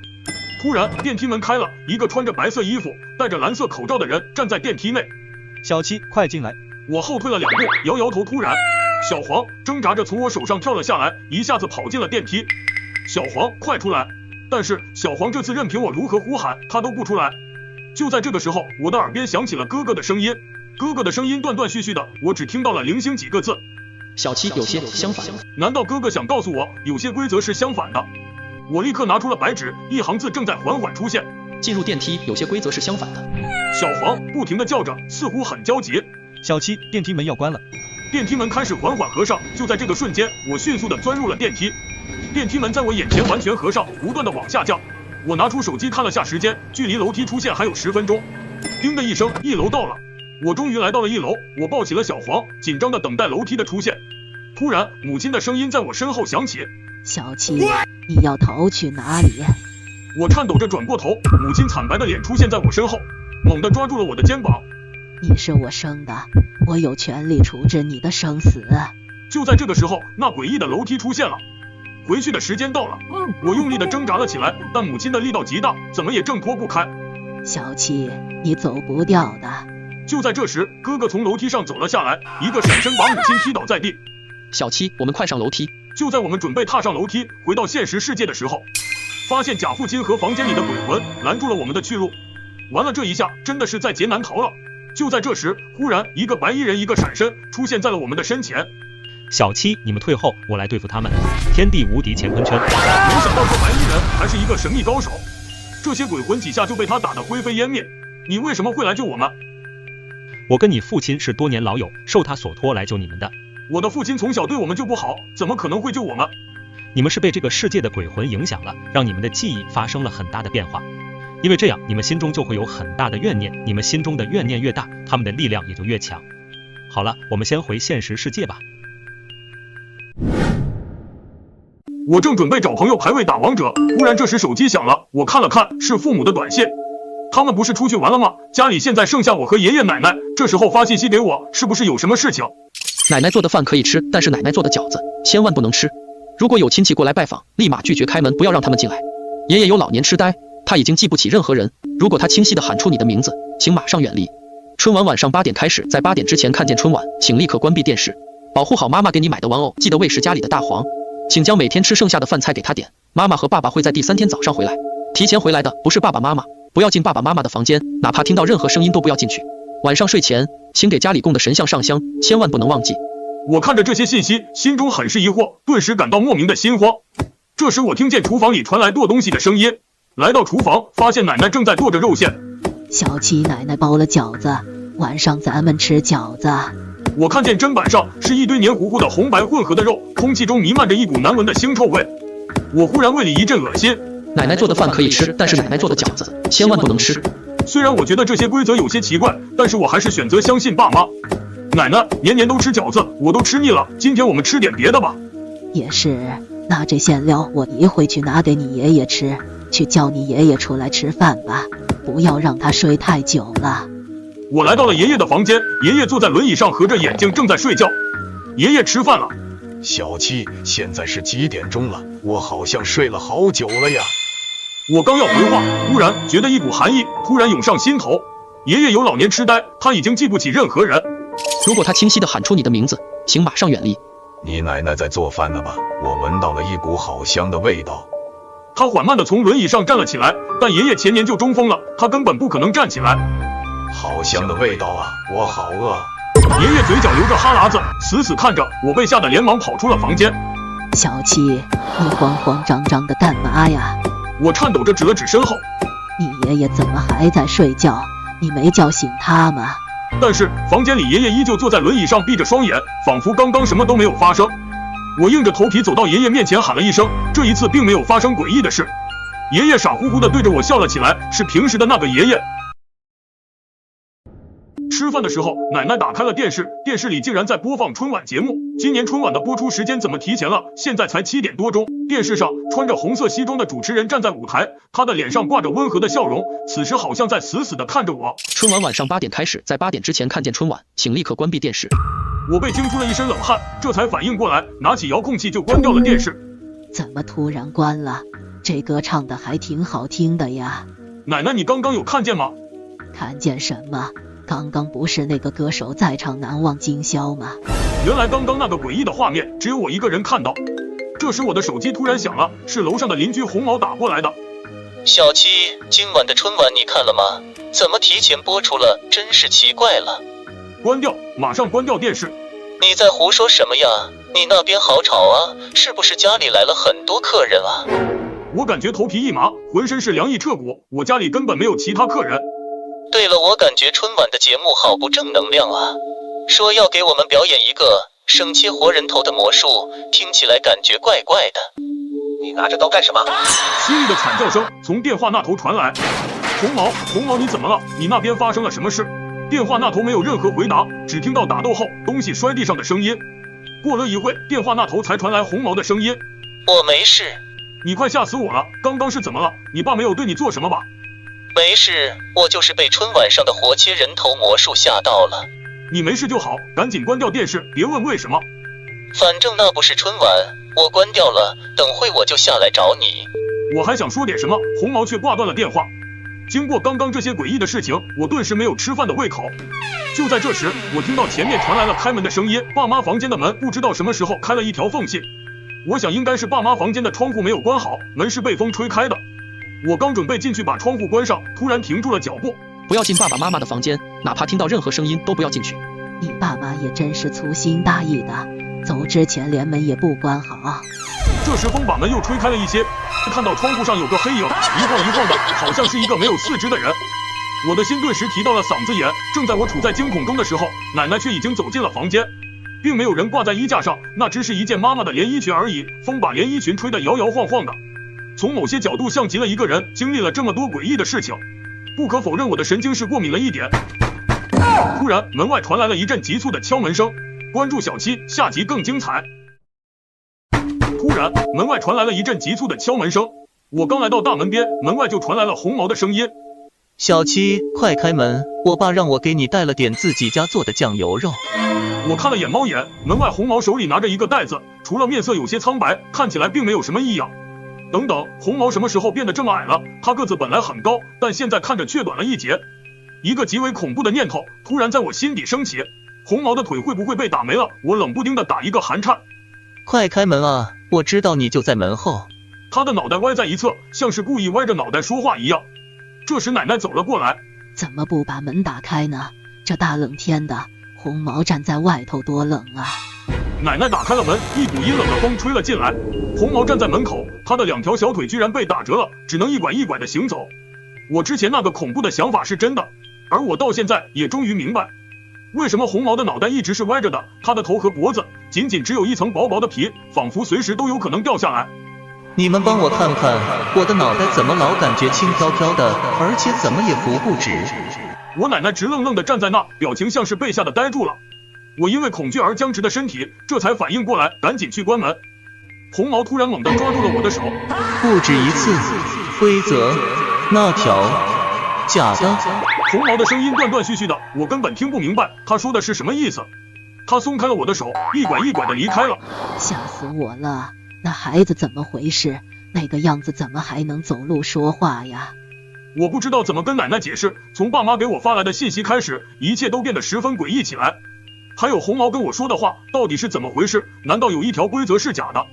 突然，电梯门开了，一个穿着白色衣服、戴着蓝色口罩的人站在电梯内。小七，快进来！我后退了2步，摇摇头。突然，小黄挣扎着从我手上跳了下来，一下子跑进了电梯。小黄，快出来！但是小黄这次任凭我如何呼喊，他都不出来。就在这个时候，我的耳边响起了哥哥的声音。哥哥的声音断断续续的，我只听到了零星几个字。小七有些相反。难道哥哥想告诉我，有些规则是相反的？我立刻拿出了白纸，一行字正在缓缓出现。进入电梯有些规则是相反的。小黄不停地叫着，似乎很焦急。小七，电梯门要关了。电梯门开始缓缓合上，就在这个瞬间，我迅速地钻入了电梯。电梯门在我眼前完全合上，不断地往下降。我拿出手机看了下时间，距离楼梯出现还有10分钟。叮的一声，1楼到了。我终于来到了1楼，我抱起了小黄，紧张地等待楼梯的出现。突然，母亲的声音在我身后响起：“小七，你要逃去哪里？”我颤抖着转过头，母亲惨白的脸出现在我身后，猛地抓住了我的肩膀。你是我生的，我有权利处置你的生死。就在这个时候，那诡异的楼梯出现了。回去的时间到了，我用力的挣扎了起来，但母亲的力道极大，怎么也挣脱不开。小七，你走不掉的。就在这时，哥哥从楼梯上走了下来，一个闪身把母亲踢倒在地。小七，我们快上楼梯。就在我们准备踏上楼梯回到现实世界的时候，发现贾父亲和房间里的鬼魂拦住了我们的去路。完了，这一下真的是在劫难逃了。就在这时，忽然一个白衣人一个闪身出现在了我们的身前。小七，你们退后，我来对付他们。天地无敌乾坤圈。没想到这白衣人还是一个神秘高手，这些鬼魂几下就被他打得灰飞烟灭。你为什么会来救我们？我跟你父亲是多年老友，受他所托来救你们的。我的父亲从小对我们就不好，怎么可能会救我们？你们是被这个世界的鬼魂影响了，让你们的记忆发生了很大的变化。因为这样，你们心中就会有很大的怨念，你们心中的怨念越大，他们的力量也就越强。好了，我们先回现实世界吧。我正准备找朋友排位打王者，忽然这时手机响了，我看了看，是父母的短信。他们不是出去玩了吗？家里现在剩下我和爷爷奶奶，这时候发信息给我，是不是有什么事情？奶奶做的饭可以吃，但是奶奶做的饺子千万不能吃。如果有亲戚过来拜访，立马拒绝开门，不要让他们进来。爷爷有老年痴呆，他已经记不起任何人，如果他清晰地喊出你的名字，请马上远离。春晚晚上8点开始，在8点之前看见春晚，请立刻关闭电视。保护好妈妈给你买的玩偶，记得喂食家里的大黄，请将每天吃剩下的饭菜给他点。妈妈和爸爸会在第3天早上回来，提前回来的不是爸爸妈妈，不要进爸爸妈妈的房间，哪怕听到任何声音都不要进去。晚上睡前，请给家里供的神像上香，千万不能忘记。我看着这些信息，心中很是疑惑，顿时感到莫名的心慌。这时我听见厨房里传来剁东西的声音，来到厨房，发现奶奶正在剁着肉馅。小七，奶奶包了饺子，晚上咱们吃饺子。我看见砧板上是一堆黏糊糊的红白混合的肉，空气中弥漫着一股难闻的腥臭味。我忽然胃里一阵恶心。奶奶做的饭可以吃，但是奶奶做的饺子千万不能吃。虽然我觉得这些规则有些奇怪，但是我还是选择相信爸妈。奶奶，年年都吃饺子，我都吃腻了，今天我们吃点别的吧。也是，那这馅料我一会去拿给你爷爷吃，去叫你爷爷出来吃饭吧，不要让他睡太久了。我来到了爷爷的房间，爷爷坐在轮椅上，合着眼睛正在睡觉。爷爷吃饭了。小七，现在是几点钟了？我好像睡了好久了呀。我刚要回话，忽然觉得一股寒意突然涌上心头。爷爷有老年痴呆，他已经记不起任何人。如果他清晰地喊出你的名字，请马上远离。你奶奶在做饭呢吧？我闻到了一股好香的味道。他缓慢地从轮椅上站了起来，但爷爷前年就中风了，他根本不可能站起来。好香的味道啊，我好饿。爷爷嘴角流着哈喇子，死死看着我，被吓得连忙跑出了房间。小七，你慌慌张张的干嘛呀？我颤抖着指了指身后。你爷爷怎么还在睡觉？你没叫醒他吗？但是房间里爷爷依旧坐在轮椅上，闭着双眼，仿佛刚刚什么都没有发生。我硬着头皮走到爷爷面前，喊了一声，这一次并没有发生诡异的事。爷爷傻乎乎地对着我笑了起来，是平时的那个爷爷。吃饭的时候，奶奶打开了电视，电视里竟然在播放春晚节目。今年春晚的播出时间怎么提前了？现在才7点多钟。电视上穿着红色西装的主持人站在舞台，他的脸上挂着温和的笑容，此时好像在死死地看着我。春晚晚上8点开始，在8点之前看见春晚，请立刻关闭电视。我被惊出了一身冷汗，这才反应过来，拿起遥控器就关掉了电视。怎么突然关了？这歌唱的还挺好听的呀。奶奶，你刚刚有看见吗？看见什么？刚刚不是那个歌手在唱《难忘今宵》吗？原来刚刚那个诡异的画面只有我一个人看到。这时我的手机突然响了，是楼上的邻居红毛打过来的。小七，今晚的春晚你看了吗？怎么提前播出了？真是奇怪了。关掉，马上关掉电视。你在胡说什么呀？你那边好吵啊，是不是家里来了很多客人啊？我感觉头皮一麻，浑身是凉意彻骨，我家里根本没有其他客人。对了，我感觉春晚的节目好不正能量啊，说要给我们表演一个生切活人头的魔术，听起来感觉怪怪的。你拿着刀干什么？犀利的惨叫声从电话那头传来。红毛，你怎么了？你那边发生了什么事？电话那头没有任何回答，只听到打斗后东西摔地上的声音。过了一会，电话那头才传来红毛的声音。我没事。你快吓死我了！刚刚是怎么了？你爸没有对你做什么吧？没事，我就是被春晚上的活切人头魔术吓到了。你没事就好，赶紧关掉电视，别问为什么。反正那不是春晚，我关掉了，等会我就下来找你。我还想说点什么，红毛却挂断了电话。经过刚刚这些诡异的事情，我顿时没有吃饭的胃口。就在这时，我听到前面传来了开门的声音，爸妈房间的门不知道什么时候开了一条缝隙。我想应该是爸妈房间的窗户没有关好，门是被风吹开的。我刚准备进去把窗户关上，突然停住了脚步。不要进爸爸妈妈的房间，哪怕听到任何声音都不要进去。你爸妈也真是粗心大意的，走之前连门也不关好。这时风把门又吹开了一些，看到窗户上有个黑影，一晃一晃的，好像是一个没有四肢的人。我的心顿时提到了嗓子眼。正在我处在惊恐中的时候，奶奶却已经走进了房间，并没有人挂在衣架上，那只是一件妈妈的连衣裙而已。风把连衣裙吹得摇摇晃晃的，从某些角度像极了一个人经历了这么多诡异的事情。不可否认，我的神经是过敏了一点。突然，门外传来了一阵急促的敲门声。关注小七，下集更精彩。突然，门外传来了一阵急促的敲门声。我刚来到大门边，门外就传来了红毛的声音：“小七，快开门，我爸让我给你带了点自己家做的酱油肉。”我看了眼猫眼，门外红毛手里拿着一个袋子，除了面色有些苍白，看起来并没有什么异样。等等，红毛什么时候变得这么矮了？他个子本来很高，但现在看着却短了一截。一个极为恐怖的念头突然在我心底升起，红毛的腿会不会被打没了？我冷不丁的打一个寒颤。快开门啊，我知道你就在门后。他的脑袋歪在一侧，像是故意歪着脑袋说话一样。这时奶奶走了过来。怎么不把门打开呢？这大冷天的，红毛站在外头多冷啊！奶奶打开了门，一股阴冷的风吹了进来。红毛站在门口，他的两条小腿居然被打折了，只能一拐一拐的行走。我之前那个恐怖的想法是真的，而我到现在也终于明白，为什么红毛的脑袋一直是歪着的，他的头和脖子仅只有一层薄薄的皮，仿佛随时都有可能掉下来。你们帮我看看，我的脑袋怎么老感觉轻飘飘的，而且怎么也浮不直。我奶奶直愣愣的站在那，表情像是被吓得呆住了。我因为恐惧而僵直的身体这才反应过来，赶紧去关门。红毛突然猛地抓住了我的手。不止一次，规则那条假的。红毛的声音断断续续的，我根本听不明白他说的是什么意思。他松开了我的手，一拐一拐的离开了。吓死我了，那孩子怎么回事？那个样子怎么还能走路说话呀？我不知道怎么跟奶奶解释，从爸妈给我发来的信息开始，一切都变得十分诡异起来。还有红毛跟我说的话，到底是怎么回事？难道有一条规则是假的？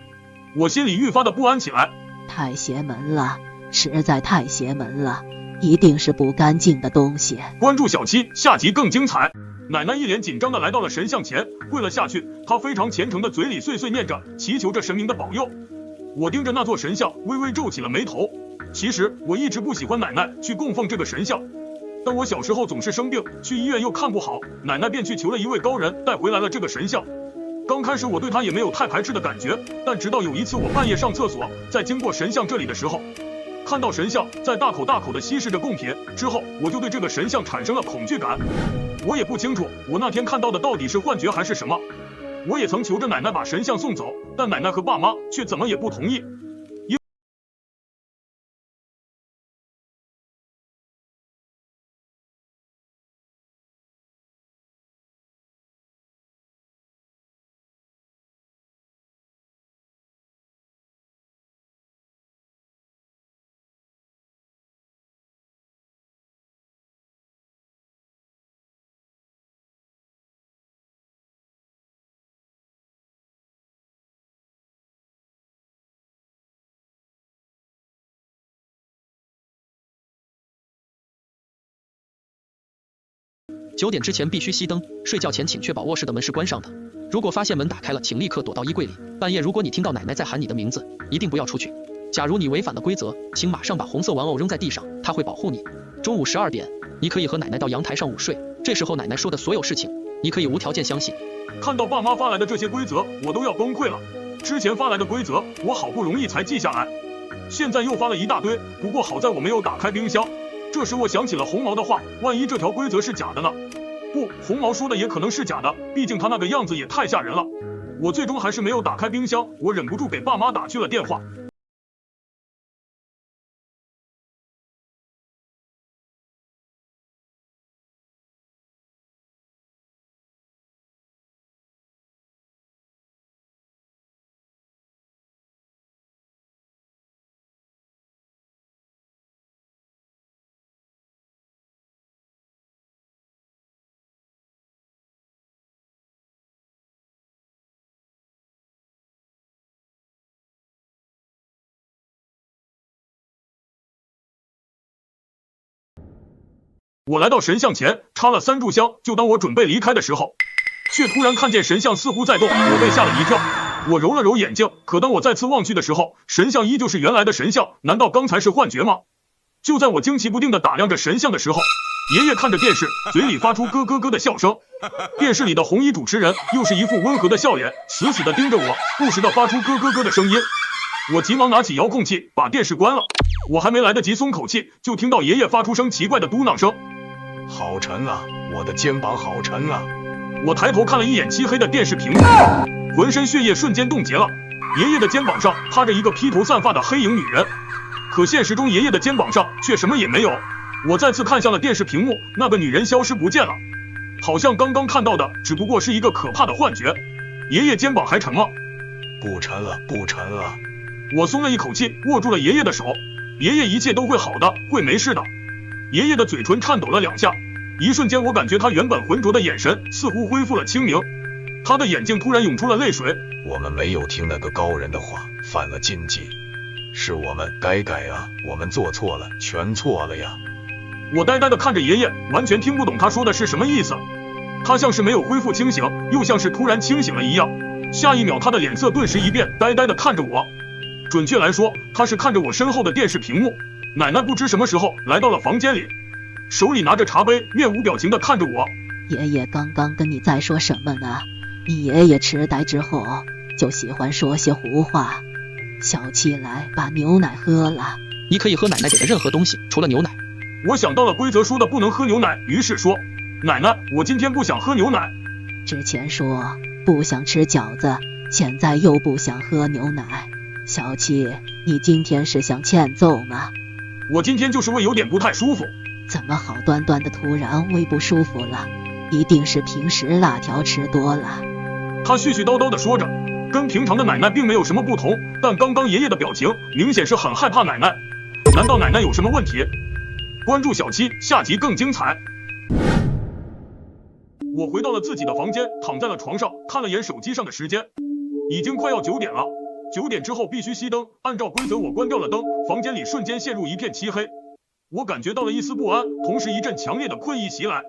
我心里愈发的不安起来。太邪门了，实在太邪门了，一定是不干净的东西。关注小七，下集更精彩。奶奶一脸紧张的来到了神像前，跪了下去。她非常虔诚的嘴里碎碎念着，祈求着神明的保佑。我盯着那座神像，微微皱起了眉头。其实我一直不喜欢奶奶去供奉这个神像，但我小时候总是生病，去医院又看不好，奶奶便去求了一位高人，带回来了这个神像。刚开始我对他也没有太排斥的感觉，但直到有一次我半夜上厕所，在经过神像这里的时候，看到神像在大口大口的吸食着贡品之后，我就对这个神像产生了恐惧感。我也不清楚我那天看到的到底是幻觉还是什么。我也曾求着奶奶把神像送走，但奶奶和爸妈却怎么也不同意。9点之前必须熄灯，睡觉前请确保卧室的门是关上的。如果发现门打开了，请立刻躲到衣柜里。半夜如果你听到奶奶在喊你的名字，一定不要出去。假如你违反了规则，请马上把红色玩偶扔在地上，它会保护你。中午12点，你可以和奶奶到阳台上午睡，这时候奶奶说的所有事情，你可以无条件相信。看到爸妈发来的这些规则，我都要崩溃了。之前发来的规则，我好不容易才记下来，现在又发了一大堆。不过好在我没有打开冰箱。这时我想起了红毛的话，万一这条规则是假的呢？不，红毛说的也可能是假的，毕竟他那个样子也太吓人了。我最终还是没有打开冰箱，我忍不住给爸妈打去了电话。我来到神像前，插了3炷香，就当我准备离开的时候，却突然看见神像似乎在动，我被吓了一跳。我揉了揉眼睛，可当我再次望去的时候，神像依旧是原来的神像，难道刚才是幻觉吗？就在我惊奇不定地打量着神像的时候，爷爷看着电视，嘴里发出咯咯咯的笑声。电视里的红衣主持人又是一副温和的笑脸，死死地盯着我，不时地发出咯咯咯的声音。我急忙拿起遥控器，把电视关了。我还没来得及松口气，就听到爷爷发出声奇怪的嘟囔声。好沉啊，我的肩膀好沉啊！我抬头看了一眼漆黑的电视屏幕，浑身血液瞬间冻结了。爷爷的肩膀上趴着一个披头散发的黑影女人，可现实中爷爷的肩膀上却什么也没有。我再次看向了电视屏幕，那个女人消失不见了，好像刚刚看到的只不过是一个可怕的幻觉。爷爷肩膀还沉吗？不沉了，不沉了。我松了一口气，握住了爷爷的手。爷爷一切都会好的，会没事的。爷爷的嘴唇颤抖了2下，一瞬间我感觉他原本浑浊的眼神似乎恢复了清明，他的眼睛突然涌出了泪水。我们没有听那个高人的话，犯了禁忌，是我们该改啊，我们做错了，全错了呀。我呆呆地看着爷爷，完全听不懂他说的是什么意思。他像是没有恢复清醒，又像是突然清醒了一样，下一秒他的脸色顿时一变，呆呆地看着我。准确来说，他是看着我身后的电视屏幕。奶奶不知什么时候来到了房间里，手里拿着茶杯，面无表情地看着我。爷爷刚刚跟你在说什么呢？你爷爷痴呆之后就喜欢说些胡话。小七来把牛奶喝了。你可以喝奶奶给的任何东西，除了牛奶。我想到了规则说的不能喝牛奶，于是说，奶奶，我今天不想喝牛奶。之前说不想吃饺子，现在又不想喝牛奶。小七，你今天是想欠揍吗？我今天就是胃有点不太舒服。怎么好端端的突然胃不舒服了？一定是平时辣条吃多了。他絮絮叨叨地说着，跟平常的奶奶并没有什么不同，但刚刚爷爷的表情明显是很害怕奶奶。难道奶奶有什么问题？关注小七，下集更精彩。我回到了自己的房间，躺在了床上，看了眼手机上的时间，已经快要9点了。9点之后必须熄灯，按照规则我关掉了灯，房间里瞬间陷入一片漆黑。我感觉到了一丝不安，同时一阵强烈的困意袭来。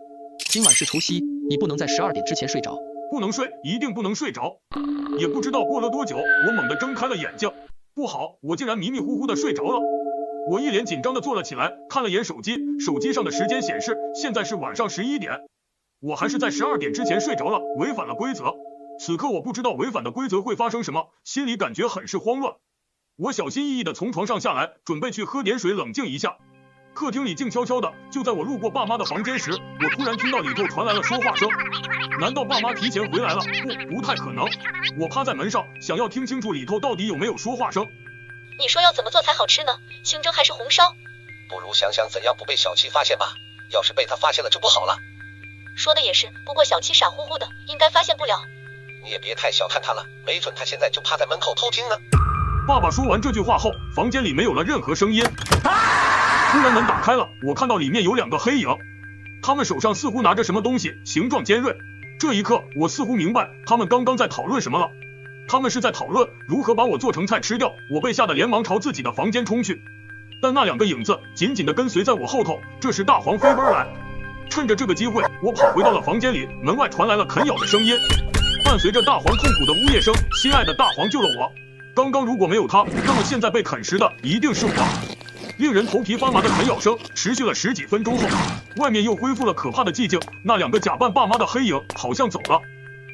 今晚是除夕，你不能在12点之前睡着。不能睡，一定不能睡着。也不知道过了多久，我猛地睁开了眼睛，不好，我竟然迷迷糊糊的睡着了。我一脸紧张的坐了起来，看了眼手机，手机上的时间显示现在是晚上11点，我还是在12点之前睡着了，违反了规则。此刻我不知道违反的规则会发生什么，心里感觉很是慌乱。我小心翼翼的从床上下来，准备去喝点水冷静一下。客厅里静悄悄的，就在我路过爸妈的房间时，我突然听到里头传来了说话声。难道爸妈提前回来了？不太可能。我趴在门上，想要听清楚里头到底有没有说话声。你说要怎么做才好吃呢？清蒸还是红烧？不如想想怎样不被小七发现吧，要是被他发现了就不好了。说的也是，不过小七傻乎乎的，应该发现不了。你也别太小看他了，没准他现在就趴在门口偷听呢。爸爸说完这句话后，房间里没有了任何声音。突然门打开了，我看到里面有2个黑影，他们手上似乎拿着什么东西，形状尖锐。这一刻，我似乎明白他们刚刚在讨论什么了。他们是在讨论如何把我做成菜吃掉。我被吓得连忙朝自己的房间冲去，但那2个影子紧紧地跟随在我后头。这时大黄飞奔来，趁着这个机会，我跑回到了房间里。门外传来了啃咬的声音，伴随着大黄痛苦的呜咽声，心爱的大黄救了我。刚刚如果没有他，那么现在被啃食的一定是我。令人头皮发麻的啃咬声持续了10几分钟后，外面又恢复了可怕的寂静。那2个假扮爸妈的黑影好像走了。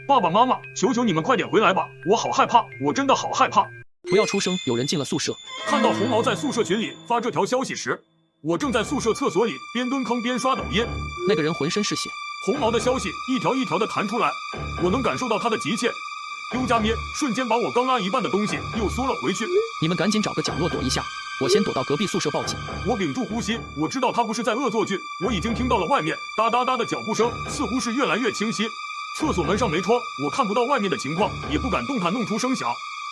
爸爸妈妈，求求你们快点回来吧，我好害怕，我真的好害怕。不要出声，有人进了宿舍。看到红毛在宿舍群里发这条消息时，我正在宿舍厕所里边蹲坑边刷抖音。那个人浑身是血。红毛的消息一条一条的弹出来，我能感受到他的急切。丢家咩瞬间把我刚拉一半的东西又缩了回去。你们赶紧找个角落躲一下，我先躲到隔壁宿舍报警。我屏住呼吸，我知道他不是在恶作剧，我已经听到了外面哒哒哒的脚步声，似乎是越来越清晰。厕所门上没窗，我看不到外面的情况，也不敢动弹弄出声响，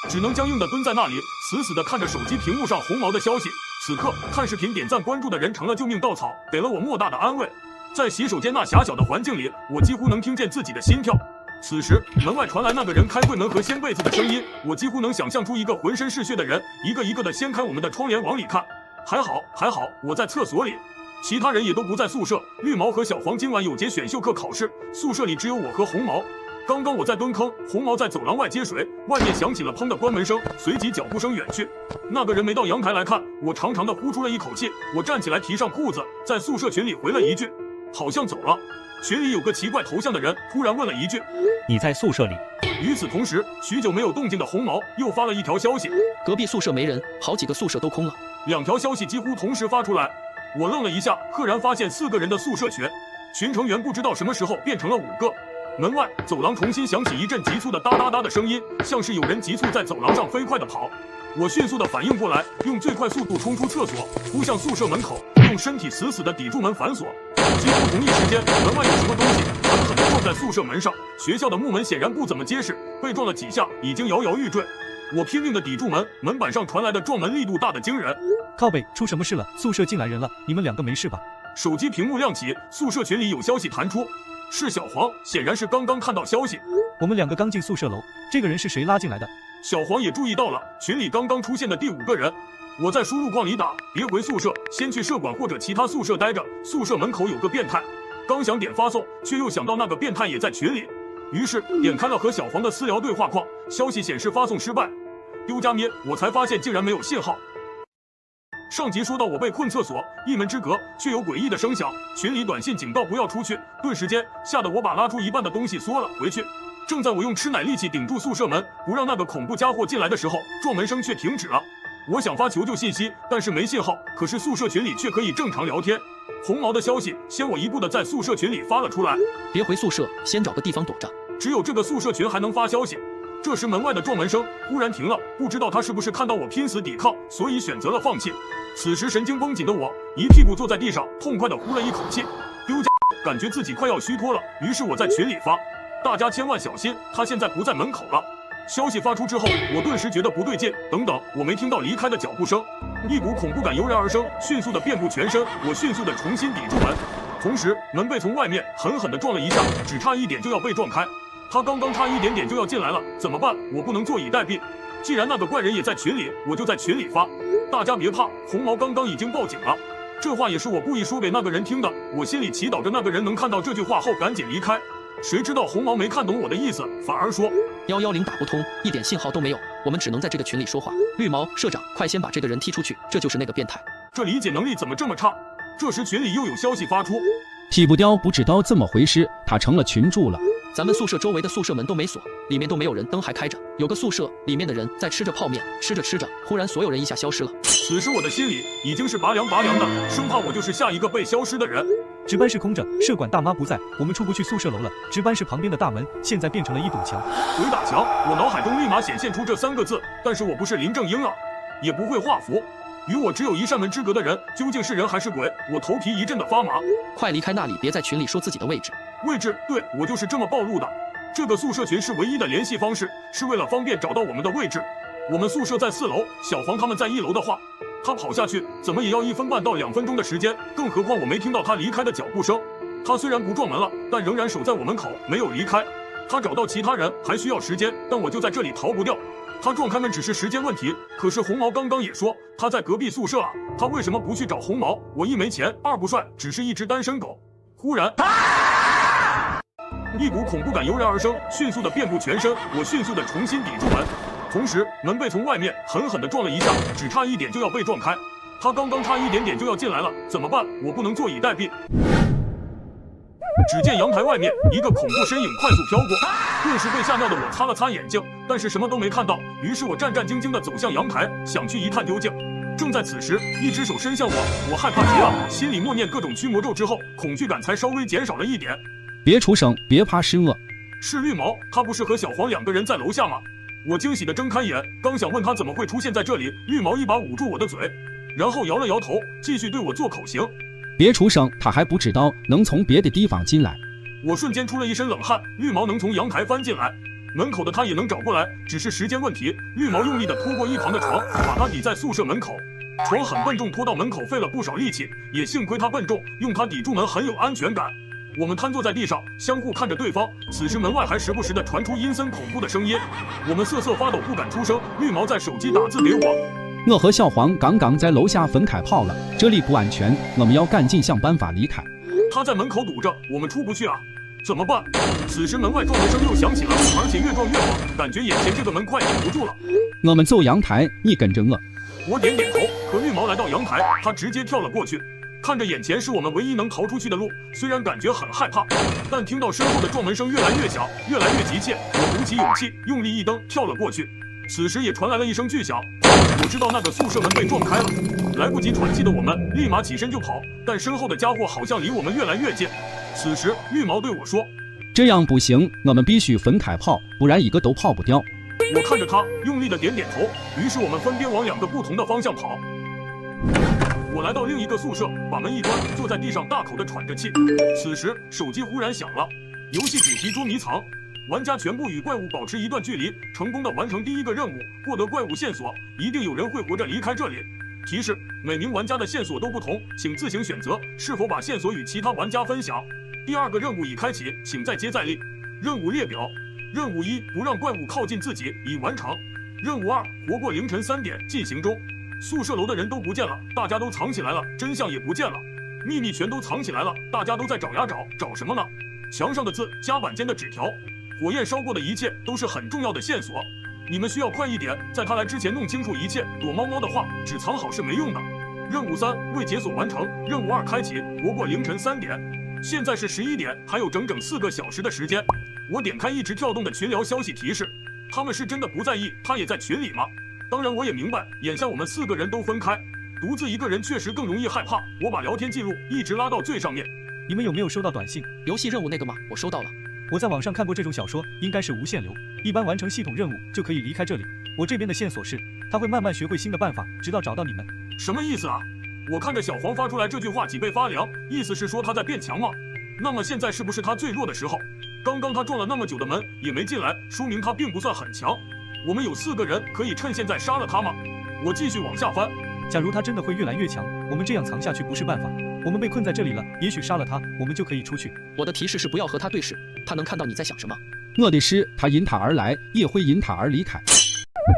只能僵硬地蹲在那里，死死地看着手机屏幕上红毛的消息。此刻看视频点赞关注的人成了救命稻草，给了我莫大的安慰。在洗手间那狭小的环境里，我几乎能听见自己的心跳。此时门外传来那个人开柜门和掀被子的声音，我几乎能想象出一个浑身是血的人一个一个地掀开我们的窗帘往里看。还好我在厕所里，其他人也都不在宿舍。绿毛和小黄今晚有节选修课考试，宿舍里只有我和红毛。刚刚我在蹲坑，红毛在走廊外接水，外面响起了砰的关门声，随即脚步声远去。那个人没到阳台来看，我长长的呼出了一口气。我站起来提上裤子，在宿舍群里回了一句好像走了。群里有个奇怪头像的人突然问了一句你在宿舍里？与此同时，许久没有动静的红毛又发了一条消息，隔壁宿舍没人，好几个宿舍都空了。2条消息几乎同时发出来，我愣了一下，赫然发现4个人的宿舍群，群成员不知道什么时候变成了5个。门外走廊重新响起一阵急促的哒哒哒的声音，像是有人急促在走廊上飞快地跑。我迅速地反应过来，用最快速度冲出厕所，扑向宿舍门口，用身体死死地抵住门反锁。几乎同一时间，门外有什么东西狠狠地撞在宿舍门上。学校的木门显然不怎么结实，被撞了几下，已经摇摇欲坠。我拼命地抵住门，门板上传来的撞门力度大得惊人。靠北，出什么事了？宿舍进来人了，你们2个没事吧？手机屏幕亮起，宿舍群里有消息弹出，是小黄，显然是刚刚看到消息。我们2个刚进宿舍楼，这个人是谁拉进来的？小黄也注意到了群里刚刚出现的第5个人。我在输入框里打别回宿舍，先去舍管或者其他宿舍待着，宿舍门口有个变态。刚想点发送，却又想到那个变态也在群里，于是点开了和小黄的私聊对话框，消息显示发送失败。丢家咩，我才发现竟然没有信号。上集说到我被困厕所，一门之隔却有诡异的声响，群里短信警告不要出去，顿时间吓得我把拉出一半的东西缩了回去。正在我用吃奶力气顶住宿舍门，不让那个恐怖家伙进来的时候，撞门声却停止了。我想发求救信息，但是没信号，可是宿舍群里却可以正常聊天。红毛的消息先我一步的在宿舍群里发了出来，别回宿舍，先找个地方躲着。只有这个宿舍群还能发消息。这时门外的撞门声忽然停了，不知道他是不是看到我拼死抵抗，所以选择了放弃。此时神经绷紧的我一屁股坐在地上，痛快的呼了一口气。丢家，感觉自己快要虚脱了，于是我在群里发，大家千万小心，他现在不在门口了。消息发出之后，我顿时觉得不对劲。等等，我没听到离开的脚步声，一股恐怖感油然而生，迅速的遍布全身。我迅速的重新抵住门，同时门被从外面狠狠的撞了一下，只差一点就要被撞开。他刚刚差一点点就要进来了，怎么办？我不能坐以待毙。既然那个怪人也在群里，我就在群里发，大家别怕，红毛刚刚已经报警了。这话也是我故意说给那个人听的，我心里祈祷着那个人能看到这句话后赶紧离开。谁知道红毛没看懂我的意思，反而说110打不通，一点信号都没有，我们只能在这个群里说话。绿毛社长，快先把这个人踢出去，这就是那个变态。这理解能力怎么这么差？这时群里又有消息发出，剃不雕不知道这么回事，他成了群主了。咱们宿舍周围的宿舍门都没锁，里面都没有人，灯还开着。有个宿舍里面的人在吃着泡面，吃着，忽然所有人一下消失了。此时我的心里已经是拔凉的，生怕我就是下一个被消失的人。值班室空着，舍管大妈不在，我们出不去宿舍楼了。值班室旁边的大门现在变成了一堵墙。鬼打墙，我脑海中立马显现出这3个字，但是我不是林正英啊，也不会画符。与我只有一扇门之隔的人，究竟是人还是鬼？我头皮一阵的发麻。快离开那里，别在群里说自己的位置。位置？对，我就是这么暴露的。这个宿舍群是唯一的联系方式，是为了方便找到我们的位置。我们宿舍在4楼，小黄他们在1楼的话，他跑下去怎么也要1分半到2分钟的时间，更何况我没听到他离开的脚步声。他虽然不撞门了，但仍然守在我门口，没有离开。他找到其他人还需要时间，但我就在这里逃不掉。他撞开门只是时间问题，可是红毛刚刚也说他在隔壁宿舍啊，他为什么不去找红毛？我1没钱，2不帅，只是一只单身狗。忽然，一股恐怖感油然而生，迅速的遍布全身。我迅速的重新抵住门，同时门被从外面狠狠地撞了一下，只差一点就要被撞开。他刚刚差一点点就要进来了，怎么办？我不能坐以待毙。只见阳台外面一个恐怖身影快速飘过，顿时被吓尿的我擦了擦眼睛，但是什么都没看到。于是我战战兢兢地走向阳台，想去一探究竟。正在此时，一只手伸向我害怕极了，心里默念各种驱魔咒之后，恐惧感才稍微减少了一点。别出声，别怕是我。是绿毛，他不是和小黄2个人在楼下吗？我惊喜地睁开眼，刚想问他怎么会出现在这里，绿毛一把捂住我的嘴，然后摇了摇头，继续对我做口型。别出声，他还不知道能从别的地方进来。我瞬间出了一身冷汗，绿毛能从阳台翻进来，门口的他也能找过来，只是时间问题。绿毛用力地拖过一旁的床，把它抵在宿舍门口。床很笨重，拖到门口费了不少力气，也幸亏它笨重，用它抵住门很有安全感。我们瘫坐在地上，相互看着对方。此时门外还时不时地传出阴森恐怖的声音，我们瑟瑟发抖，不敢出声。绿毛在手机打字给我。我和小黄刚刚在楼下分开跑了，这里不安全，我们要赶紧想办法离开。他在门口堵着，我们出不去啊，怎么办？此时门外撞门声又响起了，而且越撞越猛，感觉眼前这个门快顶不住了。我们走阳台，你跟着我。我点点头，可绿毛来到阳台，他直接跳了过去。看着眼前是我们唯一能逃出去的路，虽然感觉很害怕，但听到身后的撞门声越来越响，越来越急切，我鼓起勇气，用力一蹬，跳了过去。此时也传来了一声巨响，我知道那个宿舍门被撞开了。来不及喘气的我们立马起身就跑，但身后的家伙好像离我们越来越近。此时绿毛对我说：“这样不行，我们必须分开跑，不然一个都跑不掉。”我看着他，用力的点点头。于是我们分别往2个不同的方向跑。我来到另一个宿舍，把门一关，坐在地上大口的喘着气。此时手机忽然响了，游戏主题捉迷藏，玩家全部与怪物保持一段距离，成功的完成第1个任务，获得怪物线索，一定有人会活着离开这里。提示：每名玩家的线索都不同，请自行选择是否把线索与其他玩家分享。第2个任务已开启，请再接再厉。任务列表：任务1，不让怪物靠近自己，已完成。任务2，活过凌晨3点，进行中。宿舍楼的人都不见了，大家都藏起来了，真相也不见了，秘密全都藏起来了，大家都在找呀找，找什么呢？墙上的字，甲板间的纸条，火焰烧过的一切都是很重要的线索，你们需要快一点，在他来之前弄清楚一切。躲猫猫的话，只藏好是没用的。任务3，未解锁完成。任务2开启，活过凌晨3点。现在是11点，还有整整4个小时的时间。我点开一直跳动的群聊消息提示，他们是真的不在意他也在群里吗？当然我也明白，眼下我们4个人都分开，独自一个人确实更容易害怕。我把聊天记录一直拉到最上面。你们有没有收到短信？游戏任务那个吗？我收到了。我在网上看过这种小说，应该是无限流，一般完成系统任务就可以离开这里。我这边的线索是，他会慢慢学会新的办法，直到找到你们。什么意思啊？我看着小黄发出来这句话脊背发凉，意思是说他在变强吗？那么现在是不是他最弱的时候？刚刚他撞了那么久的门也没进来，说明他并不算很强。我们有4个人，可以趁现在杀了他吗？我继续往下翻。假如他真的会越来越强，我们这样藏下去不是办法。我们被困在这里了，也许杀了他，我们就可以出去。我的提示是不要和他对视，他能看到你在想什么。我的是他因他而来，也会因他而离开。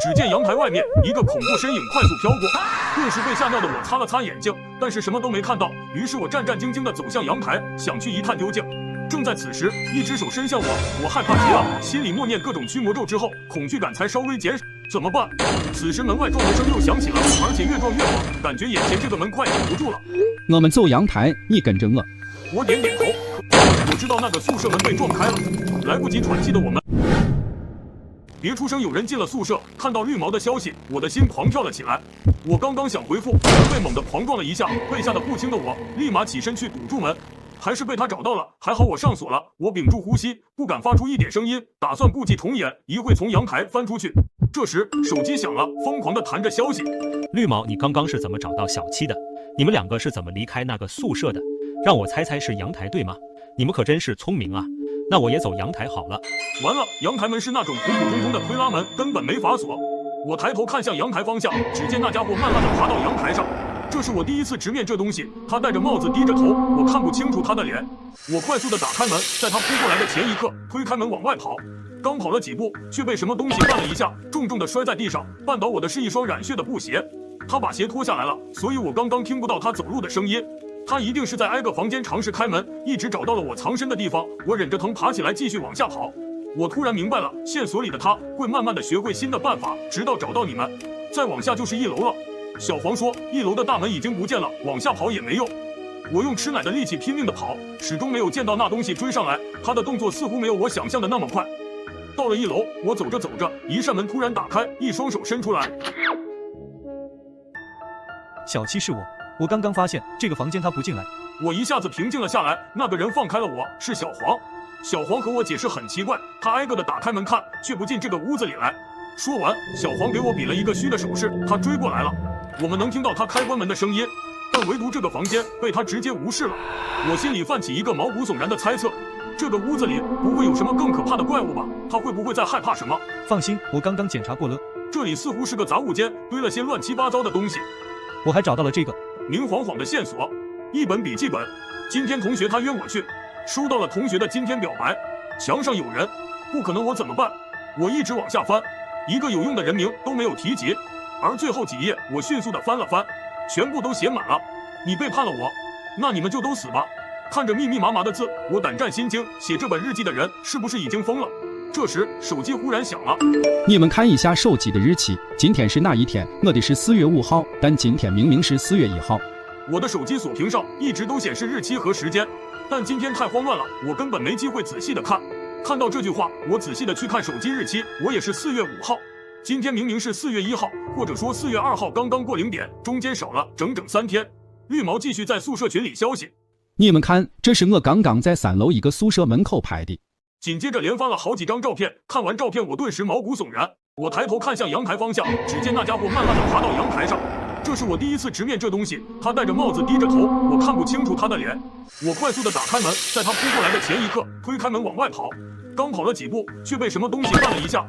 只见阳台外面一个恐怖身影快速飘过，顿时被吓尿的我擦了擦眼睛，但是什么都没看到。于是我战战兢兢地走向阳台，想去一探究竟。正在此时，一只手伸向我害怕极了，心里默念各种驱魔咒之后，恐惧感才稍微减少。怎么办？此时门外撞门声又响起了，而且越撞越猛，感觉眼前这个门快顶不住了。我们走阳台，你跟着我。我点点头，我知道那个宿舍门被撞开了，来不及喘气的我们。别出声，有人进了宿舍。看到绿毛的消息，我的心狂跳了起来。我刚刚想回复，被猛地狂撞了一下，被吓得不轻的我立马起身去堵住门，还是被他找到了。还好我上锁了。我屏住呼吸，不敢发出一点声音，打算故伎重演，一会从阳台翻出去。这时手机响了，疯狂地弹着消息。绿毛，你刚刚是怎么找到小七的？你们2个是怎么离开那个宿舍的？让我猜猜是阳台对吗？你们可真是聪明啊！那我也走阳台好了。完了，阳台门是那种普普通通的推拉门，根本没法锁。我抬头看向阳台方向，只见那家伙慢慢地爬到阳台上。这是我第一次直面这东西，他戴着帽子，低着头，我看不清楚他的脸。我快速地打开门，在他扑过来的前一刻，推开门往外跑。刚跑了几步，却被什么东西绊了一下，重重地摔在地上。绊倒我的是一双染血的布鞋，他把鞋脱下来了，所以我刚刚听不到他走路的声音。他一定是在挨个房间尝试开门，一直找到了我藏身的地方。我忍着疼爬起来，继续往下跑。我突然明白了，线索里的他会慢慢的学会新的办法，直到找到你们。再往下就是1楼了。小黄说1楼的大门已经不见了，往下跑也没用。我用吃奶的力气拼命的跑，始终没有见到那东西追上来，他的动作似乎没有我想象的那么快。到了1楼，我走着走着，一扇门突然打开，一双手伸出来。小七是我刚刚发现这个房间他不进来。我一下子平静了下来，那个人放开了我，是小黄。小黄和我解释很奇怪，他挨个的打开门看，却不进这个屋子里来。说完，小黄给我比了一个虚的手势，他追过来了。我们能听到他开关门的声音，但唯独这个房间被他直接无视了。我心里泛起一个毛骨悚然的猜测，这个屋子里不会有什么更可怕的怪物吧？他会不会在害怕什么？放心，我刚刚检查过了，这里似乎是个杂物间，堆了些乱七八糟的东西。我还找到了这个明晃晃的线索，一本笔记本。今天同学他约我去，收到了同学的今天表白。墙上有人，不可能，我怎么办？我一直往下翻，一个有用的人名都没有提及。而最后几页，我迅速的翻了翻，全部都写满了。你背叛了我，那你们就都死吧。看着密密麻麻的字，我胆战心惊。写这本日记的人是不是已经疯了？这时手机忽然响了。你们看一下手机的日期，今天是哪一天？我的是4月5号，但今天明明是4月1号。我的手机锁屏上一直都显示日期和时间，但今天太慌乱了，我根本没机会仔细的看。看到这句话，我仔细的去看手机日期，我也是4月5号。今天明明是4月1号，或者说4月2号刚刚过0点，中间少了整整3天。绿毛继续在宿舍群里消息。你们看，这是我刚刚在3楼一个宿舍门口拍的。紧接着连发了好几张照片，看完照片我顿时毛骨悚然。我抬头看向阳台方向，只见那家伙慢慢的爬到阳台上。这是我第一次直面这东西，他戴着帽子低着头，我看不清楚他的脸。我快速的打开门，在他扑过来的前一刻，推开门往外跑。刚跑了几步，却被什么东西绊了一下。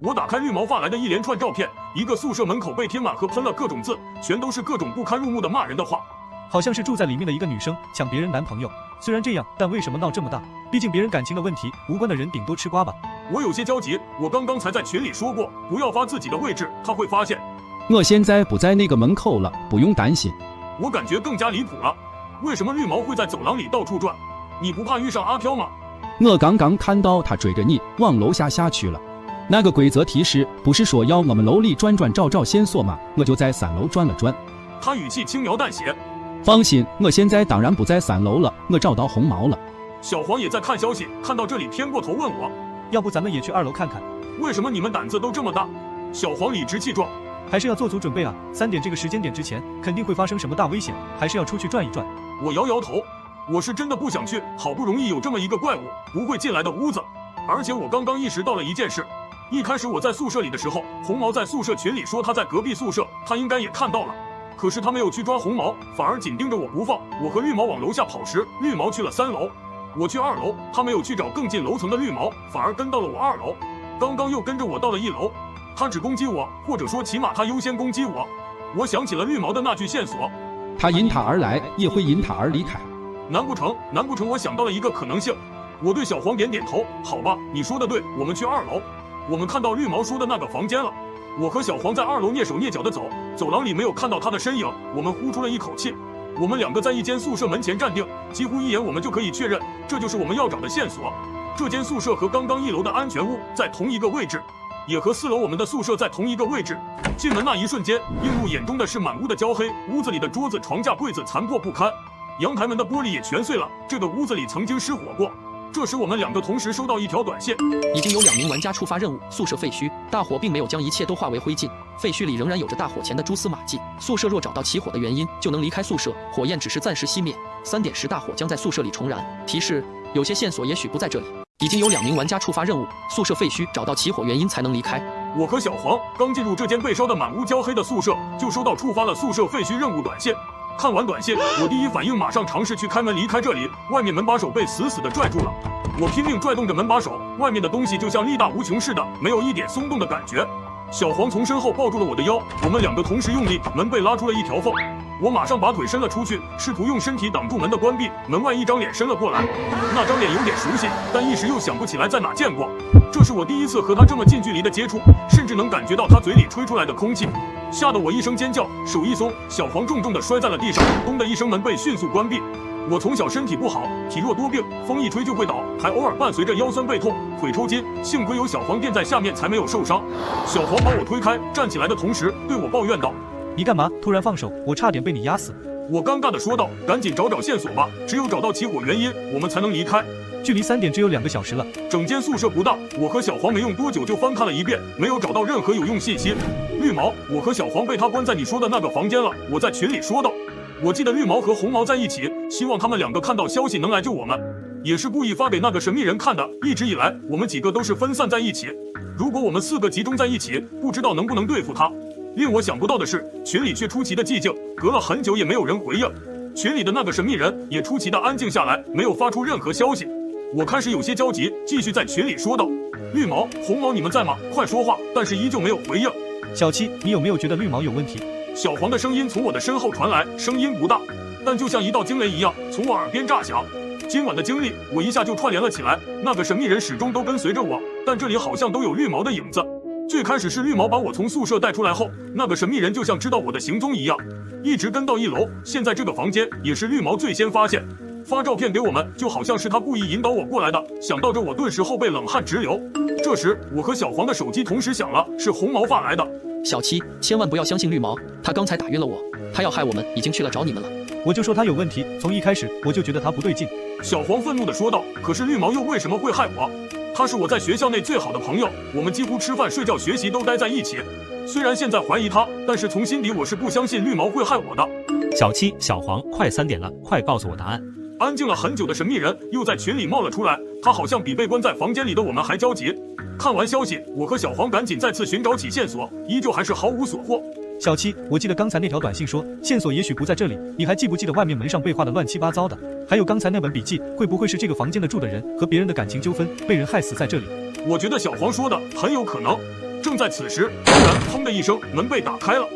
我打开绿毛发来的一连串照片，一个宿舍门口被贴满和喷了各种字，全都是各种不堪入目的骂人的话。好像是住在里面的一个女生抢别人男朋友，虽然这样，但为什么闹这么大？毕竟别人感情的问题，无关的人顶多吃瓜吧。我有些焦急，我刚刚才在群里说过，不要发自己的位置，他会发现。我现在不在那个门口了，不用担心。我感觉更加离谱了，为什么绿毛会在走廊里到处转？你不怕遇上阿飘吗？我刚刚看到他追着你往楼下下去了。那个规则提示不是说要我们楼里转转找线索吗？我就在3楼转了转。他语气轻描淡写。放心，我现在当然不在3楼了，我找到红毛了。小黄也在看消息，看到这里偏过头问我，要不咱们也去2楼看看？为什么你们胆子都这么大？小黄理直气壮。还是要做足准备啊！3点这个时间点之前，肯定会发生什么大危险，还是要出去转一转。我摇摇头，我是真的不想去，好不容易有这么一个怪物不会进来的屋子，而且我刚刚意识到了一件事。一开始我在宿舍里的时候，红毛在宿舍群里说他在隔壁宿舍，他应该也看到了，可是他没有去抓红毛，反而紧盯着我不放。我和绿毛往楼下跑时，绿毛去了3楼，我去2楼，他没有去找更近楼层的绿毛，反而跟到了我2楼，刚刚又跟着我到了1楼。他只攻击我，或者说起码他优先攻击我。我想起了绿毛的那句线索，他因他而来，也会因他而离开。难不成？我想到了一个可能性。我对小黄点点头，好吧，你说的对，我们去2楼。我们看到绿毛说的那个房间了。我和小黄在2楼蹑手蹑脚的走，走廊里没有看到他的身影，我们呼出了一口气。我们2个在一间宿舍门前站定，几乎一眼我们就可以确认，这就是我们要找的线索。这间宿舍和刚刚1楼的安全屋在同一个位置，也和4楼我们的宿舍在同一个位置。进门那一瞬间，映入眼中的是满屋的焦黑，屋子里的桌子、床架、柜子残破不堪，阳台门的玻璃也全碎了。这个屋子里曾经失火过。这时我们2个同时收到一条短信，已经有2名玩家触发任务，宿舍废墟，大火并没有将一切都化为灰烬，废墟里仍然有着大火前的蛛丝马迹，宿舍若找到起火的原因，就能离开宿舍，火焰只是暂时熄灭，3点时大火将在宿舍里重燃。提示：有些线索也许不在这里。已经有2名玩家触发任务，宿舍废墟，找到起火原因才能离开。我和小黄刚进入这间被烧得满屋焦黑的宿舍，就收到触发了宿舍废墟任务短信。看完短信，我第一反应马上尝试去开门离开这里，外面门把手被死死地拽住了。我拼命拽动着门把手，外面的东西就像力大无穷似的，没有一点松动的感觉。小黄从身后抱住了我的腰，我们2个同时用力，门被拉出了一条缝。我马上把腿伸了出去，试图用身体挡住门的关闭。门外一张脸伸了过来，那张脸有点熟悉，但一时又想不起来在哪见过。这是我第一次和他这么近距离的接触，甚至能感觉到他嘴里吹出来的空气，吓得我一声尖叫，手一松，小黄重重地摔在了地上，咚的一声，门被迅速关闭。我从小身体不好，体弱多病，风一吹就会倒，还偶尔伴随着腰酸背痛、腿抽筋，幸亏有小黄垫在下面才没有受伤。小黄把我推开，站起来的同时对我抱怨道：“你干嘛突然放手？我差点被你压死。”我尴尬地说道：“赶紧找找线索吧，只有找到起火原因，我们才能离开。”距离3点只有2个小时了。整间宿舍不大，我和小黄没用多久就翻看了一遍，没有找到任何有用信息。绿毛，我和小黄被他关在你说的那个房间了，我在群里说道。我记得绿毛和红毛在一起，希望他们2个看到消息能来救我们，也是故意发给那个神秘人看的。一直以来，我们几个都是分散在一起，如果我们4个集中在一起，不知道能不能对付他。令我想不到的是，群里却出奇的寂静，隔了很久也没有人回应。群里的那个神秘人也出奇的安静下来，没有发出任何消息。我开始有些焦急，继续在群里说道：“绿毛、红毛，你们在吗？快说话！”但是依旧没有回应。小七，你有没有觉得绿毛有问题？小黄的声音从我的身后传来，声音不大，但就像一道惊雷一样从我耳边炸响。今晚的经历，我一下就串联了起来。那个神秘人始终都跟随着我，但这里好像都有绿毛的影子。最开始是绿毛把我从宿舍带出来后，那个神秘人就像知道我的行踪一样，一直跟到1楼。现在这个房间也是绿毛最先发现，发照片给我们，就好像是他故意引导我过来的。想到这，我顿时后背冷汗直流。这时，我和小黄的手机同时响了，是红毛发来的。小七，千万不要相信绿毛，他刚才打晕了我，他要害我们，已经去了找你们了。我就说他有问题，从一开始我就觉得他不对劲。小黄愤怒地说道：“可是绿毛又为什么会害我？他是我在学校内最好的朋友，我们几乎吃饭、睡觉、学习都待在一起。虽然现在怀疑他，但是从心底我是不相信绿毛会害我的。”小七、小黄，快3点了，快告诉我答案！安静了很久的神秘人又在群里冒了出来，他好像比被关在房间里的我们还焦急。看完消息，我和小黄赶紧再次寻找起线索，依旧还是毫无所获。小七，我记得刚才那条短信说线索也许不在这里，你还记不记得外面门上被画的乱七八糟的？还有刚才那本笔记，会不会是这个房间的住的人和别人的感情纠纷，被人害死在这里？我觉得小黄说的很有可能。正在此时，突然砰的一声，门被打开了，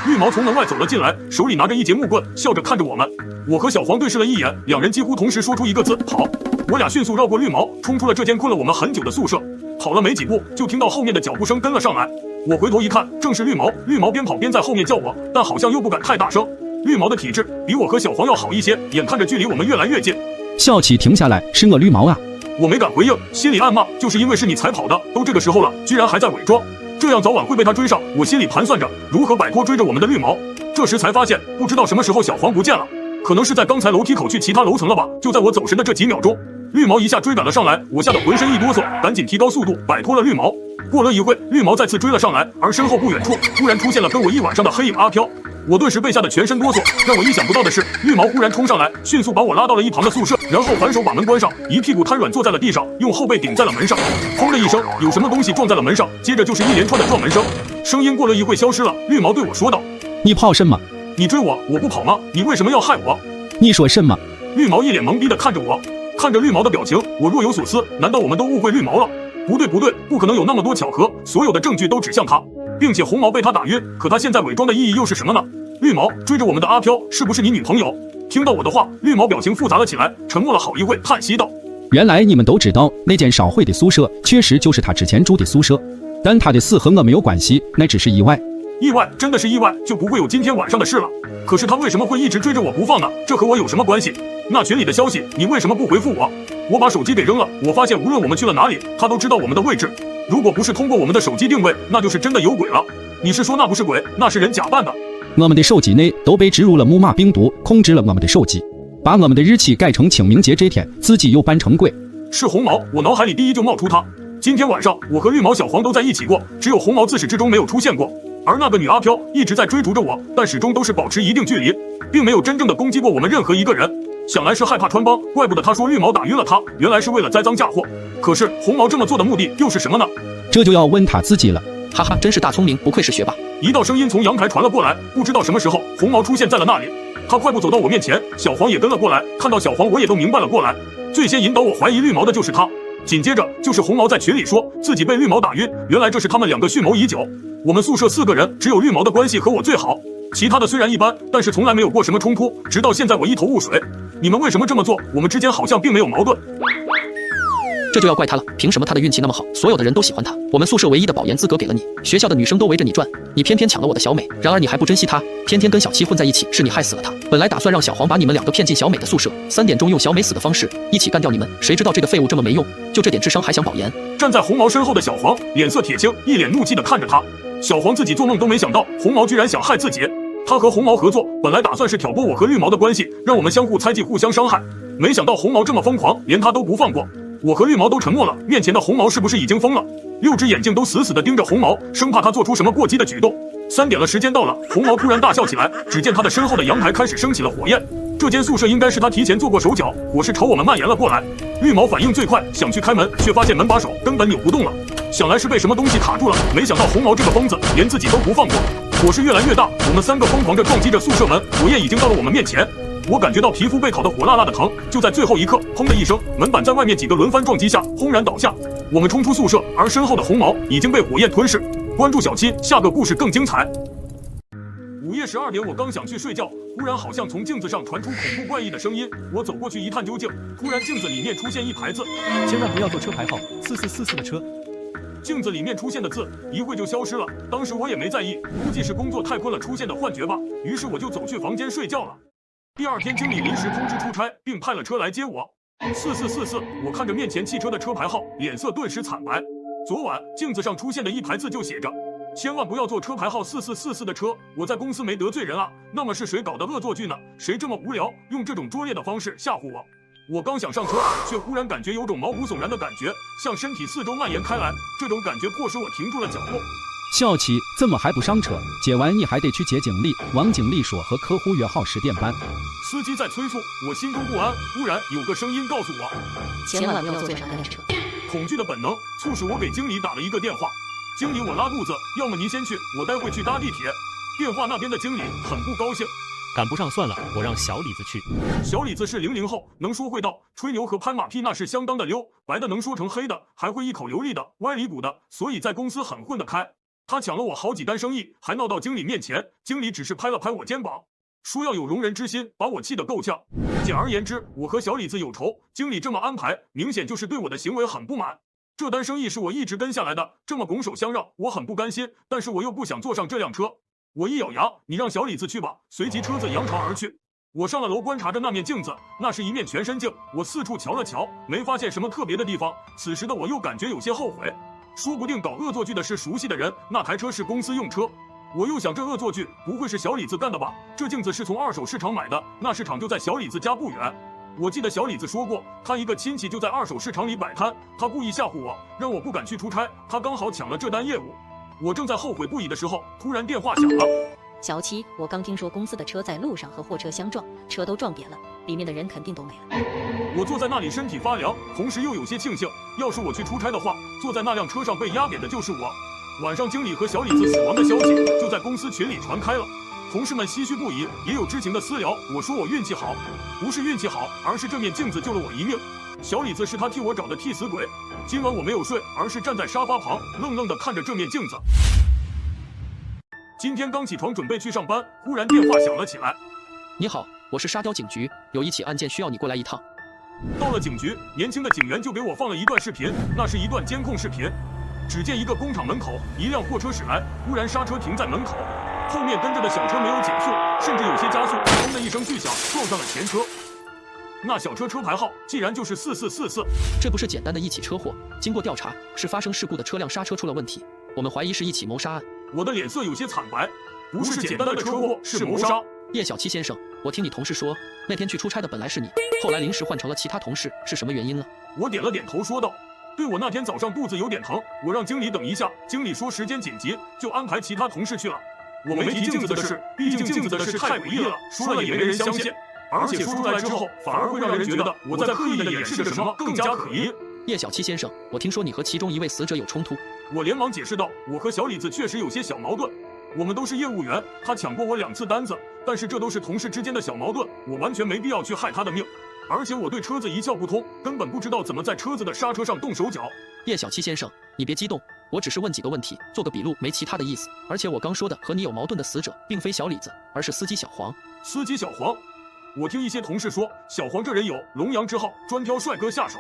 绿毛从门外走了进来，手里拿着一节木棍，笑着看着我们。我和小黄对视了一眼，两人几乎同时说出一个字：跑。我俩迅速绕过绿毛，冲出了这间困了我们很久的宿舍。跑了没几步，就听到后面的脚步声跟了上来。我回头一看，正是绿毛。绿毛边跑边在后面叫我，但好像又不敢太大声。绿毛的体质比我和小黄要好一些，眼看着距离我们越来越近。笑起停下来，是我绿毛啊！我没敢回应，心里暗骂，就是因为是你才跑的，都这个时候了，居然还在伪装，这样早晚会被他追上。我心里盘算着如何摆脱追着我们的绿毛。这时才发现，不知道什么时候小黄不见了，可能是在刚才楼梯口去其他楼层了吧。就在我走神的这几秒钟，绿毛一下追赶了上来，我吓得浑身一哆嗦，赶紧提高速度摆脱了绿毛。过了一会，绿毛再次追了上来，而身后不远处突然出现了跟我一晚上的黑影阿飘。我顿时被吓得全身哆嗦。让我意想不到的是，绿毛忽然冲上来，迅速把我拉到了一旁的宿舍，然后反手把门关上，一屁股瘫软坐在了地上，用后背顶在了门上。砰的一声，有什么东西撞在了门上，接着就是一连串的撞门声。声音过了一会消失了。绿毛对我说道：“你跑什么？你追我，我不跑吗？你为什么要害我？你说什么？”绿毛一脸懵逼地看着我，看着绿毛的表情，我若有所思。难道我们都误会绿毛了？不对不对，不可能有那么多巧合，所有的证据都指向他，并且红毛被他打晕，可他现在伪装的意义又是什么呢？绿毛，追着我们的阿飘是不是你女朋友？听到我的话，绿毛表情复杂了起来，沉默了好一会，叹息道：“原来你们都知道，那间烧毁的宿舍确实就是他之前住的宿舍，但他的死和我没有关系，那只是意外。意外，真的是意外，就不会有今天晚上的事了。可是他为什么会一直追着我不放呢？这和我有什么关系？那群里的消息，你为什么不回复我？我把手机给扔了，我发现无论我们去了哪里，他都知道我们的位置。如果不是通过我们的手机定位，那就是真的有鬼了。你是说那不是鬼，那是人假扮的？我们的手机内都被植入了木马病毒，控制了我们的手机，把我们的日期改成清明节这天，自己又扮成鬼。是红毛，我脑海里第一就冒出他。今天晚上我和绿毛、小黄都在一起过，只有红毛自始至终没有出现过。而那个女阿飘一直在追逐着我，但始终都是保持一定距离，并没有真正的攻击过我们任何一个人。想来是害怕穿帮，怪不得他说绿毛打晕了他，原来是为了栽赃嫁祸。可是红毛这么做的目的又是什么呢？这就要问他自己了。哈哈，真是大聪明，不愧是学霸。一道声音从阳台传了过来，不知道什么时候红毛出现在了那里，他快步走到我面前，小黄也跟了过来。看到小黄我也都明白了过来，最先引导我怀疑绿毛的就是他。紧接着就是红毛在群里说自己被绿毛打晕，原来这是他们两个蓄谋已久。我们宿舍4个人，只有绿毛的关系和我最好，其他的虽然一般，但是从来没有过什么冲突，直到现在我一头雾水。你们为什么这么做？我们之间好像并没有矛盾。这就要怪他了，凭什么他的运气那么好，所有的人都喜欢他？我们宿舍唯一的保研资格给了你，学校的女生都围着你转，你偏偏抢了我的小美，然而你还不珍惜她，天天跟小七混在一起，是你害死了她。本来打算让小黄把你们两个骗进小美的宿舍，3点钟用小美死的方式一起干掉你们，谁知道这个废物这么没用，就这点智商还想保研？站在红毛身后的小黄脸色铁青，一脸怒气地看着他。小黄自己做梦都没想到，红毛居然想害自己。他和红毛合作，本来打算是挑拨我和绿毛的关系，让我们相互猜忌，互相伤害。没想到红毛这么疯狂，连他都不放过。我和绿毛都沉默了，面前的红毛是不是已经疯了？6只眼睛都死死地盯着红毛，生怕他做出什么过激的举动。3点了，时间到了，红毛突然大笑起来，只见他的身后的阳台开始升起了火焰。这间宿舍应该是他提前做过手脚，火势朝我们蔓延了过来。绿毛反应最快，想去开门，却发现门把手根本扭不动了，想来是被什么东西卡住了。没想到红毛这个疯子连自己都不放过，火势越来越大，我们3个疯狂着撞击着宿舍门，火焰已经到了我们面前。我感觉到皮肤被烤得火辣辣的疼，就在最后一刻，砰的一声，门板在外面几个轮番撞击下轰然倒下。我们冲出宿舍，而身后的红毛已经被火焰吞噬。关注小七，下个故事更精彩。午夜12点，我刚想去睡觉，忽然好像从镜子上传出恐怖怪异的声音。我走过去一探究竟，突然镜子里面出现一排字：千万不要坐车牌号4444的车。镜子里面出现的字一会就消失了，当时我也没在意，估计是工作太困了出现的幻觉吧。于是我就走去房间睡觉了。第2天，经理临时通知出差，并派了车来接我。4444，我看着面前汽车的车牌号，脸色顿时惨白。昨晚镜子上出现的一排字就写着：千万不要坐车牌号4444的车。我在公司没得罪人啊，那么是谁搞的恶作剧呢？谁这么无聊，用这种拙劣的方式吓唬我？我刚想上车，却忽然感觉有种毛骨悚然的感觉，向身体4周蔓延开来。这种感觉迫使我停住了脚步。笑起，这么还不上车？解完你还得去接经理。王经理说和客户约好10点半。司机在催促，我心中不安。忽然有个声音告诉我，千万不要坐上那辆车。恐惧的本能促使我给经理打了一个电话。经理，我拉肚子，要么您先去，我待会去搭地铁。电话那边的经理很不高兴，赶不上算了，我让小李子去。小李子是00后，能说会道，吹牛和拍马屁那是相当的溜，白的能说成黑的，还会一口流利的，歪理骨的，所以在公司很混得开。他抢了我好几单生意，还闹到经理面前，经理只是拍了拍我肩膀，说要有容人之心，把我气得够呛。简而言之，我和小李子有仇，经理这么安排，明显就是对我的行为很不满。这单生意是我一直跟下来的，这么拱手相让，我很不甘心，但是我又不想坐上这辆车。我一咬牙，你让小李子去吧，随即车子扬长而去。我上了楼，观察着那面镜子，那是一面全身镜，我四处瞧了瞧，没发现什么特别的地方。此时的我又感觉有些后悔，说不定搞恶作剧的是熟悉的人，那台车是公司用车。我又想，这恶作剧不会是小李子干的吧？这镜子是从2手市场买的，那市场就在小李子家不远。我记得小李子说过，他一个亲戚就在2手市场里摆摊，他故意吓唬我，让我不敢去出差，他刚好抢了这单业务。我正在后悔不已的时候，突然电话响了。小七，我刚听说公司的车在路上和货车相撞，车都撞扁了，里面的人肯定都没了。我坐在那里身体发凉，同时又有些庆幸，要是我去出差的话，坐在那辆车上被压扁的就是我。晚上经理和小李子死亡的消息就在公司群里传开了，同事们唏嘘不已，也有知情的私聊。我说我运气好，不是运气好，而是这面镜子救了我一命。小李子是他替我找的替死鬼。今晚我没有睡，而是站在沙发旁，愣愣地看着这面镜子。今天刚起床准备去上班，忽然电话响了起来。你好，我是沙雕警局，有一起案件需要你过来一趟。到了警局，年轻的警员就给我放了一段视频，那是一段监控视频。只见一个工厂门口，一辆货车驶来，忽然刹车停在门口，后面跟着的小车没有减速，甚至有些加速，砰的一声巨响，撞上了前车。那小车车牌号竟然就是4444。这不是简单的一起车祸，经过调查，是发生事故的车辆刹车出了问题，我们怀疑是一起谋杀案。我的脸色有些惨白，不是简单的车祸，是谋杀。叶小七先生，我听你同事说，那天去出差的本来是你，后来临时换成了其他同事，是什么原因呢？我点了点头说道，对，我那天早上肚子有点疼，我让经理等一下，经理说时间紧急，就安排其他同事去了。我没提镜子的事，毕竟镜子的事太诡异了，说了也没人相信，而且说出来之后，反而会让人觉得我在刻意的掩饰着什么，更加可疑。叶小七先生，我听说你和其中一位死者有冲突。我连忙解释道，我和小李子确实有些小矛盾，我们都是业务员，他抢过我2次单子，但是这都是同事之间的小矛盾，我完全没必要去害他的命。而且我对车子一窍不通，根本不知道怎么在车子的刹车上动手脚。叶小七先生，你别激动，我只是问几个问题，做个笔录，没其他的意思。而且我刚说的和你有矛盾的死者，并非小李子，而是司机小黄。司机小黄？我听一些同事说，小黄这人有龙阳之好，专挑帅哥下手。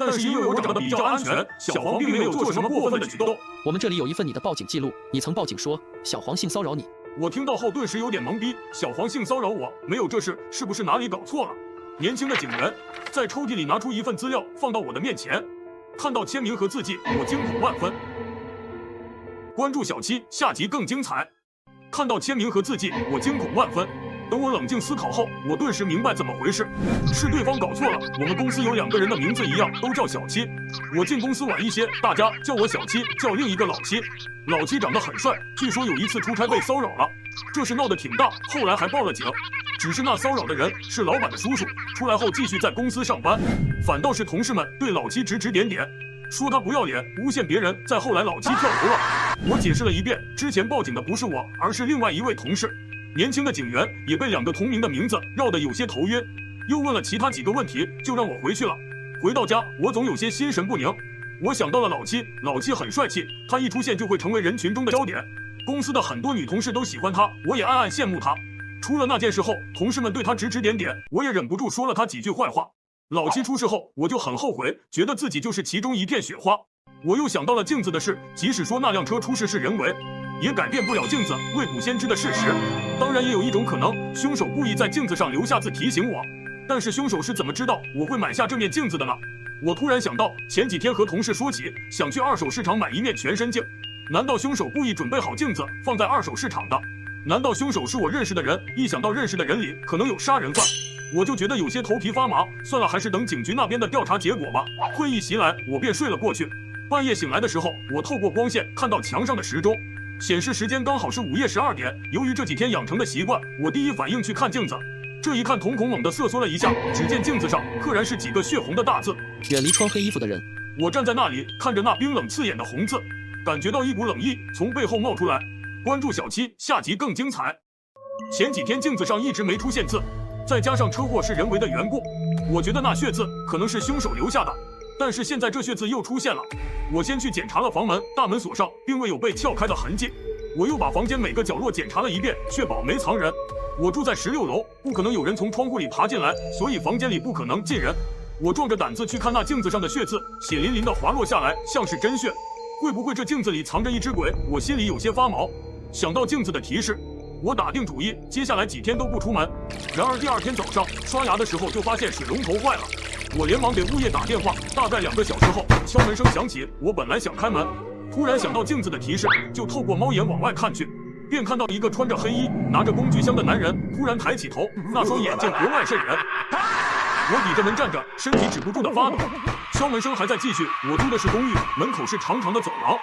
但是因为我长得比较安全，小黄并没有做什么过分的举动。我们这里有一份你的报警记录，你曾报警说小黄性骚扰你。我听到后顿时有点懵逼，小黄性骚扰我？没有这事，是不是哪里搞错了？年轻的警员在抽屉里拿出一份资料放到我的面前，看到签名和字迹，我惊恐万分。关注小七，下集更精彩。看到签名和字迹，我惊恐万分。等我冷静思考后，我顿时明白怎么回事，是对方搞错了。我们公司有2个人的名字一样，都叫小七。我进公司晚一些，大家叫我小七，叫另一个老七。老七长得很帅，据说有一次出差被骚扰了，这事闹得挺大，后来还报了警。只是那骚扰的人是老板的叔叔，出来后继续在公司上班，反倒是同事们对老七指指点点，说他不要脸，诬陷别人。再后来老七跳楼了，我解释了一遍，之前报警的不是我，而是另外一位同事。年轻的警员也被2个同名的名字绕得有些头晕，又问了其他几个问题，就让我回去了。回到家，我总有些心神不宁。我想到了老七，老七很帅气，他一出现就会成为人群中的焦点，公司的很多女同事都喜欢他，我也暗暗羡慕他。出了那件事后，同事们对他指指点点，我也忍不住说了他几句坏话。老七出事后，我就很后悔，觉得自己就是其中一片雪花。我又想到了镜子的事，即使说那辆车出事是人为，也改变不了镜子未卜先知的事实。当然也有一种可能，凶手故意在镜子上留下字提醒我。但是凶手是怎么知道我会买下这面镜子的呢？我突然想到，前几天和同事说起，想去二手市场买一面全身镜。难道凶手故意准备好镜子放在二手市场的？难道凶手是我认识的人？一想到认识的人里可能有杀人犯，我就觉得有些头皮发麻。算了，还是等警局那边的调查结果吧。困意袭来，我便睡了过去。半夜醒来的时候，我透过光线看到墙上的时钟，显示时间刚好是午夜12点。由于这几天养成的习惯，我第一反应去看镜子。这一看，瞳孔猛地瑟缩了一下，只见镜子上赫然是几个血红的大字：远离穿黑衣服的人。我站在那里，看着那冰冷刺眼的红字，感觉到一股冷意从背后冒出来。关注小七，下集更精彩。前几天镜子上一直没出现字，再加上车祸是人为的缘故，我觉得那血渍可能是凶手留下的。但是现在这血渍又出现了，我先去检查了房门，大门锁上，并未有被撬开的痕迹。我又把房间每个角落检查了一遍，确保没藏人。我住在16楼，不可能有人从窗户里爬进来，所以房间里不可能进人。我壮着胆子去看那镜子上的血渍，血淋淋的滑落下来，像是真血。会不会这镜子里藏着一只鬼？我心里有些发毛。想到镜子的提示，我打定主意，接下来几天都不出门。然而第2天早上刷牙的时候就发现水龙头坏了，我连忙给物业打电话。大概2个小时后，敲门声响起，我本来想开门，突然想到镜子的提示，就透过猫眼往外看去，便看到一个穿着黑衣、拿着工具箱的男人突然抬起头，那双眼睛格外瘆人。我抵着门站着，身体止不住的发抖。敲门声还在继续，我住的是公寓，门口是长长的走廊。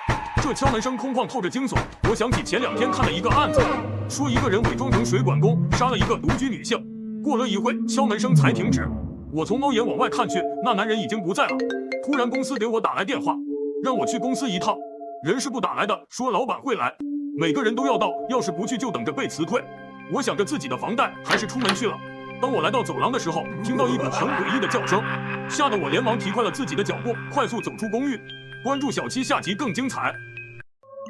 这敲门声空旷透着惊悚，我想起前2天看的一个案子，说一个人伪装成水管工杀了一个独居女性。过了一会，敲门声才停止。我从猫眼往外看去，那男人已经不在了。突然公司给我打来电话，让我去公司一趟。人事部打来的，说老板会来，每个人都要到，要是不去就等着被辞退。我想着自己的房贷，还是出门去了。当我来到走廊的时候，听到一股很诡异的叫声，吓得我连忙提快了自己的脚步，快速走出公寓。关注小七，下集更精彩。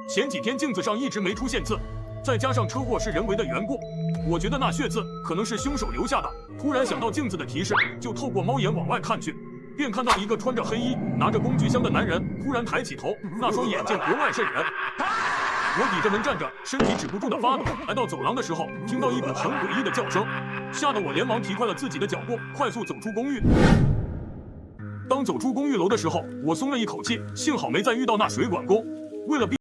前几天镜子上一直没出现字，再加上车祸是人为的缘故，我觉得那血渍可能是凶手留下的。突然想到镜子的提示，就透过猫眼往外看去，便看到一个穿着黑衣、拿着工具箱的男人突然抬起头，那双眼睛格外瘆人。我抵着门站着，身体止不住的发抖。来到走廊的时候，听到一股很诡异的叫声，吓得我连忙提快了自己的脚步，快速走出公寓。当走出公寓楼的时候，我松了一口气，幸好没再遇到那水管工。为了避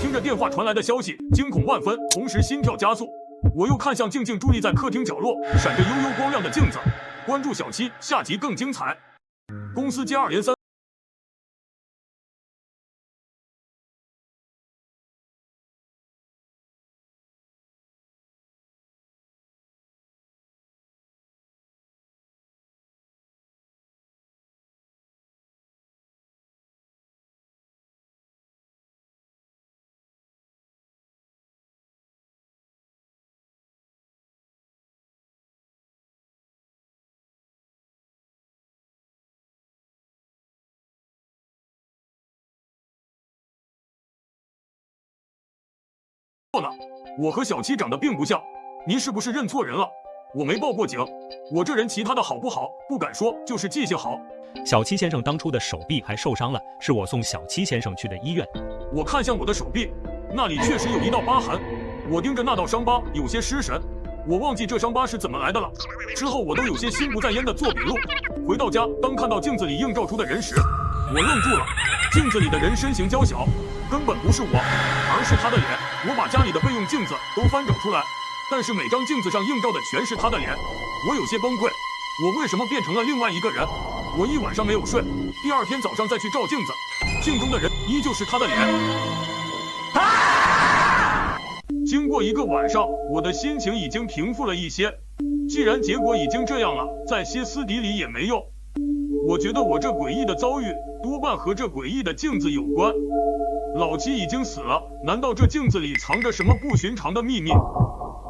听着电话传来的消息，惊恐万分，同时心跳加速。我又看向静静伫立在客厅角落、闪着悠悠光亮的镜子。关注小七，下集更精彩。公司接二连三。我和小七长得并不像，您是不是认错人了？我没报过警，我这人其他的好不好不敢说，就是记性好。小七先生当初的手臂还受伤了，是我送小七先生去的医院。我看向我的手臂，那里确实有一道疤痕。我盯着那道伤疤，有些失神。我忘记这伤疤是怎么来的了。之后我都有些心不在焉的做笔录。回到家，当看到镜子里映照出的人时，我愣住了。镜子里的人身形娇小，根本不是我，而是他的脸。我把家里的备用镜子都翻找出来，但是每张镜子上映照的全是他的脸。我有些崩溃，我为什么变成了另外一个人？我一晚上没有睡，第二天早上再去照镜子，镜中的人依旧是他的脸。经过一个晚上，我的心情已经平复了一些。既然结果已经这样了，再歇斯底里也没用。我觉得我这诡异的遭遇多半和这诡异的镜子有关。老七已经死了，难道这镜子里藏着什么不寻常的秘密？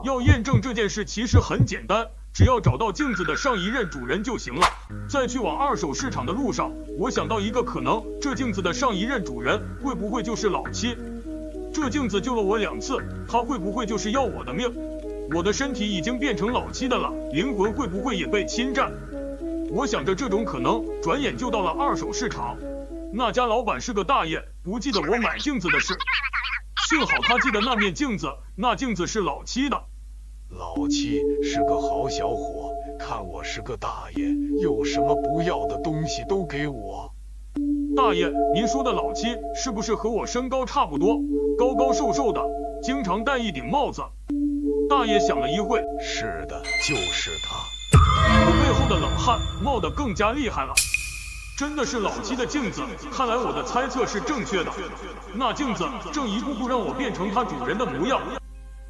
要验证这件事其实很简单，只要找到镜子的上一任主人就行了。在去往二手市场的路上，我想到一个可能，这镜子的上一任主人会不会就是老七？这镜子救了我2次，他会不会就是要我的命？我的身体已经变成老七的了，灵魂会不会也被侵占？我想着这种可能，转眼就到了二手市场。那家老板是个大爷，不记得我买镜子的事。幸好他记得那面镜子，那镜子是老七的。老七是个好小伙，看我是个大爷，有什么不要的东西都给我。大爷，您说的老七是不是和我身高差不多，高高瘦瘦的，经常戴一顶帽子？大爷想了一会，是的，就是他。我背后的冷汗冒得更加厉害了。真的是老七的镜子，看来我的猜测是正确的。那镜子正一步步让我变成他主人的模样。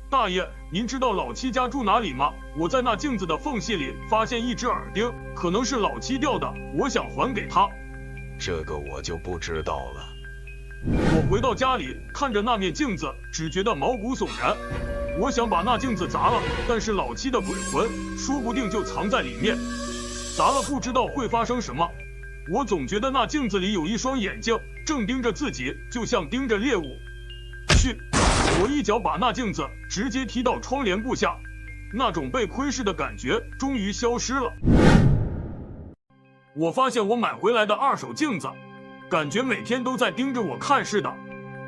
大爷，您知道老七家住哪里吗？我在那镜子的缝隙里发现一只耳钉，可能是老七掉的，我想还给他。这个我就不知道了。我回到家里，看着那面镜子，只觉得毛骨悚然。我想把那镜子砸了，但是老七的鬼魂说不定就藏在里面，砸了不知道会发生什么。我总觉得那镜子里有一双眼睛正盯着自己，就像盯着猎物。去！我一脚把那镜子直接踢到窗帘布下，那种被窥视的感觉终于消失了。我发现我买回来的二手镜子，感觉每天都在盯着我看似的。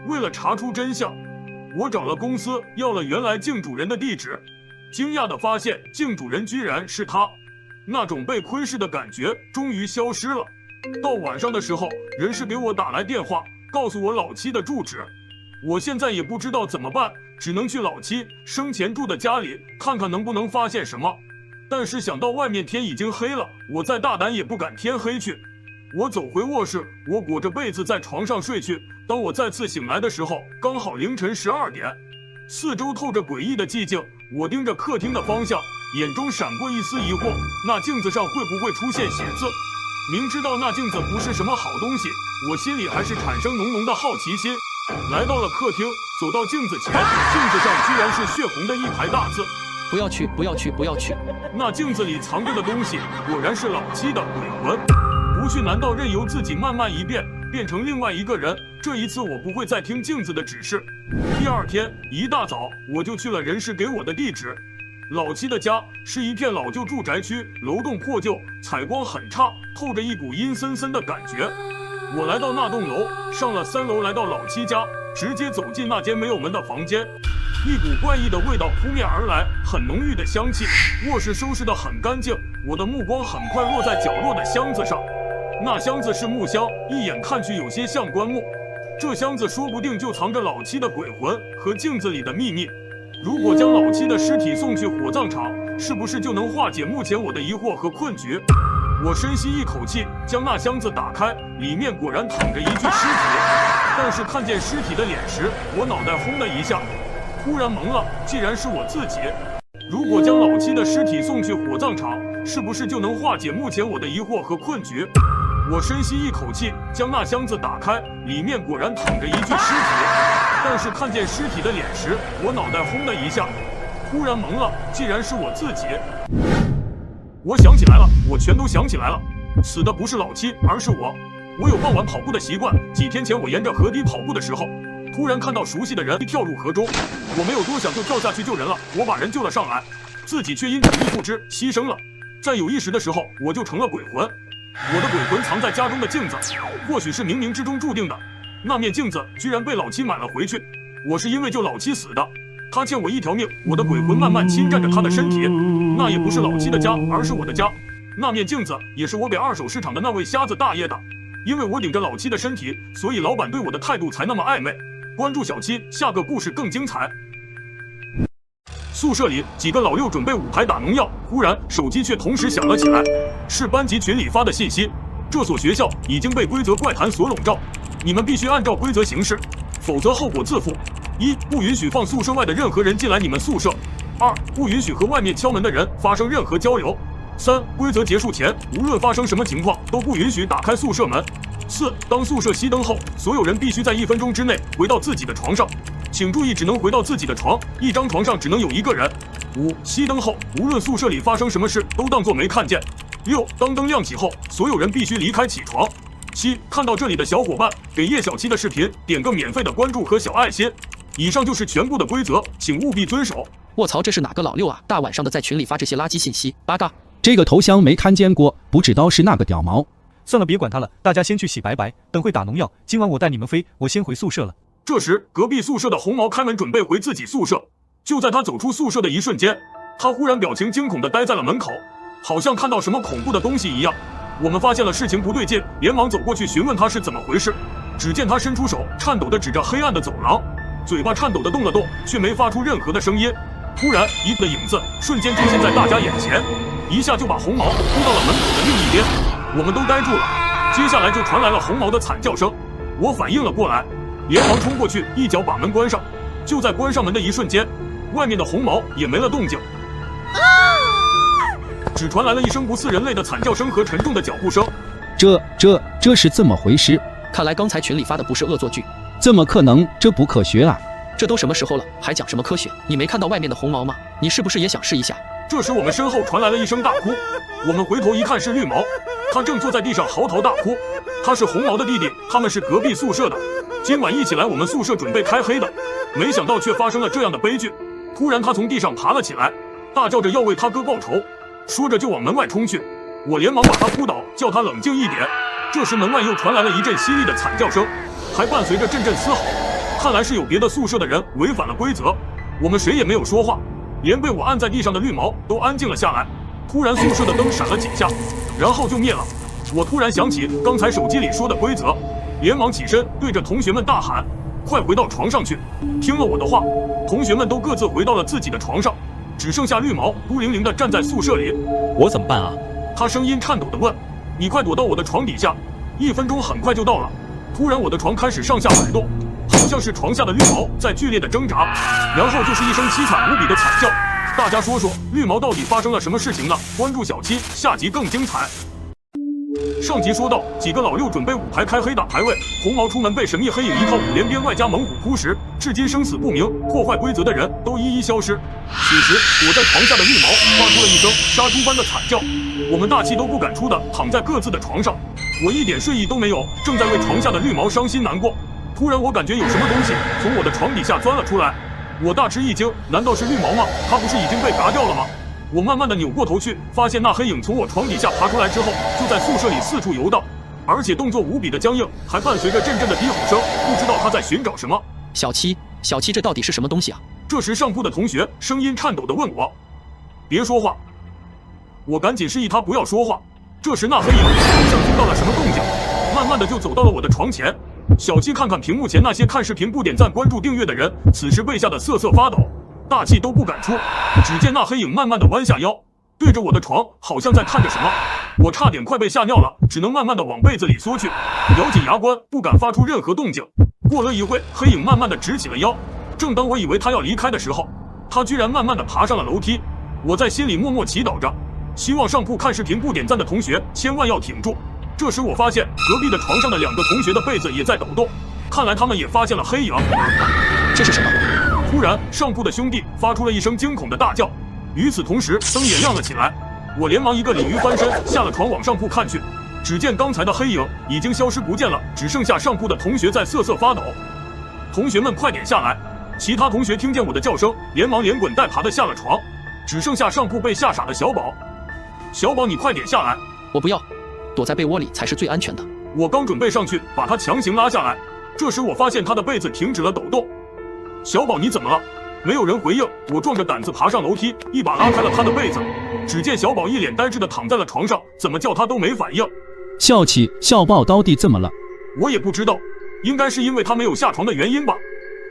为了查出真相，我找了公司要了原来镜主人的地址，惊讶地发现镜主人居然是他。那种被窥视的感觉终于消失了。到晚上的时候，人事给我打来电话，告诉我老七的住址。我现在也不知道怎么办，只能去老七生前住的家里看看能不能发现什么。但是想到外面天已经黑了，我再大胆也不敢天黑去。我走回卧室，我裹着被子在床上睡去。当我再次醒来的时候，刚好凌晨12点。四周透着诡异的寂静，我盯着客厅的方向，眼中闪过一丝疑惑，那镜子上会不会出现写字？明知道那镜子不是什么好东西，我心里还是产生浓浓的好奇心。来到了客厅，走到镜子前，镜子上居然是血红的一排大字：不要去，不要去，不要去。那镜子里藏着的东西，果然是老七的鬼魂。不去难道任由自己慢慢一变，变成另外一个人？这一次我不会再听镜子的指示。第二天一大早，我就去了人事给我的地址。老七的家是一片老旧住宅区，楼栋破旧，采光很差，透着一股阴森森的感觉。我来到那栋楼，上了3楼，来到老七家，直接走进那间没有门的房间。一股怪异的味道扑面而来，很浓郁的香气。卧室收拾得很干净，我的目光很快落在角落的箱子上。那箱子是木箱，一眼看去有些像棺木。这箱子说不定就藏着老七的鬼魂和镜子里的秘密。如果将老七的尸体送去火葬场，是不是就能化解目前我的疑惑和困局？我深吸一口气，将那箱子打开，里面果然躺着一具尸体。但是看见尸体的脸时，我脑袋轰的一下，突然懵了，竟然是我自己。如果将老七的尸体送去火葬场，是不是就能化解目前我的疑惑和困局？我深吸一口气，将那箱子打开，里面果然躺着一具尸体。但是看见尸体的脸时，我脑袋轰的一下，突然懵了，竟然是我自己。我想起来了，我全都想起来了，死的不是老七，而是我。我有傍晚跑步的习惯，几天前我沿着河堤跑步的时候，突然看到熟悉的人跳入河中，我没有多想就跳下去救人了，我把人救了上来，自己却因体力不支牺牲了。在有意识的时候，我就成了鬼魂。我的鬼魂藏在家中的镜子，或许是冥冥之中注定的，那面镜子居然被老七买了回去。我是因为救老七死的，他欠我一条命，我的鬼魂慢慢侵占着他的身体，那也不是老七的家，而是我的家。那面镜子也是我给二手市场的那位瞎子大爷的，因为我顶着老七的身体，所以老板对我的态度才那么暧昧。关注小七，下个故事更精彩。宿舍里几个老六准备舞牌打农药，忽然手机却同时响了起来，是班级群里发的信息。这所学校已经被规则怪谈所笼罩，你们必须按照规则行事，否则后果自负。1. 不允许放宿舍外的任何人进来你们宿舍。2. 不允许和外面敲门的人发生任何交流。3. 规则结束前，无论发生什么情况，都不允许打开宿舍门。4. 当宿舍熄灯后，所有人必须在1分钟之内回到自己的床上。请注意，只能回到自己的床，一张床上只能有一个人。5. 熄灯后，无论宿舍里发生什么事，都当作没看见。6. 当灯亮起后，所有人必须离开起床。7. 看到这里的小伙伴，给叶小七的视频点个免费的关注和小爱心。以上就是全部的规则，请务必遵守。卧槽，这是哪个老六啊？大晚上的在群里发这些垃圾信息，八嘎！这个头像没看见过，不知道是哪个屌毛。算了，别管他了，大家先去洗白白，等会打农药。今晚我带你们飞，我先回宿舍了。这时，隔壁宿舍的红毛开门准备回自己宿舍。就在他走出宿舍的一瞬间，他忽然表情惊恐地待在了门口，好像看到什么恐怖的东西一样。我们发现了事情不对劲，连忙走过去询问他是怎么回事。只见他伸出手，颤抖地指着黑暗的走廊，嘴巴颤抖地动了动，却没发出任何的声音。突然，一个影子瞬间出现在大家眼前，一下就把红毛扑到了门口的另一边。我们都呆住了，接下来就传来了红毛的惨叫声。我反应了过来，连忙冲过去，一脚把门关上。就在关上门的一瞬间，外面的红毛也没了动静，只传来了一声不似人类的惨叫声和沉重的脚步声。这是怎么回事？看来刚才群里发的不是恶作剧，怎么可能？这不科学啊！这都什么时候了，还讲什么科学？你没看到外面的红毛吗？你是不是也想试一下？这时我们身后传来了一声大哭，我们回头一看是绿毛，他正坐在地上嚎啕大哭。他是红毛的弟弟，他们是隔壁宿舍的，今晚一起来我们宿舍准备开黑的，没想到却发生了这样的悲剧。突然他从地上爬了起来，大叫着要为他哥报仇，说着就往门外冲去。我连忙把他扑倒，叫他冷静一点。这时门外又传来了一阵犀利的惨叫声，还伴随着阵阵嘶吼，看来是有别的宿舍的人违反了规则。我们谁也没有说话，连被我按在地上的绿毛都安静了下来。突然宿舍的灯闪了几下，然后就灭了。我突然想起刚才手机里说的规则，连忙起身对着同学们大喊，快回到床上去。听了我的话，同学们都各自回到了自己的床上，只剩下绿毛孤零零地站在宿舍里。我怎么办啊？他声音颤抖地问。你快躲到我的床底下，1分钟很快就到了。突然我的床开始上下摆动，好像是床下的绿毛在剧烈的挣扎，然后就是一声凄惨无比的惨叫。大家说说绿毛到底发生了什么事情呢？关注小七，下集更精彩。上集说到，几个老六准备舞牌开黑打排位，红毛出门被神秘黑影一套5连鞭外加猛虎扑食，至今生死不明，破坏规则的人都一一消失。此时躲在床下的绿毛发出了一声杀猪般的惨叫，我们大气都不敢出的躺在各自的床上，我一点睡意都没有，正在为床下的绿毛伤心难过。突然我感觉有什么东西从我的床底下钻了出来，我大吃一惊，难道是绿毛吗？它不是已经被嘎掉了吗？我慢慢的扭过头去，发现那黑影从我床底下爬出来之后，就在宿舍里四处游荡，而且动作无比的僵硬，还伴随着阵阵的低吼声，不知道他在寻找什么。小七，这到底是什么东西啊？这时上铺的同学声音颤抖地问我，别说话。我赶紧示意他不要说话。这时那黑影好像听到了什么动静，慢慢的就走到了我的床前，小七看看屏幕前那些看视频不点赞、关注、订阅的人，此时被吓得瑟瑟发抖，大气都不敢出。只见那黑影慢慢的弯下腰，对着我的床，好像在看着什么。我差点快被吓尿了，只能慢慢的往被子里缩去，咬紧牙关，不敢发出任何动静。过了一会，黑影慢慢的直起了腰。正当我以为他要离开的时候，他居然慢慢的爬上了楼梯。我在心里默默祈祷着，希望上铺看视频不点赞的同学千万要挺住。这时我发现隔壁的床上的2个同学的被子也在抖动，看来他们也发现了黑影。这是什么？突然，上铺的兄弟发出了一声惊恐的大叫，与此同时，灯也亮了起来。我连忙一个鲤鱼翻身，下了床往上铺看去，只见刚才的黑影已经消失不见了，只剩下上铺的同学在瑟瑟发抖。同学们快点下来！其他同学听见我的叫声，连忙连滚带爬的下了床，只剩下上铺被吓傻的小宝。小宝，你快点下来！我不要，躲在被窝里才是最安全的。我刚准备上去把他强行拉下来，这时我发现他的被子停止了抖动。小宝，你怎么了？没有人回应，我壮着胆子爬上楼梯，一把拉开了他的被子。只见小宝一脸呆滞的躺在了床上，怎么叫他都没反应。笑起，小宝到底怎么了？我也不知道，应该是因为他没有下床的原因吧。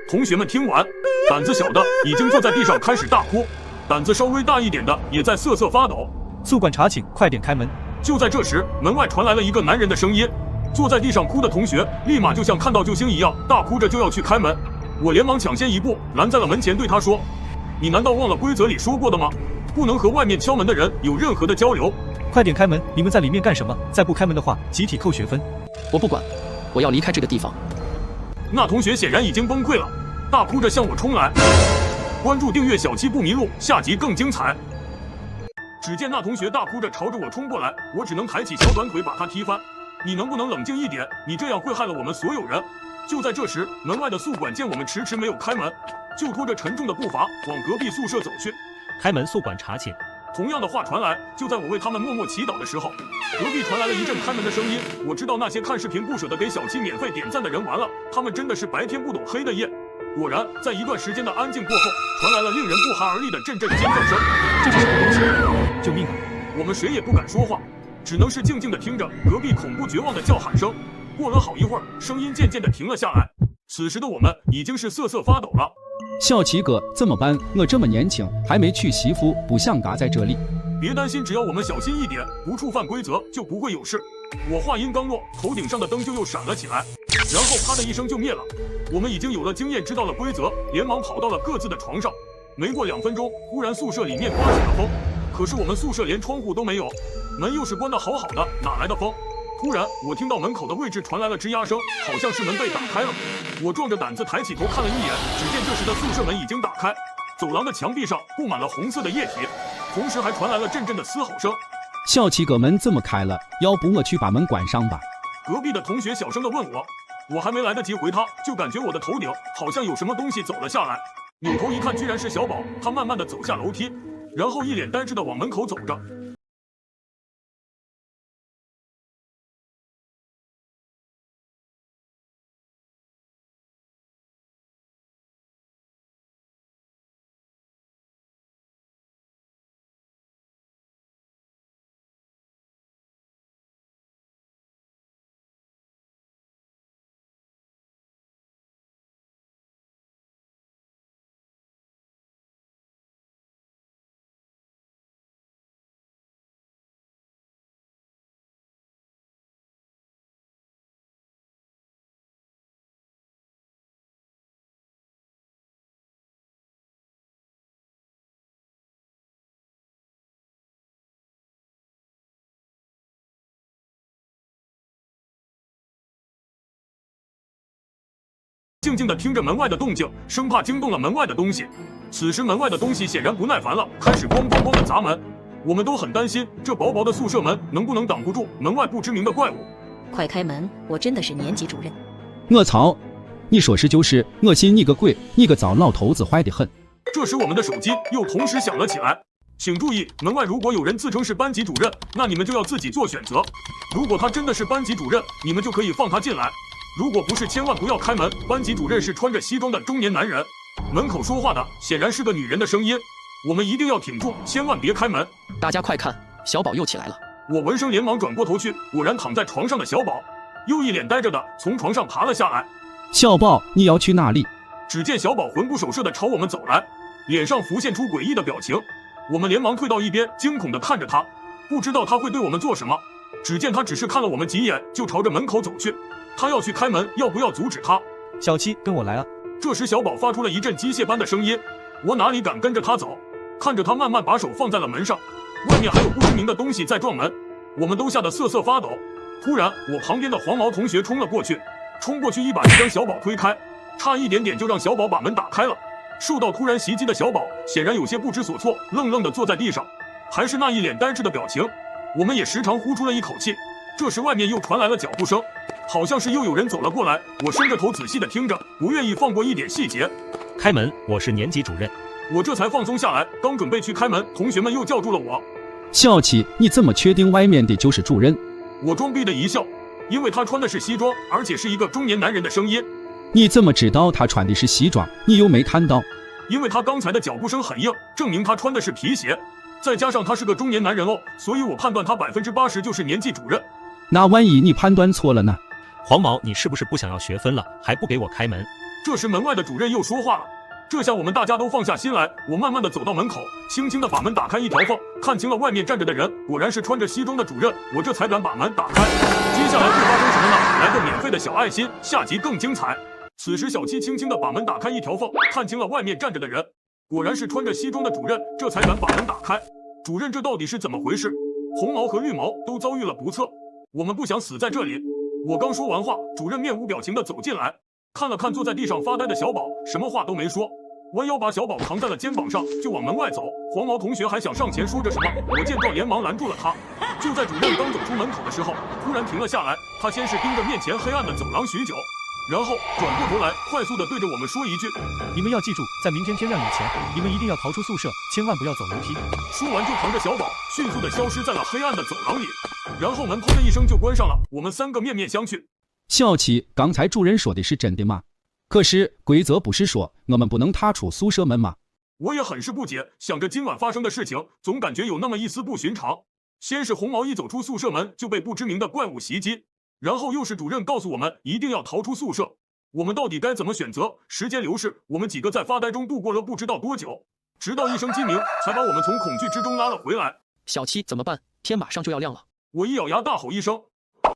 同学们听完，胆子小的已经坐在地上开始大哭，胆子稍微大一点的也在瑟瑟发抖。宿管查寝，快点开门！就在这时，门外传来了一个男人的声音。坐在地上哭的同学立马就像看到救星一样，大哭着就要去开门。我连忙抢先一步拦在了门前，对他说：“你难道忘了规则里说过的吗？不能和外面敲门的人有任何的交流。”快点开门！你们在里面干什么？再不开门的话，集体扣学分。我不管，我要离开这个地方。那同学显然已经崩溃了，大哭着向我冲来。关注订阅小七不迷路，下集更精彩。只见那同学大哭着朝着我冲过来，我只能抬起小短腿把他踢翻。你能不能冷静一点？你这样会害了我们所有人。就在这时，门外的宿管见我们迟迟没有开门，就拖着沉重的步伐往隔壁宿舍走去。开门，宿管查寝。同样的话传来，就在我为他们默默祈祷的时候，隔壁传来了一阵开门的声音。我知道那些看视频不舍得给小七免费点赞的人完了，他们真的是白天不懂黑的夜。果然，在一段时间的安静过后，传来了令人不寒而栗的阵阵尖叫声。这是什么东西？救命啊！我们谁也不敢说话，只能是静静的听着隔壁恐怖绝望的叫喊声。过了好一会儿，声音渐渐的停了下来。此时的我们已经是瑟瑟发抖了。小七哥，怎么办？我这么年轻，还没娶媳妇，不想嘎在这里。别担心，只要我们小心一点，不触犯规则，就不会有事。我话音刚落，头顶上的灯就又闪了起来，然后啪的一声就灭了。我们已经有了经验，知道了规则，连忙跑到了各自的床上。没过2分钟，忽然宿舍里面刮起了风，可是我们宿舍连窗户都没有，门又是关得好好的，哪来的风？突然，我听到门口的位置传来了吱呀声，好像是门被打开了。我壮着胆子抬起头看了一眼，只见这时的宿舍门已经打开，走廊的墙壁上布满了红色的液体，同时还传来了阵阵的嘶吼声。小七哥，门怎么开了？要不我去把门关上吧？隔壁的同学小声地问我，我还没来得及回他，就感觉我的头顶好像有什么东西走了下来，扭头一看，居然是小宝。他慢慢地走下楼梯，然后一脸呆滞地往门口走着。静静地听着门外的动静，生怕惊动了门外的东西。此时门外的东西显然不耐烦了，开始咣咣咣地砸门。我们都很担心，这薄薄的宿舍门能不能挡不住门外不知名的怪物。快开门，我真的是年级主任。我操！你说是就是，我信你个鬼！你个糟老头子，坏得很。这时我们的手机又同时响了起来。请注意，门外如果有人自称是班级主任，那你们就要自己做选择。如果他真的是班级主任，你们就可以放他进来。如果不是，千万不要开门。班级主任是穿着西装的中年男人，门口说话的显然是个女人的声音。我们一定要挺住，千万别开门。大家快看，小宝又起来了。我闻声连忙转过头去，果然躺在床上的小宝。又一脸呆着的从床上爬了下来。小宝，你要去哪里？只见小宝魂不守舍的朝我们走来，脸上浮现出诡异的表情。我们连忙退到一边，惊恐的看着他，不知道他会对我们做什么。只见他只是看了我们几眼，就朝着门口走去。他要去开门，要不要阻止他？小七，跟我来啊！这时小宝发出了一阵机械般的声音，我哪里敢跟着他走？看着他慢慢把手放在了门上，外面还有不知名的东西在撞门，我们都吓得瑟瑟发抖。突然，我旁边的黄毛同学冲了过去，一把就将小宝推开，差一点点就让小宝把门打开了。受到突然袭击的小宝显然有些不知所措，愣愣地坐在地上，还是那一脸呆滞的表情。我们也时常呼出了一口气。这时外面又传来了脚步声，好像是又有人走了过来。我伸着头仔细地听着，不愿意放过一点细节。开门，我是年级主任。我这才放松下来，刚准备去开门，同学们又叫住了我。小七，你怎么确定外面的就是主任？我装逼的一笑，因为他穿的是西装，而且是一个中年男人的声音。你怎么知道他穿的是西装？你又没看到？因为他刚才的脚步声很硬，证明他穿的是皮鞋，再加上他是个中年男人哦，所以我判断他80%就是年级主任。那万一你判断错了呢？黄毛，你是不是不想要学分了，还不给我开门？这时门外的主任又说话了，这下我们大家都放下心来。我慢慢的走到门口，轻轻的把门打开一条缝，看清了外面站着的人，果然是穿着西装的主任，我这才敢把门打开。接下来会发生什么呢？来个免费的小爱心，下集更精彩。此时小七轻轻的把门打开一条缝，看清了外面站着的人，果然是穿着西装的主任，这才敢把门打开。主任，这到底是怎么回事？红毛和绿毛都遭遇了不测，我们不想死在这里。我刚说完话，主任面无表情的走进来，看了看坐在地上发呆的小宝，什么话都没说，弯腰把小宝扛在了肩膀上，就往门外走。黄毛同学还想上前说着什么，我见状连忙拦住了他。就在主任刚走出门口的时候，突然停了下来，他先是盯着面前黑暗的走廊许久，然后转过头来，快速的对着我们说一句：你们要记住，在明天天亮以前，你们一定要逃出宿舍，千万不要走楼梯。说完就扛着小宝迅速的消失在了黑暗的走廊里，然后门砰的一声就关上了。我们三个面面相觑。小七，刚才主任说的是真的吗？可是规则不是说我们不能踏出宿舍门吗？我也很是不解，想着今晚发生的事情，总感觉有那么一丝不寻常。先是红毛一走出宿舍门就被不知名的怪物袭击，然后又是主任告诉我们一定要逃出宿舍，我们到底该怎么选择？时间流逝，我们几个在发呆中度过了不知道多久，直到一声鸡鸣才把我们从恐惧之中拉了回来。小七，怎么办？天马上就要亮了。我一咬牙大吼一声，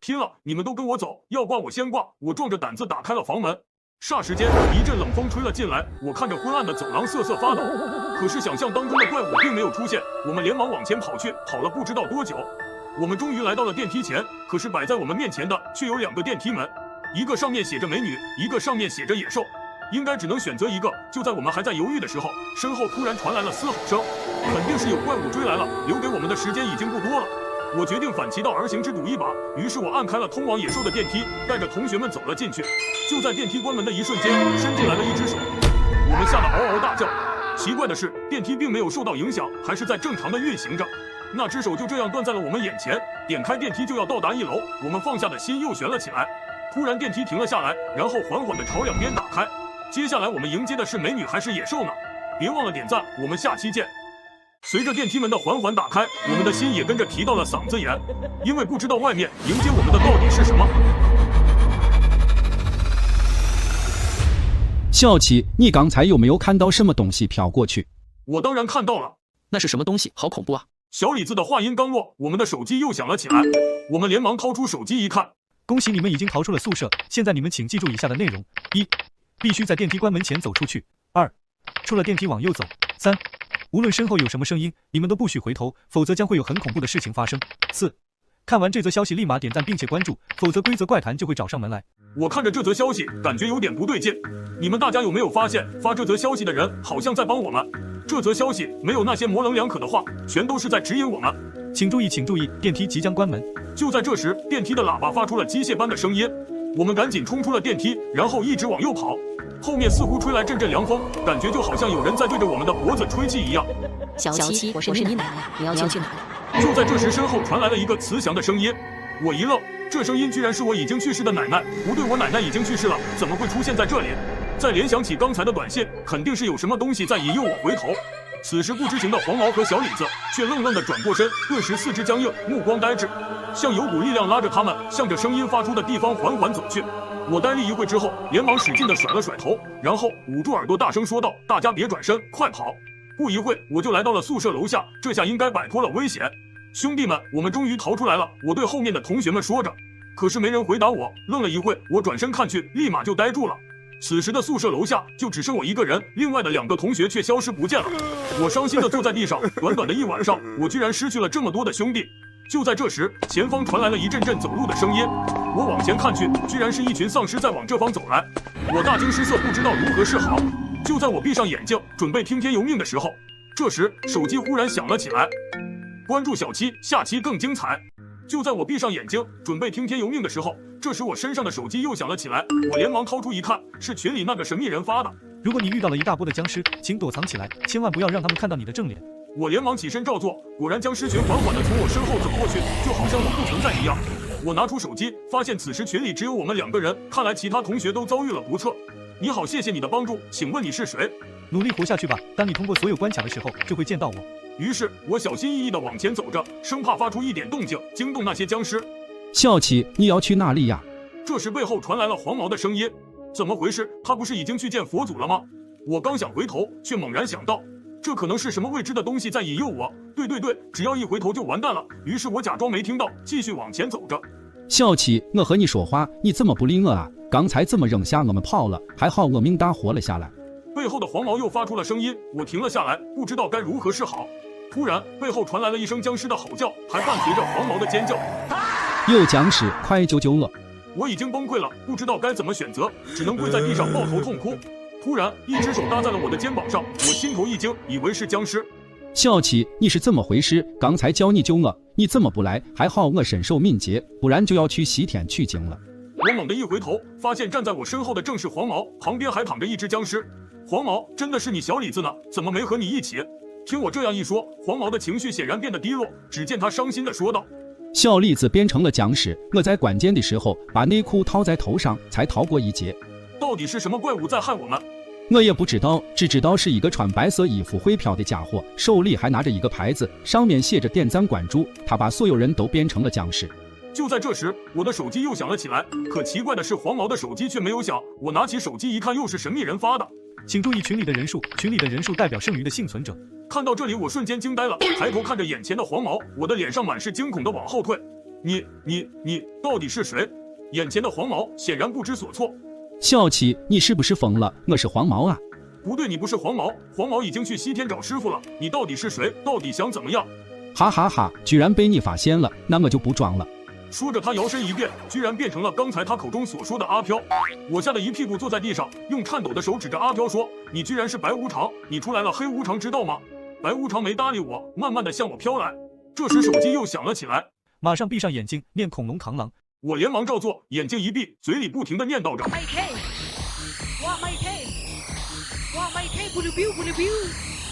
拼了！你们都跟我走，要挂我先挂！我壮着胆子打开了房门，霎时间一阵冷风吹了进来，我看着昏暗的走廊瑟瑟发抖。可是想象当中的怪物并没有出现，我们连忙往前跑去，跑了不知道多久，我们终于来到了电梯前。可是摆在我们面前的却有2个电梯门，一个上面写着美女，一个上面写着野兽，应该只能选择一个。就在我们还在犹豫的时候，身后突然传来了嘶吼声，肯定是有怪物追来了，留给我们的时间已经不多了。我决定反其道而行之赌一把，于是我按开了通往野兽的电梯，带着同学们走了进去。就在电梯关门的一瞬间，伸进来了一只手，我们吓得嗷嗷大叫。奇怪的是，电梯并没有受到影响，还是在正常的运行着。那只手就这样断在了我们眼前。点开电梯就要到达1楼，我们放下的心又悬了起来。突然电梯停了下来，然后缓缓地朝2边打开。接下来我们迎接的是美女还是野兽呢？别忘了点赞，我们下期见。随着电梯门的缓缓打开，我们的心也跟着提到了嗓子眼，因为不知道外面迎接我们的到底是什么。小七，你刚才有没有看到什么东西飘过去？我当然看到了。那是什么东西？好恐怖啊！小李子的话音刚落，我们的手机又响了起来。我们连忙掏出手机一看，恭喜你们已经逃出了宿舍。现在你们请记住以下的内容：1. 必须在电梯关门前走出去。2. 出了电梯往右走。3. 无论身后有什么声音，你们都不许回头，否则将会有很恐怖的事情发生。4. 看完这则消息立马点赞并且关注，否则规则怪谈就会找上门来。我看着这则消息，感觉有点不对劲。你们大家有没有发现，发这则消息的人好像在帮我们？这则消息没有那些模棱两可的话，全都是在指引我们。请注意，请注意，电梯即将关门。就在这时，电梯的喇叭发出了机械般的声音，我们赶紧冲出了电梯，然后一直往右跑。后面似乎吹来阵阵凉风，感觉就好像有人在对着我们的脖子吹气一样。小七，我是你奶奶，你要去哪里？就在这时，身后传来了一个慈祥的声音，我一愣，这声音居然是我已经去世的奶奶。不对，我奶奶已经去世了，怎么会出现在这里？再联想起刚才的短信，肯定是有什么东西在引诱我回头。此时不知情的黄毛和小李子却愣愣地转过身，顿时四肢僵硬，目光呆滞，像有股力量拉着他们向着声音发出的地方缓缓走去。我呆立一会之后，连忙使劲地甩了甩头，然后捂住耳朵大声说道：“大家别转身，快跑！”不一会，我就来到了宿舍楼下，这下应该摆脱了危险。兄弟们，我们终于逃出来了！我对后面的同学们说着，可是没人回答我。愣了一会，我转身看去，立马就呆住了。此时的宿舍楼下就只剩我一个人，另外的2个同学却消失不见了。我伤心地坐在地上，短短的一晚上，我居然失去了这么多的兄弟。就在这时，前方传来了一阵阵走路的声音。我往前看去，居然是一群丧尸在往这方走来。我大惊失色，不知道如何是好。就在我闭上眼睛准备听天由命的时候，这时手机忽然响了起来。关注小七，下期更精彩。就在我闭上眼睛准备听天由命的时候，这时我身上的手机又响了起来。我连忙掏出一看，是群里那个神秘人发的。如果你遇到了一大波的僵尸，请躲藏起来，千万不要让他们看到你的正脸。我连忙起身照做，果然僵尸群缓缓地从我身后走过去，就好像我不存在一样。我拿出手机，发现此时群里只有我们2个人，看来其他同学都遭遇了不测。你好，谢谢你的帮助，请问你是谁？努力活下去吧，当你通过所有关卡的时候，就会见到我。于是我小心翼翼地往前走着，生怕发出一点动静惊动那些僵尸。笑气，你要去哪里呀？这时背后传来了黄毛的声音，怎么回事？他不是已经去见佛祖了吗？我刚想回头，却猛然想到，这可能是什么未知的东西在引诱我。对，只要一回头就完蛋了。于是我假装没听到，继续往前走着。笑气，我和你说话，你怎么不理我啊？刚才怎么扔下我们跑了？还好我命大活了下来。背后的黄毛又发出了声音，我停了下来，不知道该如何是好。突然，背后传来了一声僵尸的吼叫，还伴随着黄毛的尖叫。有僵尸，快救救我！我已经崩溃了，不知道该怎么选择，只能跪在地上抱头痛哭。突然，一只手搭在了我的肩膀上，我心头一惊，以为是僵尸。小七，你是怎么回事？刚才叫你救我，你怎么不来？还好我身手敏捷，不然就要去西天取经了。我猛地一回头，发现站在我身后的正是黄毛，旁边还躺着一只僵尸。黄毛，真的是你小李子呢？怎么没和你一起？听我这样一说，黄毛的情绪显然变得低落，只见他伤心地说道：“小李子变成了僵尸，我在关键的时候把内裤套在头上，才逃过一劫。到底是什么怪物在害我们？”我也不知道，只知道是一个穿白色衣服会飘的家伙，手里还拿着一个牌子，上面写着点赞关注，他把所有人都变成了僵尸。就在这时，我的手机又响了起来，可奇怪的是黄毛的手机却没有响。我拿起手机一看，又是神秘人发的。请注意群里的人数，群里的人数代表剩余的幸存者。看到这里，我瞬间惊呆了，抬头看着眼前的黄毛，我的脸上满是惊恐的往后退。你到底是谁？眼前的黄毛显然不知所措。小七，你是不是疯了？我是黄毛啊！不对，你不是黄毛，黄毛已经去西天找师傅了。你到底是谁？到底想怎么样？哈哈哈，居然被你发现了，那我就不装了。说着，他摇身一变，居然变成了刚才他口中所说的阿飘。我吓得一屁股坐在地上，用颤抖的手指着阿飘说：“你居然是白无常，你出来了，黑无常知道吗？”白无常没搭理我，慢慢的向我飘来。这时手机又响了起来，马上闭上眼睛，念恐龙扛狼。我连忙照做，眼睛一闭，嘴里不停的念叨着。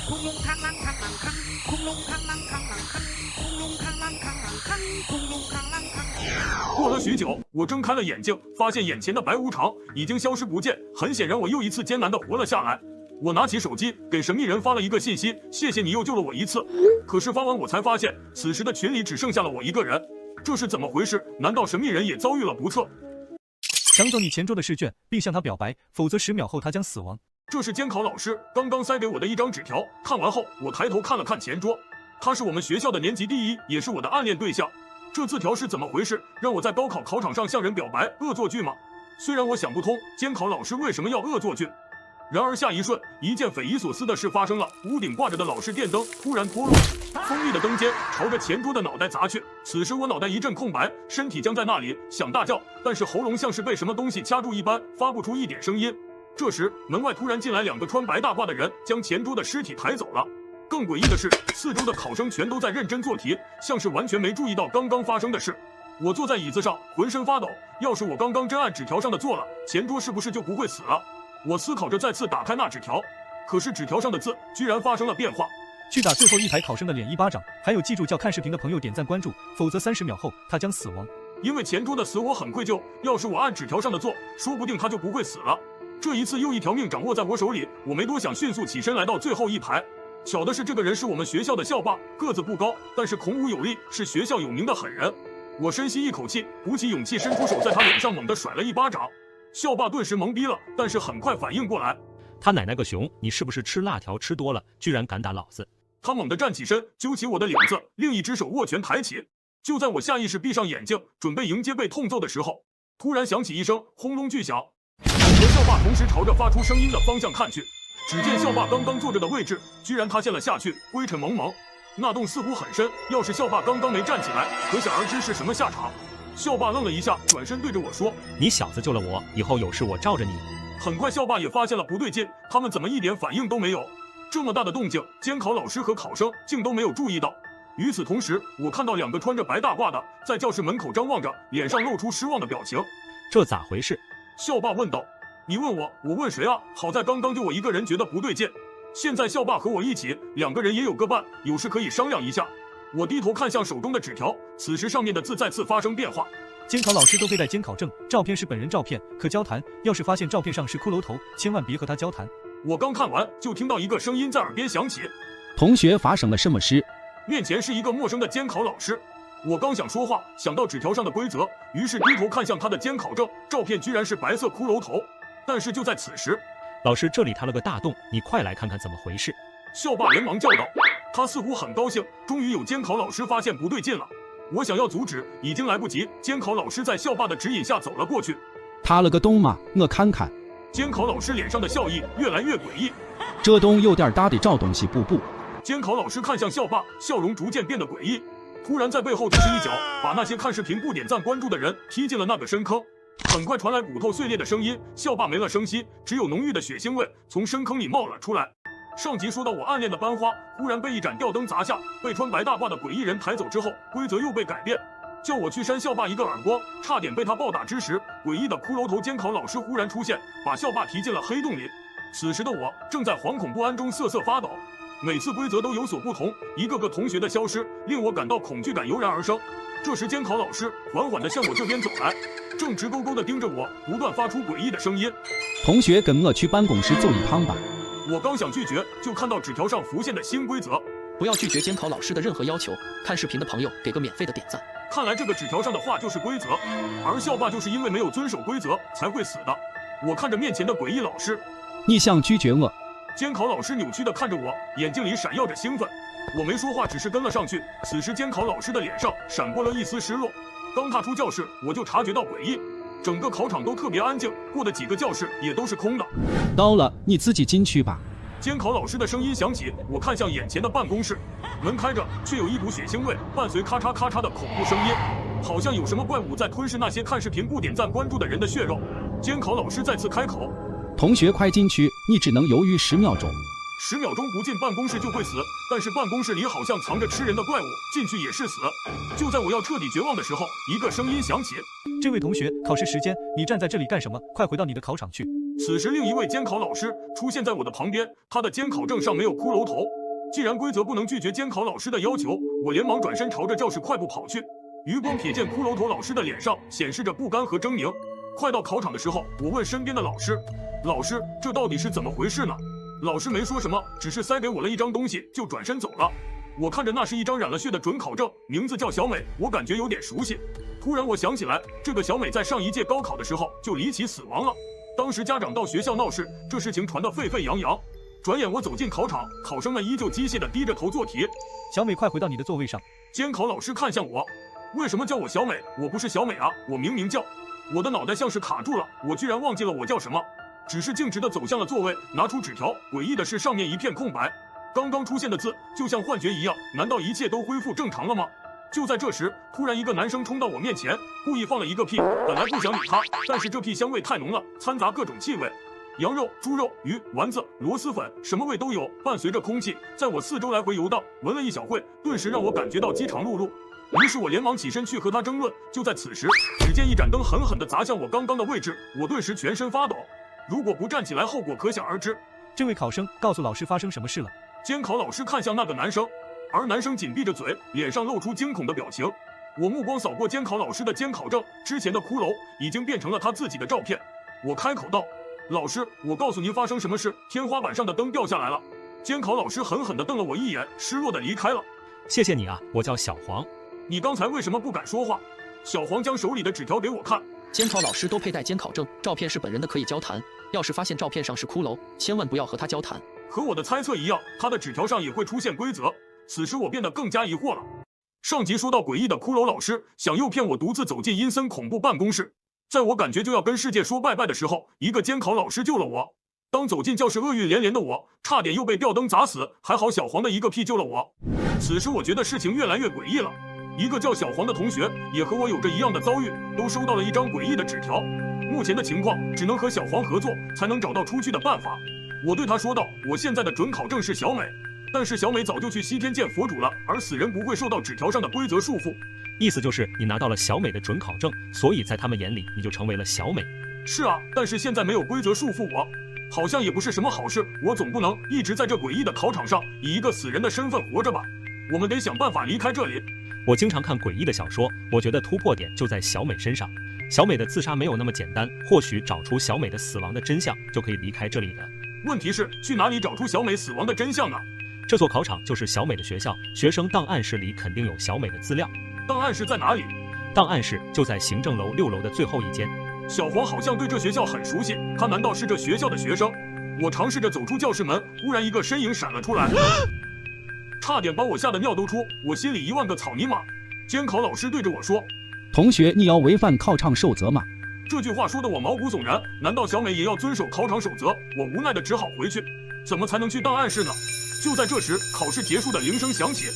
恐龙扛狼扛狼扛，恐龙扛狼扛狼扛，恐龙扛狼扛狼扛，恐龙扛狼扛。过了许久，我睁开了眼睛，发现眼前的白无常已经消失不见。很显然，我又一次艰难的活了下来。我拿起手机给神秘人发了一个信息：“谢谢你又救了我一次。”可是发完我才发现，此时的群里只剩下了我一个人。这是怎么回事？难道神秘人也遭遇了不测？抢走你前桌的试卷，并向他表白，否则10秒后他将死亡。这是监考老师刚刚塞给我的一张纸条，看完后我抬头看了看前桌，他是我们学校的年级第一，也是我的暗恋对象。这字条是怎么回事？让我在高考考场上向人表白，恶作剧吗？虽然我想不通监考老师为什么要恶作剧，然而下一瞬，一件匪夷所思的事发生了。屋顶挂着的老式电灯突然脱落，锋利的灯尖朝着前桌的脑袋砸去。此时我脑袋一阵空白，身体僵在那里，想大叫，但是喉咙像是被什么东西掐住一般，发不出一点声音。这时门外突然进来2个穿白大褂的人，将前桌的尸体抬走了。更诡异的是，四周的考生全都在认真做题，像是完全没注意到刚刚发生的事。我坐在椅子上，浑身发抖。要是我刚刚真按纸条上的做了，前桌是不是就不会死了？我思考着再次打开那纸条，可是纸条上的字居然发生了变化。去打最后一排考生的脸1巴掌，还有记住叫看视频的朋友点赞关注，否则30秒后他将死亡。因为前桌的死我很愧疚，要是我按纸条上的做，说不定他就不会死了。这一次又一条命掌握在我手里，我没多想，迅速起身来到最后一排。巧的是，这个人是我们学校的校霸，个子不高，但是孔武有力，是学校有名的狠人。我深吸一口气，鼓起勇气伸出手，在他脸上猛地甩了一巴掌。校霸顿时懵逼了，但是很快反应过来。他奶奶个熊，你是不是吃辣条吃多了，居然敢打老子？他猛地站起身，揪起我的领子，另一只手握拳抬起。就在我下意识闭上眼睛，准备迎接被痛揍的时候，突然响起一声轰隆巨响。我和校霸同时朝着发出声音的方向看去。只见校霸刚刚坐着的位置居然塌陷了下去，灰尘蒙蒙，那洞似乎很深，要是校霸刚刚没站起来，可想而知是什么下场。校霸愣了一下，转身对着我说：“你小子救了我，以后有事我罩着你。”很快校霸也发现了不对劲，他们怎么一点反应都没有？这么大的动静，监考老师和考生竟都没有注意到。与此同时，我看到2个穿着白大褂的在教室门口张望着，脸上露出失望的表情。这咋回事？校霸问道。你问我，我问谁啊？好在刚刚就我一个人觉得不对劲，现在校霸和我一起，2个人也有个伴，有事可以商量一下。我低头看向手中的纸条，此时上面的字再次发生变化。监考老师都佩戴监考证，照片是本人照片，可交谈。要是发现照片上是骷髅头，千万别和他交谈。我刚看完，就听到一个声音在耳边响起：“同学，发生了什么事？”面前是一个陌生的监考老师。我刚想说话，想到纸条上的规则，于是低头看向他的监考证，照片居然是白色骷髅头。但是就在此时，老师，这里塌了个大洞，你快来看看怎么回事。校霸连忙叫道，他似乎很高兴，终于有监考老师发现不对劲了。我想要阻止，已经来不及。监考老师在校霸的指引下走了过去。塌了个洞吗？我看看。监考老师脸上的笑意越来越诡异。这洞有点大的找东西补补。监考老师看向校霸，笑容逐渐变得诡异。突然在背后就是一脚，把那些看视频不点赞关注的人踢进了那个深坑。很快传来骨头碎裂的声音，校霸没了声息，只有浓郁的血腥味从深坑里冒了出来。上集说到我暗恋的班花忽然被一盏吊灯砸下，被穿白大褂的诡异人抬走之后，规则又被改变，叫我去扇校霸一个耳光，差点被他暴打之时，诡异的骷髅头监考老师忽然出现，把校霸踢进了黑洞里。此时的我正在惶恐不安中瑟瑟发抖，每次规则都有所不同，一个个同学的消失令我感到恐惧感油然而生。这时监考老师缓缓地向我这边走来，正直勾勾地盯着我，不断发出诡异的声音。同学，跟我去办公室走一趟吧。我刚想拒绝，就看到纸条上浮现的新规则：不要拒绝监考老师的任何要求，看视频的朋友给个免费的点赞。看来这个纸条上的话就是规则，而校霸就是因为没有遵守规则才会死的。我看着面前的诡异老师，你想拒绝我？监考老师扭曲地看着我，眼睛里闪耀着兴奋。我没说话，只是跟了上去。此时监考老师的脸上闪过了一丝失落。刚踏出教室，我就察觉到诡异，整个考场都特别安静，过的几个教室也都是空的。到了，你自己进去吧。监考老师的声音响起，我看向眼前的办公室，门开着，却有一股血腥味，伴随咔嚓咔嚓的恐怖声音，好像有什么怪物在吞噬那些看视频不点赞关注的人的血肉。监考老师再次开口：同学，快进去，你只能犹豫10秒钟。10秒钟不进办公室就会死，但是办公室里好像藏着吃人的怪物，进去也是死。就在我要彻底绝望的时候，一个声音响起：这位同学，考试时间，你站在这里干什么？快回到你的考场去。此时另一位监考老师出现在我的旁边，他的监考证上没有骷髅头。既然规则不能拒绝监考老师的要求，我连忙转身朝着教室快步跑去。余光瞥见骷髅头老师的脸上显示着不甘和狰狞。快到考场的时候，我问身边的老师：老师，这到底是怎么回事呢？老师没说什么，只是塞给我了一张东西就转身走了。我看着那是一张染了血的准考证，名字叫小美，我感觉有点熟悉。突然我想起来，这个小美在上一届高考的时候就离奇死亡了，当时家长到学校闹事，这事情传得沸沸扬扬。转眼我走进考场，考生们依旧机械地低着头做题。小美，快回到你的座位上。监考老师看向我：为什么叫我小美？我不是小美啊，我明明叫……我的脑袋像是卡住了，我居然忘记了我叫什么。只是径直地走向了座位，拿出纸条。诡异的是，上面一片空白，刚刚出现的字就像幻觉一样。难道一切都恢复正常了吗？就在这时，突然一个男生冲到我面前，故意放了一个屁。本来不想理他，但是这屁香味太浓了，掺杂各种气味，羊肉、猪肉、鱼、丸子、螺蛳粉，什么味都有。伴随着空气在我四周来回游荡，闻了一小会，顿时让我感觉到饥肠辘辘。于是我连忙起身去和他争论。就在此时，只见一盏灯狠狠地砸向我刚刚的位置，我顿时全身发抖。如果不站起来，后果可想而知。这位考生，告诉老师发生什么事了？监考老师看向那个男生，而男生紧闭着嘴，脸上露出惊恐的表情。我目光扫过监考老师的监考证，之前的骷髅已经变成了他自己的照片。我开口道：老师，我告诉您发生什么事，天花板上的灯掉下来了。监考老师狠狠地瞪了我一眼，失落地离开了。谢谢你啊，我叫小黄。你刚才为什么不敢说话？小黄将手里的纸条给我看。监考老师都佩戴监考证，照片是本人的可以交谈。要是发现照片上是骷髅，千万不要和他交谈。和我的猜测一样，他的纸条上也会出现规则。此时我变得更加疑惑了。上集说到诡异的骷髅老师想诱骗我独自走进阴森恐怖办公室，在我感觉就要跟世界说拜拜的时候，一个监考老师救了我。当走进教室，厄运连连的我差点又被吊灯砸死，还好小黄的一个屁救了我。此时我觉得事情越来越诡异了。一个叫小黄的同学也和我有着一样的遭遇，都收到了一张诡异的纸条。目前的情况只能和小黄合作，才能找到出去的办法。我对他说道，我现在的准考证是小美，但是小美早就去西天见佛主了，而死人不会受到纸条上的规则束缚。意思就是你拿到了小美的准考证，所以在他们眼里你就成为了小美。是啊，但是现在没有规则束缚我，好像也不是什么好事。我总不能一直在这诡异的考场上以一个死人的身份活着吧？我们得想办法离开这里。我经常看诡异的小说，我觉得突破点就在小美身上。小美的自杀没有那么简单，或许找出小美的死亡的真相就可以离开这里的。问题是去哪里找出小美死亡的真相呢？这座考场就是小美的学校，学生档案室里肯定有小美的资料。档案室在哪里？档案室就在行政楼6楼的最后一间。小黄好像对这学校很熟悉，他难道是这学校的学生？我尝试着走出教室门，忽然一个身影闪了出来，差点把我吓得尿都出，我心里1万个草泥马。监考老师对着我说，同学，你要违反考场守则吗？这句话说得我毛骨悚然，难道小美也要遵守考场守则？我无奈的只好回去。怎么才能去档案室呢？就在这时，考试结束的铃声响起。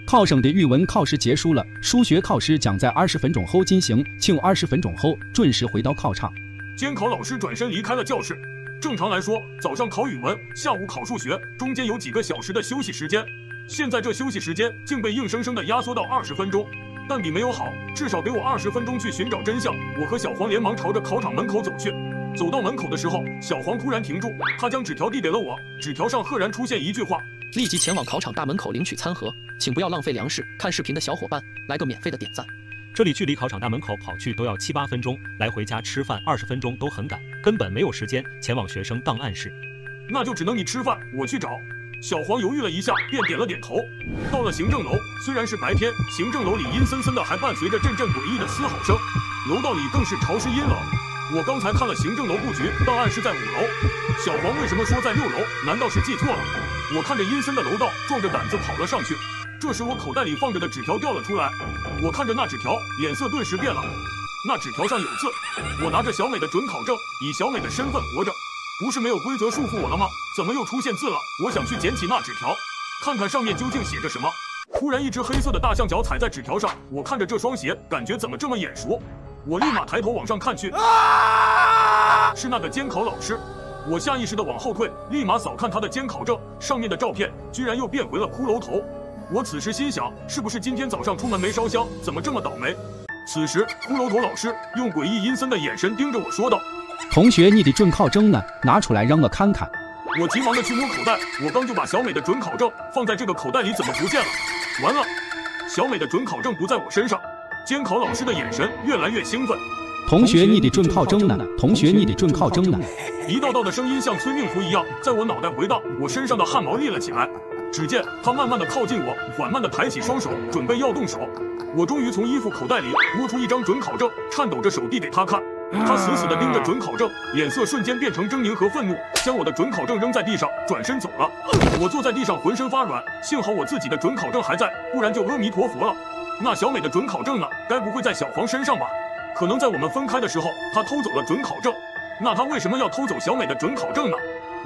考生的语文考试结束了，数学考试将在20分钟后进行，请20分钟后准时回到考场。监考老师转身离开了教室。正常来说，早上考语文，下午考数学，中间有几个小时的休息时间。现在这休息时间竟被硬生生的压缩到20分钟。但比没有好，至少给我20分钟去寻找真相。我和小黄连忙朝着考场门口走去。走到门口的时候，小黄突然停住，他将纸条递给了我。纸条上赫然出现一句话：立即前往考场大门口领取餐盒，请不要浪费粮食。看视频的小伙伴来个免费的点赞。这里距离考场大门口跑去都要7、8分钟，来回家吃饭20分钟都很赶，根本没有时间前往学生档案室。那就只能你吃饭，我去找。小黄犹豫了一下，便点了点头。到了行政楼，虽然是白天，行政楼里阴森森的，还伴随着阵阵诡异的嘶吼声，楼道里更是潮湿阴冷。我刚才看了行政楼布局，档案室在5楼。小黄为什么说在6楼？难道是记错了？我看着阴森的楼道，壮着胆子跑了上去。这时我口袋里放着的纸条掉了出来，我看着那纸条，脸色顿时变了。那纸条上有字，我拿着小美的准考证，以小美的身份活着。不是没有规则束缚我了吗？怎么又出现字了？我想去捡起那纸条，看看上面究竟写着什么。突然，一只黑色的大象脚踩在纸条上，我看着这双鞋，感觉怎么这么眼熟？我立马抬头往上看去，是那个监考老师。我下意识地往后退，立马扫看他的监考证，上面的照片居然又变回了骷髅头。我此时心想，是不是今天早上出门没烧香，怎么这么倒霉？此时，骷髅头老师用诡异阴森的眼神盯着我说道：同学，你的准考证呢？拿出来让我看看。我急忙的去摸口袋，我刚就把小美的准考证放在这个口袋里，怎么不见了？完了，小美的准考证不在我身上。监考老师的眼神越来越兴奋。同学，你的准考证呢？同学，你的准考证呢？一道道的声音像催命符一样在我脑袋回荡，我身上的汗毛立了起来。只见他慢慢的靠近我，缓慢的抬起双手，准备要动手。我终于从衣服口袋里摸出一张准考证，颤抖着手递给他看。他死死地盯着准考证，脸色瞬间变成狰狞和愤怒，将我的准考证扔在地上，转身走了。我坐在地上浑身发软，幸好我自己的准考证还在，不然就阿弥陀佛了。那小美的准考证呢？该不会在小黄身上吧？可能在我们分开的时候，他偷走了准考证。那他为什么要偷走小美的准考证呢？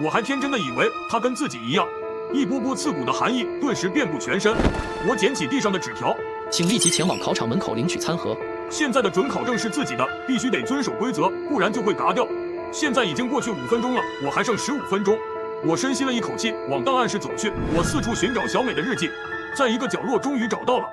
我还天真的以为他跟自己一样。一波波刺骨的寒意顿时遍布全身。我捡起地上的纸条，请立即前往考场门口领取餐盒。现在的准考证是自己的，必须得遵守规则，不然就会嘎掉。现在已经过去5分钟了，我还剩15分钟。我深吸了一口气，往档案室走去。我四处寻找小美的日记，在一个角落终于找到了。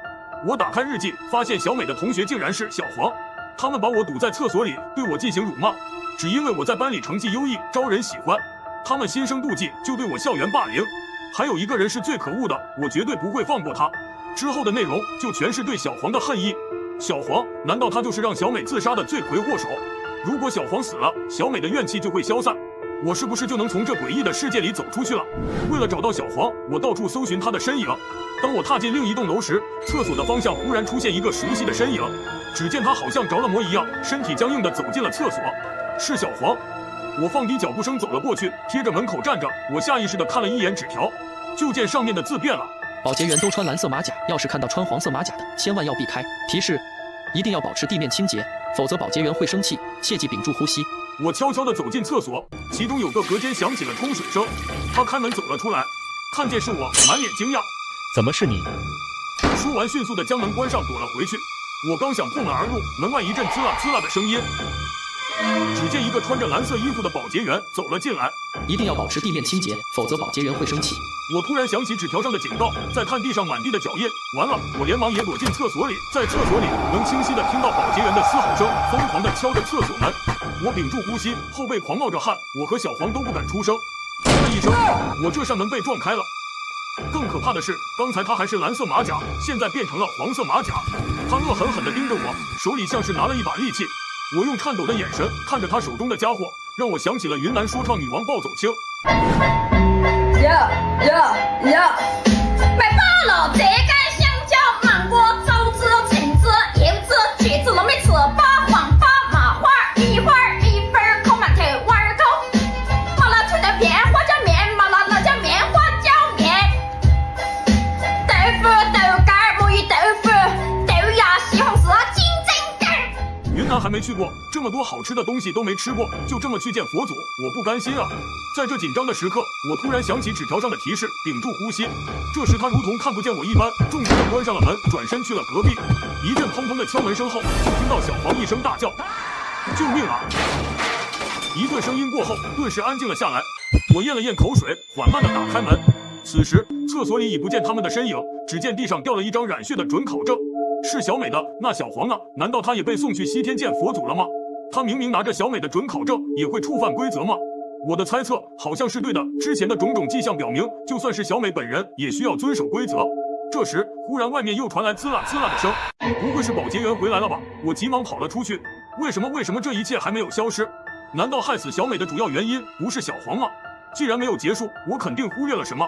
我打开日记，发现小美的同学竟然是小黄。他们把我堵在厕所里，对我进行辱骂，只因为我在班里成绩优异，招人喜欢。他们心生妒忌，就对我校园霸凌。还有一个人是最可恶的，我绝对不会放过他。之后的内容就全是对小黄的恨意。小黄，难道他就是让小美自杀的罪魁祸首？如果小黄死了，小美的怨气就会消散。我是不是就能从这诡异的世界里走出去了？为了找到小黄，我到处搜寻他的身影。当我踏进另一栋楼时，厕所的方向忽然出现一个熟悉的身影。只见他好像着了魔一样，身体僵硬地走进了厕所。是小黄。我放低脚步声走了过去，贴着门口站着。我下意识地看了一眼纸条，就见上面的字变了。保洁员都穿蓝色马甲，要是看到穿黄色马甲的，千万要避开。提示：一定要保持地面清洁，否则保洁员会生气，切记屏住呼吸。我悄悄地走进厕所，其中有个隔间响起了冲水声。他开门走了出来，看见是我，满脸惊讶。怎么是你？说完，迅速地将门关上，躲了回去。我刚想破门而入，门外一阵滋啦滋啦的声音。只见一个穿着蓝色衣服的保洁员走了进来。一定要保持地面清洁，否则保洁员会生气。我突然想起纸条上的警告，再看地上满地的脚印，完了！我连忙也躲进厕所里，在厕所里能清晰地听到保洁员的嘶吼声，疯狂地敲着厕所门。我屏住呼吸，后背狂冒着汗，我和小黄都不敢出声。砰的一声，我这扇门被撞开了。更可怕的是，刚才他还是蓝色马甲，现在变成了黄色马甲。他恶狠狠地盯着我，手里像是拿了一把利器。我用颤抖的眼神看着他手中的家伙，让我想起了云南说唱女王暴走青。买罢了这根香蕉、芒果、枣子、橙子、柚子、橘子、糯米糍粑、黄粑、麻花、米花、米粉、口馒头、碗口、麻辣脆的片、花椒面、麻辣辣椒面、花椒面、豆腐、豆干、木鱼豆腐、豆芽、西红柿、金针干。云南还没去过，这么多好吃的东西都没吃过，就这么去见佛祖，我不甘心啊！在这紧张的时刻，我突然想起纸条上的提示，屏住呼吸。这时他如同看不见我一般，重重地关上了门，转身去了隔壁。一阵砰砰的敲门声后，就听到小黄一声大叫：“救命啊！”一顿声音过后，顿时安静了下来。我咽了咽口水，缓慢地打开门。此时厕所里已不见他们的身影，只见地上掉了一张染血的准考证，是小美的。那小黄呢？难道他也被送去西天见佛祖了吗？他明明拿着小美的准考证，也会触犯规则吗？我的猜测好像是对的，之前的种种迹象表明，就算是小美本人，也需要遵守规则。这时，忽然外面又传来滋啦滋啦的声，不会是保洁员回来了吧？我急忙跑了出去。为什么这一切还没有消失？难道害死小美的主要原因不是小黄吗？既然没有结束，我肯定忽略了什么。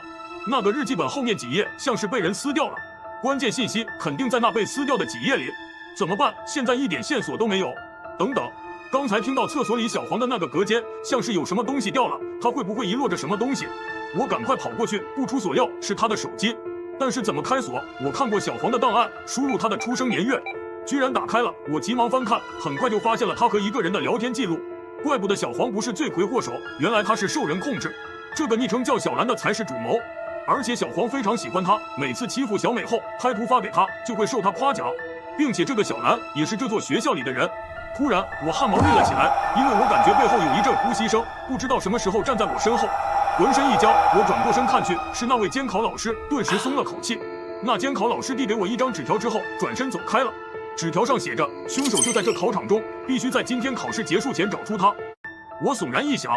那个日记本后面几页像是被人撕掉了，关键信息肯定在那被撕掉的几页里。怎么办？现在一点线索都没有。等等。刚才听到厕所里小黄的那个隔间像是有什么东西掉了，他会不会遗落着什么东西？我赶快跑过去，不出所料是他的手机。但是怎么开锁？我看过小黄的档案，输入他的出生年月，居然打开了。我急忙翻看，很快就发现了他和一个人的聊天记录。怪不得小黄不是罪魁祸首，原来他是受人控制。这个昵称叫小兰的才是主谋，而且小黄非常喜欢他，每次欺负小美后拍图发给他，就会受他夸奖，并且这个小兰也是这座学校里的人。突然，我汗毛立了起来，因为我感觉背后有一阵呼吸声，不知道什么时候站在我身后。浑身一僵，我转过身看去，是那位监考老师，顿时松了口气。那监考老师递给我一张纸条之后，转身走开了。纸条上写着，凶手就在这考场中，必须在今天考试结束前找出他。我悚然一想，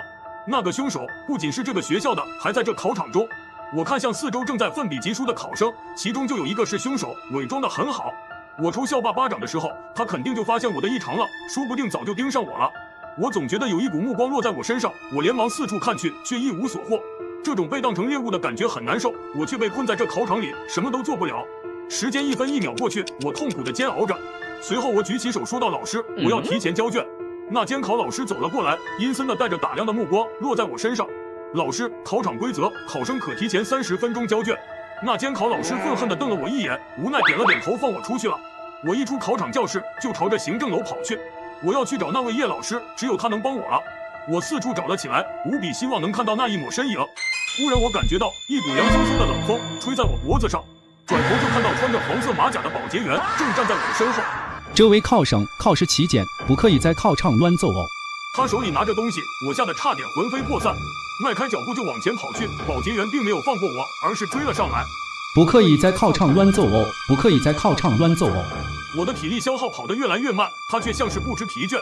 那个凶手不仅是这个学校的，还在这考场中。我看向四周正在奋笔疾书的考生，其中就有一个是凶手，伪装得很好。我抽校霸巴掌的时候，他肯定就发现我的异常了，说不定早就盯上我了。我总觉得有一股目光落在我身上，我连忙四处看去，却一无所获。这种被当成猎物的感觉很难受，我却被困在这考场里，什么都做不了。时间一分一秒过去，我痛苦地煎熬着。随后我举起手说道：“老师，我要提前交卷。”那监考老师走了过来，阴森地带着打量的目光落在我身上。老师，考场规则，考生可提前30分钟交卷。那监考老师愤恨地瞪了我一眼，无奈点了点头，放我出去了。我一出考场教室，就朝着行政楼跑去。我要去找那位叶老师，只有他能帮我了。我四处找了起来，无比希望能看到那一抹身影。忽然我感觉到一股凉飕飕的冷风吹在我脖子上，转头就看到穿着黄色马甲的保洁员正站在我的身后。这位考生，考试期间不可以在考场乱走哦。他手里拿着东西，我吓得差点魂飞魄散，迈开脚步就往前跑去。保洁员并没有放过我，而是追了上来。不可以在考场乱走哦，不可以在考场乱走哦。我的体力消耗跑得越来越慢，他却像是不知疲倦。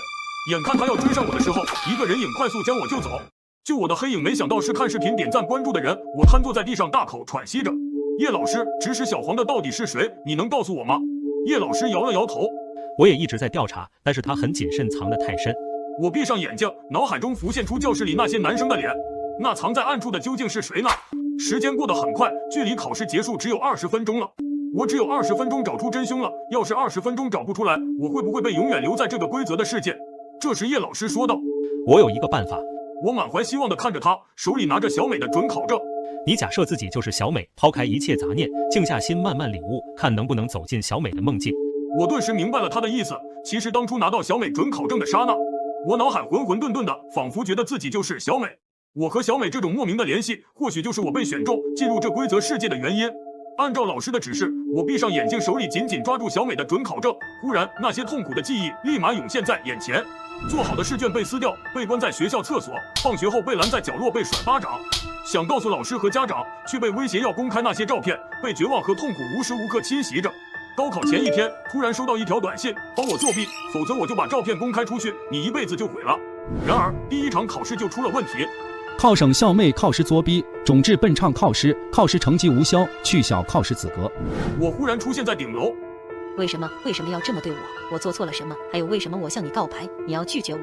眼看他要追上我的时候，一个人影快速将我救走。救我的黑影没想到是看视频点赞关注的人，我瘫坐在地上大口喘息着。叶老师，指使小黄的到底是谁？你能告诉我吗？叶老师摇了摇头。我也一直在调查，但是他很谨慎，藏得太深。我闭上眼睛，脑海中浮现出教室里那些男生的脸，那藏在暗处的究竟是谁呢？时间过得很快，距离考试结束只有20分钟了。我只有20分钟找出真凶了，要是20分钟找不出来，我会不会被永远留在这个规则的世界？这时叶老师说道：我有一个办法。我满怀希望地看着他，手里拿着小美的准考证。你假设自己就是小美，抛开一切杂念，静下心慢慢领悟，看能不能走进小美的梦境。我顿时明白了他的意思。其实当初拿到小美准考证的刹那，我脑海混混沌沌的，仿佛觉得自己就是小美。我和小美这种莫名的联系，或许就是我被选中进入这规则世界的原因。按照老师的指示，我闭上眼睛，手里紧紧抓住小美的准考证。忽然，那些痛苦的记忆立马涌现在眼前。做好的试卷被撕掉，被关在学校厕所，放学后被拦在角落被甩巴掌，想告诉老师和家长，却被威胁要公开那些照片，被绝望和痛苦无时无刻侵袭着。高考前一天，突然收到一条短信，帮我作弊，否则我就把照片公开出去，你一辈子就毁了。然而，第一场考试就出了问题。考生小美考试作弊，终止本场考试，考试成绩无效，取消考试资格。我忽然出现在顶楼。为什么要这么对我？我做错了什么？还有为什么我向你告白，你要拒绝我？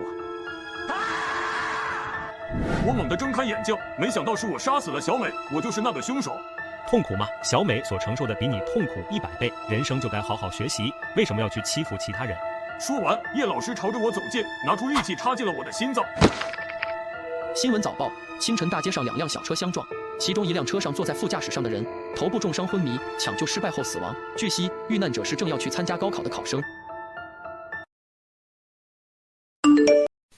我猛地睁开眼睛，没想到是我杀死了小美，我就是那个凶手。痛苦吗？小美所承受的比你痛苦100倍，人生就该好好学习，为什么要去欺负其他人？说完，叶老师朝着我走近，拿出利器插进了我的心脏。新闻早报：清晨大街上2辆小车相撞，其中一辆车上坐在副驾驶上的人头部重伤昏迷，抢救失败后死亡。据悉，遇难者是正要去参加高考的考生。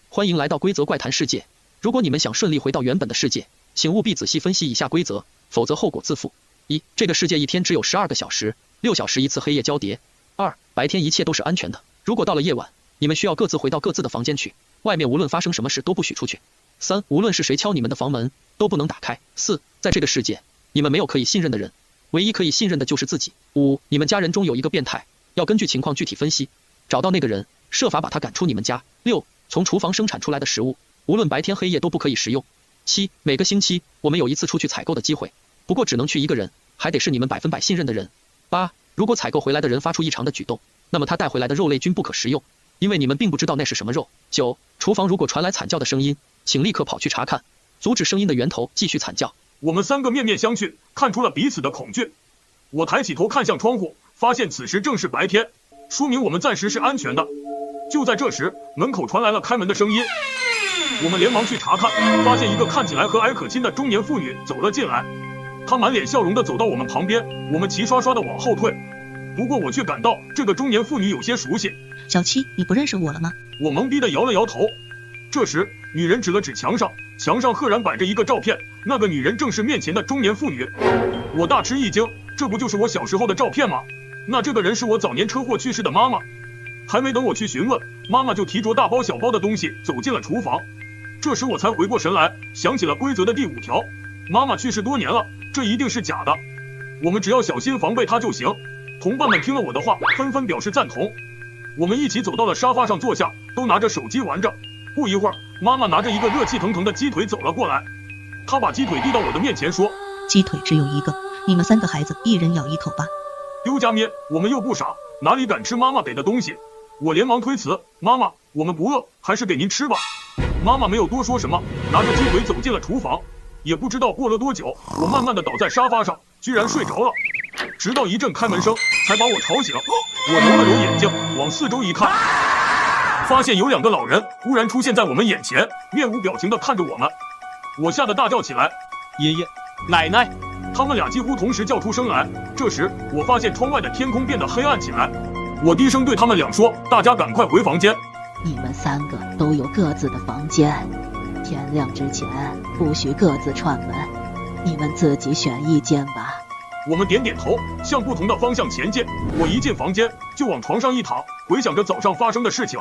欢迎来到规则怪谈世界。如果你们想顺利回到原本的世界，请务必仔细分析以下规则，否则后果自负。1. 这个世界一天只有12个小时，6小时一次黑夜交叠。2. 白天一切都是安全的，如果到了夜晚，你们需要各自回到各自的房间去，外面无论发生什么事都不许出去。3. 无论是谁敲你们的房门，都不能打开。4. 在这个世界，你们没有可以信任的人，唯一可以信任的就是自己。5. 你们家人中有一个变态，要根据情况具体分析，找到那个人，设法把他赶出你们家。6. 从厨房生产出来的食物，无论白天黑夜都不可以食用。7. 每个星期我们有一次出去采购的机会，不过只能去一个人，还得是你们100%信任的人。8. 如果采购回来的人发出异常的举动，那么他带回来的肉类均不可食用，因为你们并不知道那是什么肉。9. 厨房如果传来惨叫的声音，请立刻跑去查看，阻止声音的源头继续惨叫。我们3个面面相觑，看出了彼此的恐惧。我抬起头看向窗户，发现此时正是白天，说明我们暂时是安全的。就在这时，门口传来了开门的声音，我们连忙去查看，发现一个看起来和蔼可亲的中年妇女走了进来。她满脸笑容地走到我们旁边，我们齐刷刷地往后退。不过我却感到这个中年妇女有些熟悉。小七，你不认识我了吗？我懵逼地摇了摇头。这时，女人指了指墙上，墙上赫然摆着一个照片，那个女人正是面前的中年妇女。我大吃一惊，这不就是我小时候的照片吗？那这个人是我早年车祸去世的妈妈。还没等我去询问，妈妈就提着大包小包的东西走进了厨房。这时我才回过神来，想起了规则的第5条，妈妈去世多年了，这一定是假的，我们只要小心防备她就行。同伴们听了我的话，纷纷表示赞同。我们一起走到了沙发上坐下，都拿着手机玩着。不一会儿，妈妈拿着一个热气腾腾的鸡腿走了过来，她把鸡腿递到我的面前说：鸡腿只有一个，你们3个孩子一人咬一口吧。丢家咩，我们又不傻，哪里敢吃妈妈给的东西？我连忙推辞，妈妈，我们不饿，还是给您吃吧。妈妈没有多说什么，拿着鸡腿走进了厨房。也不知道过了多久，我慢慢地倒在沙发上，居然睡着了。直到一阵开门声，才把我吵醒。我揉了揉眼睛，往四周一看，发现有2个老人忽然出现在我们眼前，面无表情地看着我们。我吓得大叫起来：爷爷，奶奶！他们俩几乎同时叫出声来。这时，我发现窗外的天空变得黑暗起来。我低声对他们俩说：大家赶快回房间。你们3个都有各自的房间，天亮之前不许各自串门，你们自己选一间吧。我们点点头，向不同的方向前进。我一进房间就往床上一躺，回想着早上发生的事情。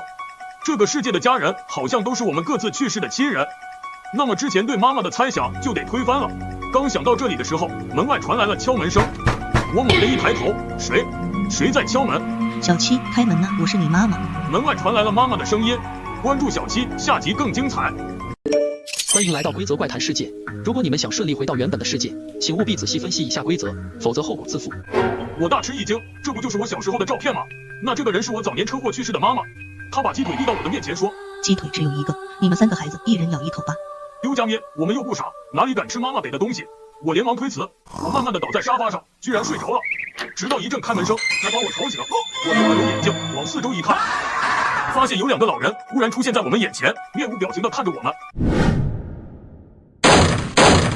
这个世界的家人好像都是我们各自去世的亲人，那么之前对妈妈的猜想就得推翻了。刚想到这里的时候，门外传来了敲门声。我猛地一抬头，谁在敲门？小七，开门啊，我是你妈妈。门外传来了妈妈的声音。关注小七，下集更精彩。欢迎来到规则怪谈世界。如果你们想顺利回到原本的世界，请务必仔细分析以下规则，否则后果自负。我大吃一惊，这不就是我小时候的照片吗？那这个人是我早年车祸去世的妈妈。她把鸡腿递到我的面前说：鸡腿只有一个，你们3个孩子一人咬1口吧。丢家咩，我们又不傻，哪里敢吃妈妈给的东西？我连忙推辞，我慢慢的倒在沙发上，居然睡着了，直到一阵开门声才把我吵醒了。我揉了揉眼睛，往四周一看，发现有2个老人忽然出现在我们眼前，面无表情的看着我们。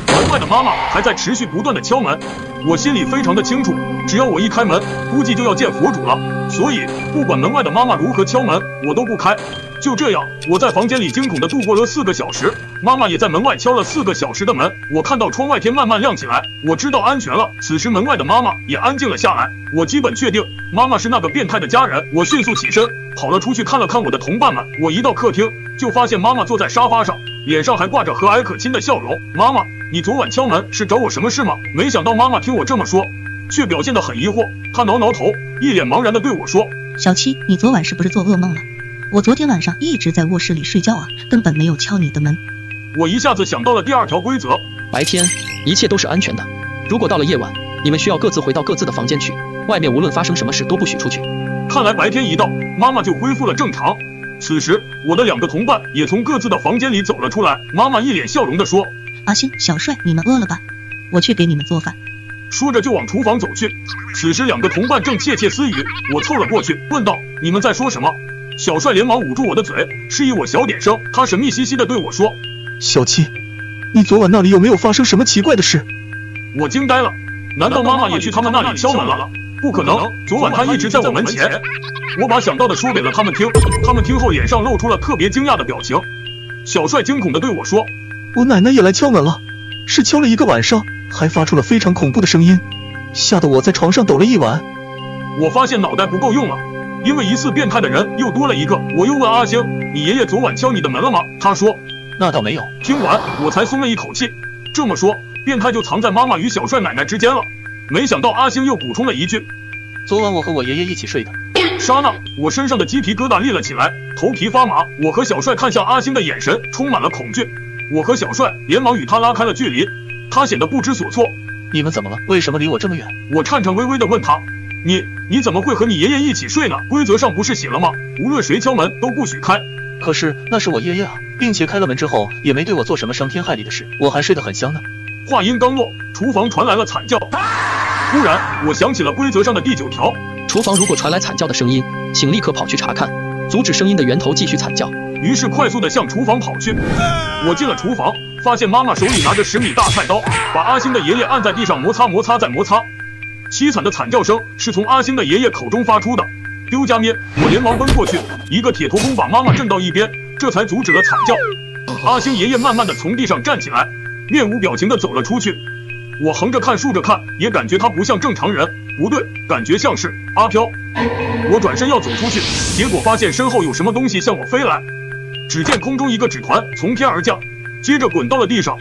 门外的妈妈还在持续不断的敲门，我心里非常的清楚，只要我一开门，估计就要见佛主了，所以不管门外的妈妈如何敲门，我都不开。就这样，我在房间里惊恐地度过了4个小时，妈妈也在门外敲了4个小时的门。我看到窗外天慢慢亮起来，我知道安全了。此时门外的妈妈也安静了下来，我基本确定妈妈是那个变态的家人。我迅速起身跑了出去，看了看我的同伴们。我一到客厅，就发现妈妈坐在沙发上，脸上还挂着和蔼可亲的笑容。妈妈，你昨晚敲门是找我什么事吗？没想到妈妈听我这么说，却表现得很疑惑。她挠挠头，一脸茫然地对我说：小七，你昨晚是不是做噩梦了？我昨天晚上一直在卧室里睡觉啊，根本没有敲你的门。我一下子想到了第2条规则，白天一切都是安全的，如果到了夜晚，你们需要各自回到各自的房间去，外面无论发生什么事都不许出去。看来白天一到，妈妈就恢复了正常。此时我的2个同伴也从各自的房间里走了出来，妈妈一脸笑容地说：阿星、小帅，你们饿了吧？我去给你们做饭。说着就往厨房走去。此时2个同伴正窃窃私语，我凑了过去问道：你们在说什么？小帅连忙捂住我的嘴，示意我小点声。他神秘兮兮地对我说：小七，你昨晚那里有没有发生什么奇怪的事？我惊呆了，难道妈妈也去他们那里敲门了？不可能，昨晚她一直在我门前。我把想到的说给了他们听，他们听后脸上露出了特别惊讶的表情。小帅惊恐地对我说：我奶奶也来敲门了，是敲了1个晚上，还发出了非常恐怖的声音，吓得我在床上抖了一晚。我发现脑袋不够用了，因为疑似变态的人又多了一个。我又问阿星：你爷爷昨晚敲你的门了吗？他说：那倒没有。听完我才松了一口气，这么说变态就藏在妈妈与小帅奶奶之间了。没想到阿星又补充了一句：昨晚我和我爷爷一起睡的。刹那我身上的鸡皮疙瘩立了起来，头皮发麻。我和小帅看向阿星的眼神充满了恐惧，我和小帅连忙与他拉开了距离，他显得不知所措。你们怎么了？为什么离我这么远？我颤颤巍巍地问他：你怎么会和你爷爷一起睡呢？规则上不是写了吗？无论谁敲门都不许开。可是那是我爷爷啊，并且开了门之后也没对我做什么伤天害理的事，我还睡得很香呢。话音刚落，厨房传来了惨叫。突然我想起了规则上的第9条，厨房如果传来惨叫的声音，请立刻跑去查看，阻止声音的源头继续惨叫。于是快速地向厨房跑去。我进了厨房，发现妈妈手里拿着10米大菜刀，把阿星的爷爷按在地上摩擦摩擦再摩擦。凄惨的惨叫声是从阿星的爷爷口中发出的。丢家咩！我连忙奔过去，一个铁头功把妈妈震到一边，这才阻止了惨叫。阿星爷爷慢慢地从地上站起来，面无表情地走了出去。我横着看竖着看，也感觉他不像正常人，不对，感觉像是阿飘。我转身要走出去，结果发现身后有什么东西向我飞来。只见空中一个纸团从天而降，接着滚到了地上。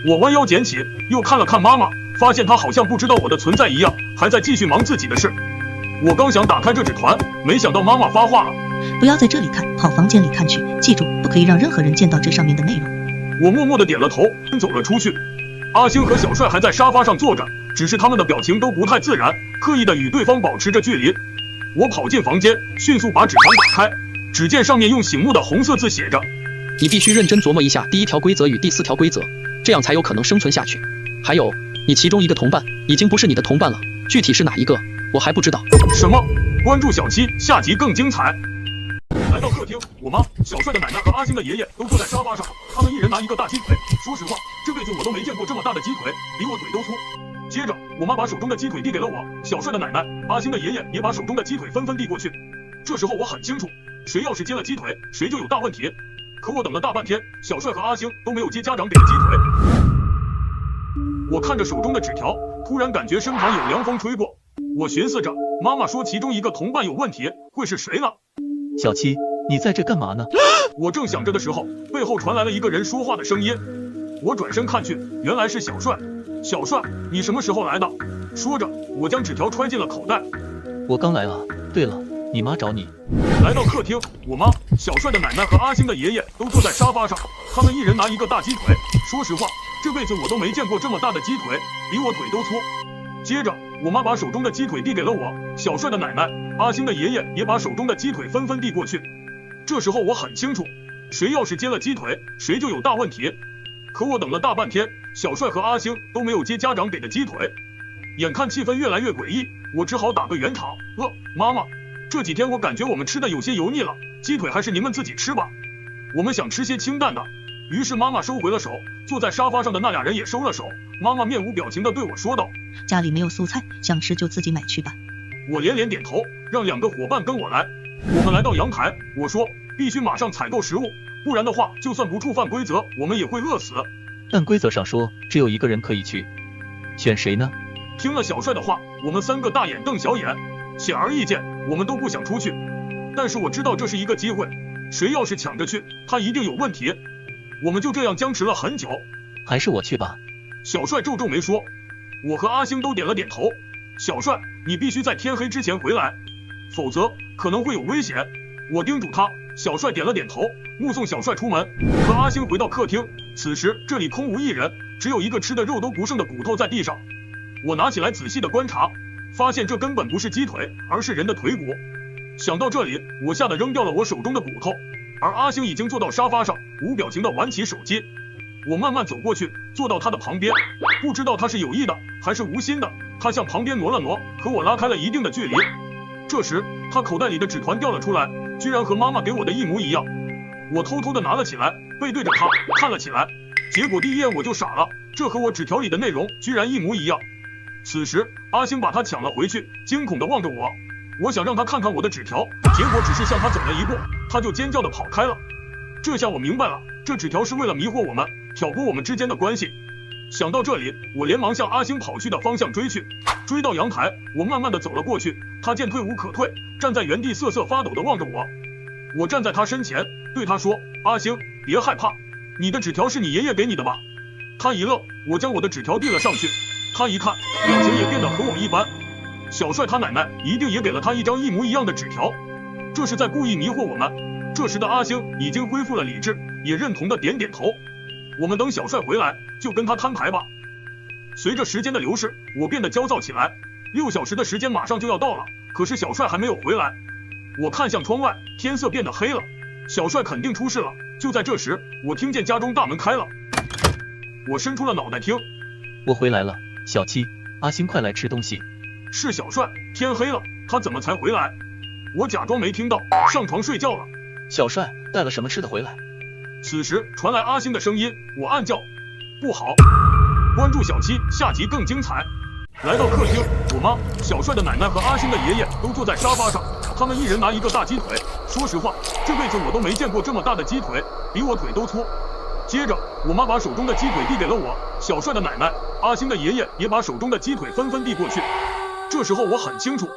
我弯腰捡起，又看了看妈妈，发现她好像不知道我的存在一样，还在继续忙自己的事。我刚想打开这纸团，没想到妈妈发话了：不要在这里看，跑房间里看去，记住不可以让任何人见到这上面的内容。我默默地点了头，走了出去。阿星和小帅还在沙发上坐着，只是他们的表情都不太自然，刻意的与对方保持着距离。我跑进房间，迅速把纸团打开，只见上面用醒目的红色字写着：你必须认真琢磨一下第1条规则与第4条规则，这样才有可能生存下去。还有，你其中一个同伴已经不是你的同伴了，具体是哪一个，我还不知道。什么？关注小七，下集更精彩。来到客厅，我妈、小帅的奶奶和阿星的爷爷都坐在沙发上，他们一人拿一个大鸡腿。说实话，这辈子我都没见过这么大的鸡腿，比我腿都粗。接着，我妈把手中的鸡腿递给了我，小帅的奶奶、阿星的爷爷也把手中的鸡腿纷纷递过去。这时候我很清楚，谁要是接了鸡腿，谁就有大问题。可我等了大半天，小帅和阿星都没有接家长给的鸡腿。我看着手中的纸条，突然感觉身旁有凉风吹过。我寻思着，妈妈说其中一个同伴有问题，会是谁呢？小七，你在这干嘛呢？我正想着的时候，背后传来了一个人说话的声音。我转身看去，原来是小帅。小帅，你什么时候来的？说着，我将纸条揣进了口袋。我刚来啊。对了，你妈找你。来到客厅，我妈、小帅的奶奶和阿星的爷爷都坐在沙发上，他们一人拿一个大鸡腿。说实话，这辈子我都没见过这么大的鸡腿，比我腿都粗。接着，我妈把手中的鸡腿递给了我，小帅的奶奶、阿星的爷爷也把手中的鸡腿纷纷递过去。这时候我很清楚，谁要是接了鸡腿，谁就有大问题。可我等了大半天，小帅和阿星都没有接家长给的鸡腿。眼看气氛越来越诡异，我只好打个圆场。妈妈，这几天我感觉我们吃的有些油腻了，鸡腿还是您们自己吃吧，我们想吃些清淡的。于是妈妈收回了手，坐在沙发上的那俩人也收了手。妈妈面无表情地对我说道：家里没有素菜，想吃就自己买去吧。我连连点头，让2个伙伴跟我来。我们来到阳台，我说必须马上采购食物，不然的话就算不触犯规则，我们也会饿死。但规则上说只有1个人可以去，选谁呢？听了小帅的话，我们3个大眼瞪小眼，显而易见我们都不想出去。但是我知道这是一个机会，谁要是抢着去，他一定有问题。我们就这样僵持了很久。还是我去吧。小帅皱皱眉说。我和阿星都点了点头。小帅，你必须在天黑之前回来，否则可能会有危险。我叮嘱他。小帅点了点头，目送小帅出门，和阿星回到客厅。此时这里空无一人，只有一个吃的肉都不剩的骨头在地上。我拿起来仔细的观察，发现这根本不是鸡腿，而是人的腿骨。想到这里，我吓得扔掉了我手中的骨头，而阿星已经坐到沙发上，无表情的玩起手机。我慢慢走过去，坐到他的旁边，不知道他是有意的还是无心的，他向旁边挪了挪，和我拉开了一定的距离。这时他口袋里的纸团掉了出来，居然和妈妈给我的一模一样。我偷偷的拿了起来，背对着他看了起来，结果第一眼我就傻了，这和我纸条里的内容居然一模一样。此时阿星把它抢了回去，惊恐的望着我。我想让他看看我的纸条，结果只是向他走了一步，他就尖叫的跑开了。这下我明白了，这纸条是为了迷惑我们，挑拨我们之间的关系。想到这里，我连忙向阿星跑去的方向追去。追到阳台，我慢慢的走了过去，他见退无可退，站在原地瑟瑟发抖的望着我。我站在他身前，对他说：阿星，别害怕，你的纸条是你爷爷给你的吧？他一愣，我将我的纸条递了上去，他一看，表情也变得和我一般。小帅他奶奶一定也给了他一张一模一样的纸条，这是在故意迷惑我们。这时的阿星已经恢复了理智，也认同的点点头。我们等小帅回来，就跟他摊牌吧。随着时间的流逝，我变得焦躁起来。6小时的时间马上就要到了，可是小帅还没有回来。我看向窗外，天色变得黑了，小帅肯定出事了。就在这时，我听见家中大门开了，我伸出了脑袋听。我回来了，小七，阿星快来吃东西。是小帅，天黑了，他怎么才回来？我假装没听到，上床睡觉了。小帅带了什么吃的回来？此时传来阿星的声音，我暗叫不好。关注小七，下集更精彩。来到客厅，我妈、小帅的奶奶和阿星的爷爷都坐在沙发上，他们一人拿一个大鸡腿。说实话，这辈子我都没见过这么大的鸡腿，比我腿都粗。接着，我妈把手中的鸡腿递给了我，小帅的奶奶、阿星的爷爷也把手中的鸡腿纷纷递过去。这时候我很清楚，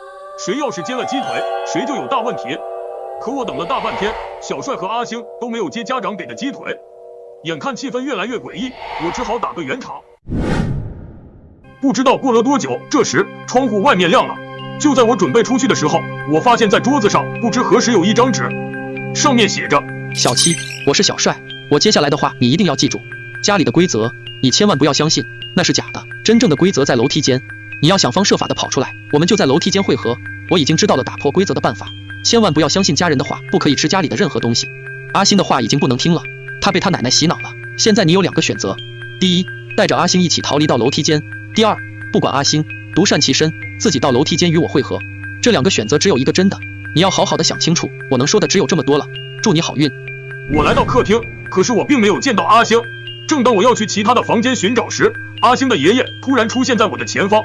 谁要是接了鸡腿，谁就有大问题。可我等了大半天，小帅和阿星都没有接家长给的鸡腿。眼看气氛越来越诡异，我只好打个圆场。不知道过了多久，这时窗户外面亮了。就在我准备出去的时候，我发现在桌子上不知何时有一张纸，上面写着：小七，我是小帅，我接下来的话你一定要记住，家里的规则你千万不要相信，那是假的，真正的规则在楼梯间，你要想方设法的跑出来，我们就在楼梯间汇合。我已经知道了打破规则的办法，千万不要相信家人的话，不可以吃家里的任何东西。阿星的话已经不能听了，他被他奶奶洗脑了。现在你有2个选择，第一，带着阿星一起逃离到楼梯间，第二，不管阿星，独善其身，自己到楼梯间与我会合。这2个选择只有一个真的，你要好好的想清楚。我能说的只有这么多了，祝你好运。我来到客厅，可是我并没有见到阿星。正当我要去其他的房间寻找时，阿星的爷爷突然出现在我的前方，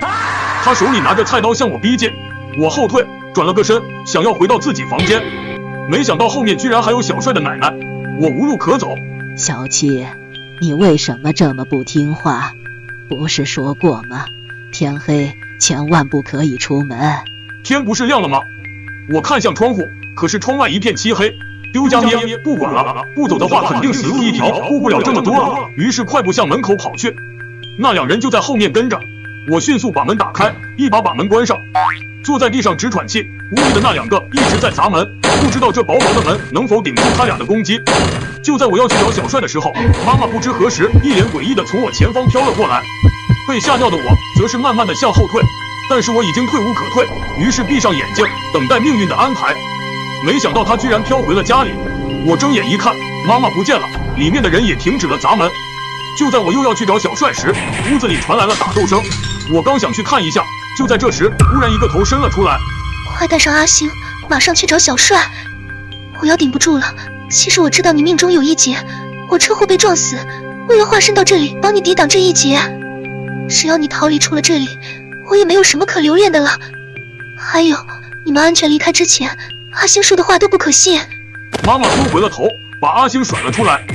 他手里拿着菜刀向我逼近。我后退，转了个身，想要回到自己房间，没想到后面居然还有小帅的奶奶，我无路可走。小七，你为什么这么不听话？不是说过吗？天黑千万不可以出门。天不是亮了吗？我看向窗户，可是窗外一片漆黑。丢家咩，不管了，不走的话肯定死路一条，顾不了这么多了。于是快步向门口跑去，那2人就在后面跟着。我迅速把门打开，一把门关上，坐在地上直喘气。屋里的那2个一直在砸门，不知道这薄薄的门能否顶住他俩的攻击。就在我要去找小帅的时候，妈妈不知何时一脸诡异的从我前方飘了过来。被吓尿的我则是慢慢的向后退，但是我已经退无可退，于是闭上眼睛等待命运的安排。没想到他居然飘回了家里。我睁眼一看，妈妈不见了，里面的人也停止了砸门。就在我又要去找小帅时，屋子里传来了打斗声。我刚想去看一下，就在这时，忽然一个头伸了出来。快带上阿星，马上去找小帅。我要顶不住了。其实我知道你命中有一劫，我车祸被撞死，为了化身到这里帮你抵挡这一劫。只要你逃离出了这里，我也没有什么可留恋的了。还有，你们安全离开之前，阿星说的话都不可信。妈妈收回了头，把阿星甩了出来。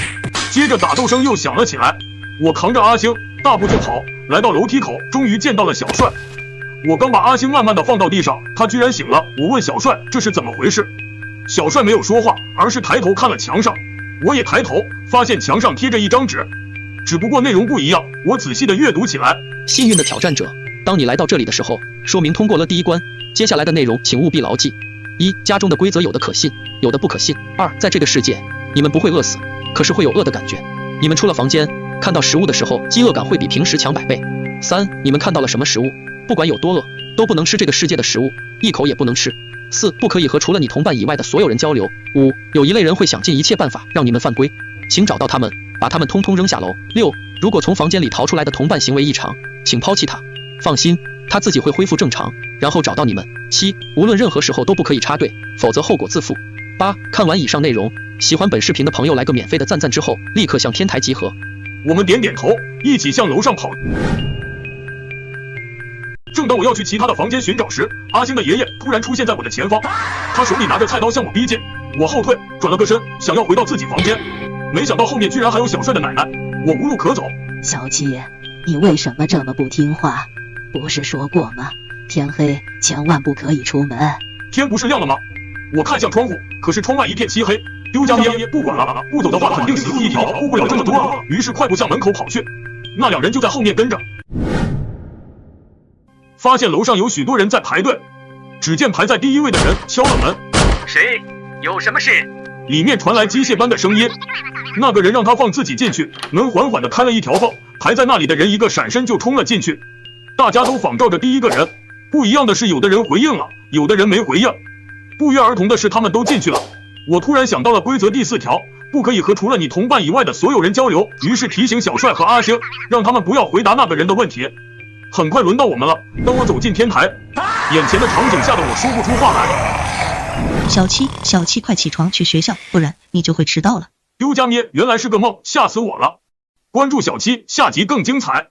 接着打斗声又响了起来。我扛着阿星大步就跑，来到楼梯口，终于见到了小帅。我刚把阿星慢慢的放到地上，他居然醒了。我问小帅这是怎么回事，小帅没有说话，而是抬头看了墙上。我也抬头，发现墙上贴着一张纸，只不过内容不一样。我仔细的阅读起来。幸运的挑战者，当你来到这里的时候，说明通过了第一关。接下来的内容请务必牢记：一、家中的规则有的可信，有的不可信；二、在这个世界，你们不会饿死，可是会有饿的感觉。你们出了房间，看到食物的时候，饥饿感会比平时强100倍。三、你们看到了什么食物，不管有多饿，都不能吃这个世界的食物，一口也不能吃。四、不可以和除了你同伴以外的所有人交流。五、有一类人会想尽一切办法让你们犯规，请找到他们，把他们通通扔下楼。六、如果从房间里逃出来的同伴行为异常，请抛弃他，放心，他自己会恢复正常，然后找到你们。七、无论任何时候都不可以插队，否则后果自负。八、看完以上内容，喜欢本视频的朋友来个免费的赞之后，立刻向天台集合。我们点点头，一起向楼上跑。正当我要去其他的房间寻找时，阿星的爷爷突然出现在我的前方，他手里拿着菜刀向我逼近。我后退，转了个身，想要回到自己房间，没想到后面居然还有小帅的奶奶，我无路可走。小七，你为什么这么不听话？不是说过吗？天黑千万不可以出门。天不是亮了吗？我看向窗户，可是窗外一片漆黑。丢家爹，不管了，不走的话肯定死路一条，顾不了这么多了。于是快步向门口跑去，那两人就在后面跟着。发现楼上有许多人在排队，只见排在第一位的人敲了门。谁？有什么事？里面传来机械般的声音。那个人让他放自己进去，门缓缓地开了一条缝，排在那里的人一个闪身就冲了进去。大家都仿照着第一个人，不一样的是有的人回应了，有的人没回应。不约而同的是他们都进去了。我突然想到了规则第4条，不可以和除了你同伴以外的所有人交流，于是提醒小帅和阿星，让他们不要回答那个人的问题。很快轮到我们了，当我走进天台，眼前的场景吓得我说不出话来。小七，快起床去学校，不然你就会迟到了。丢家咩，原来是个梦，吓死我了。关注小七，下集更精彩。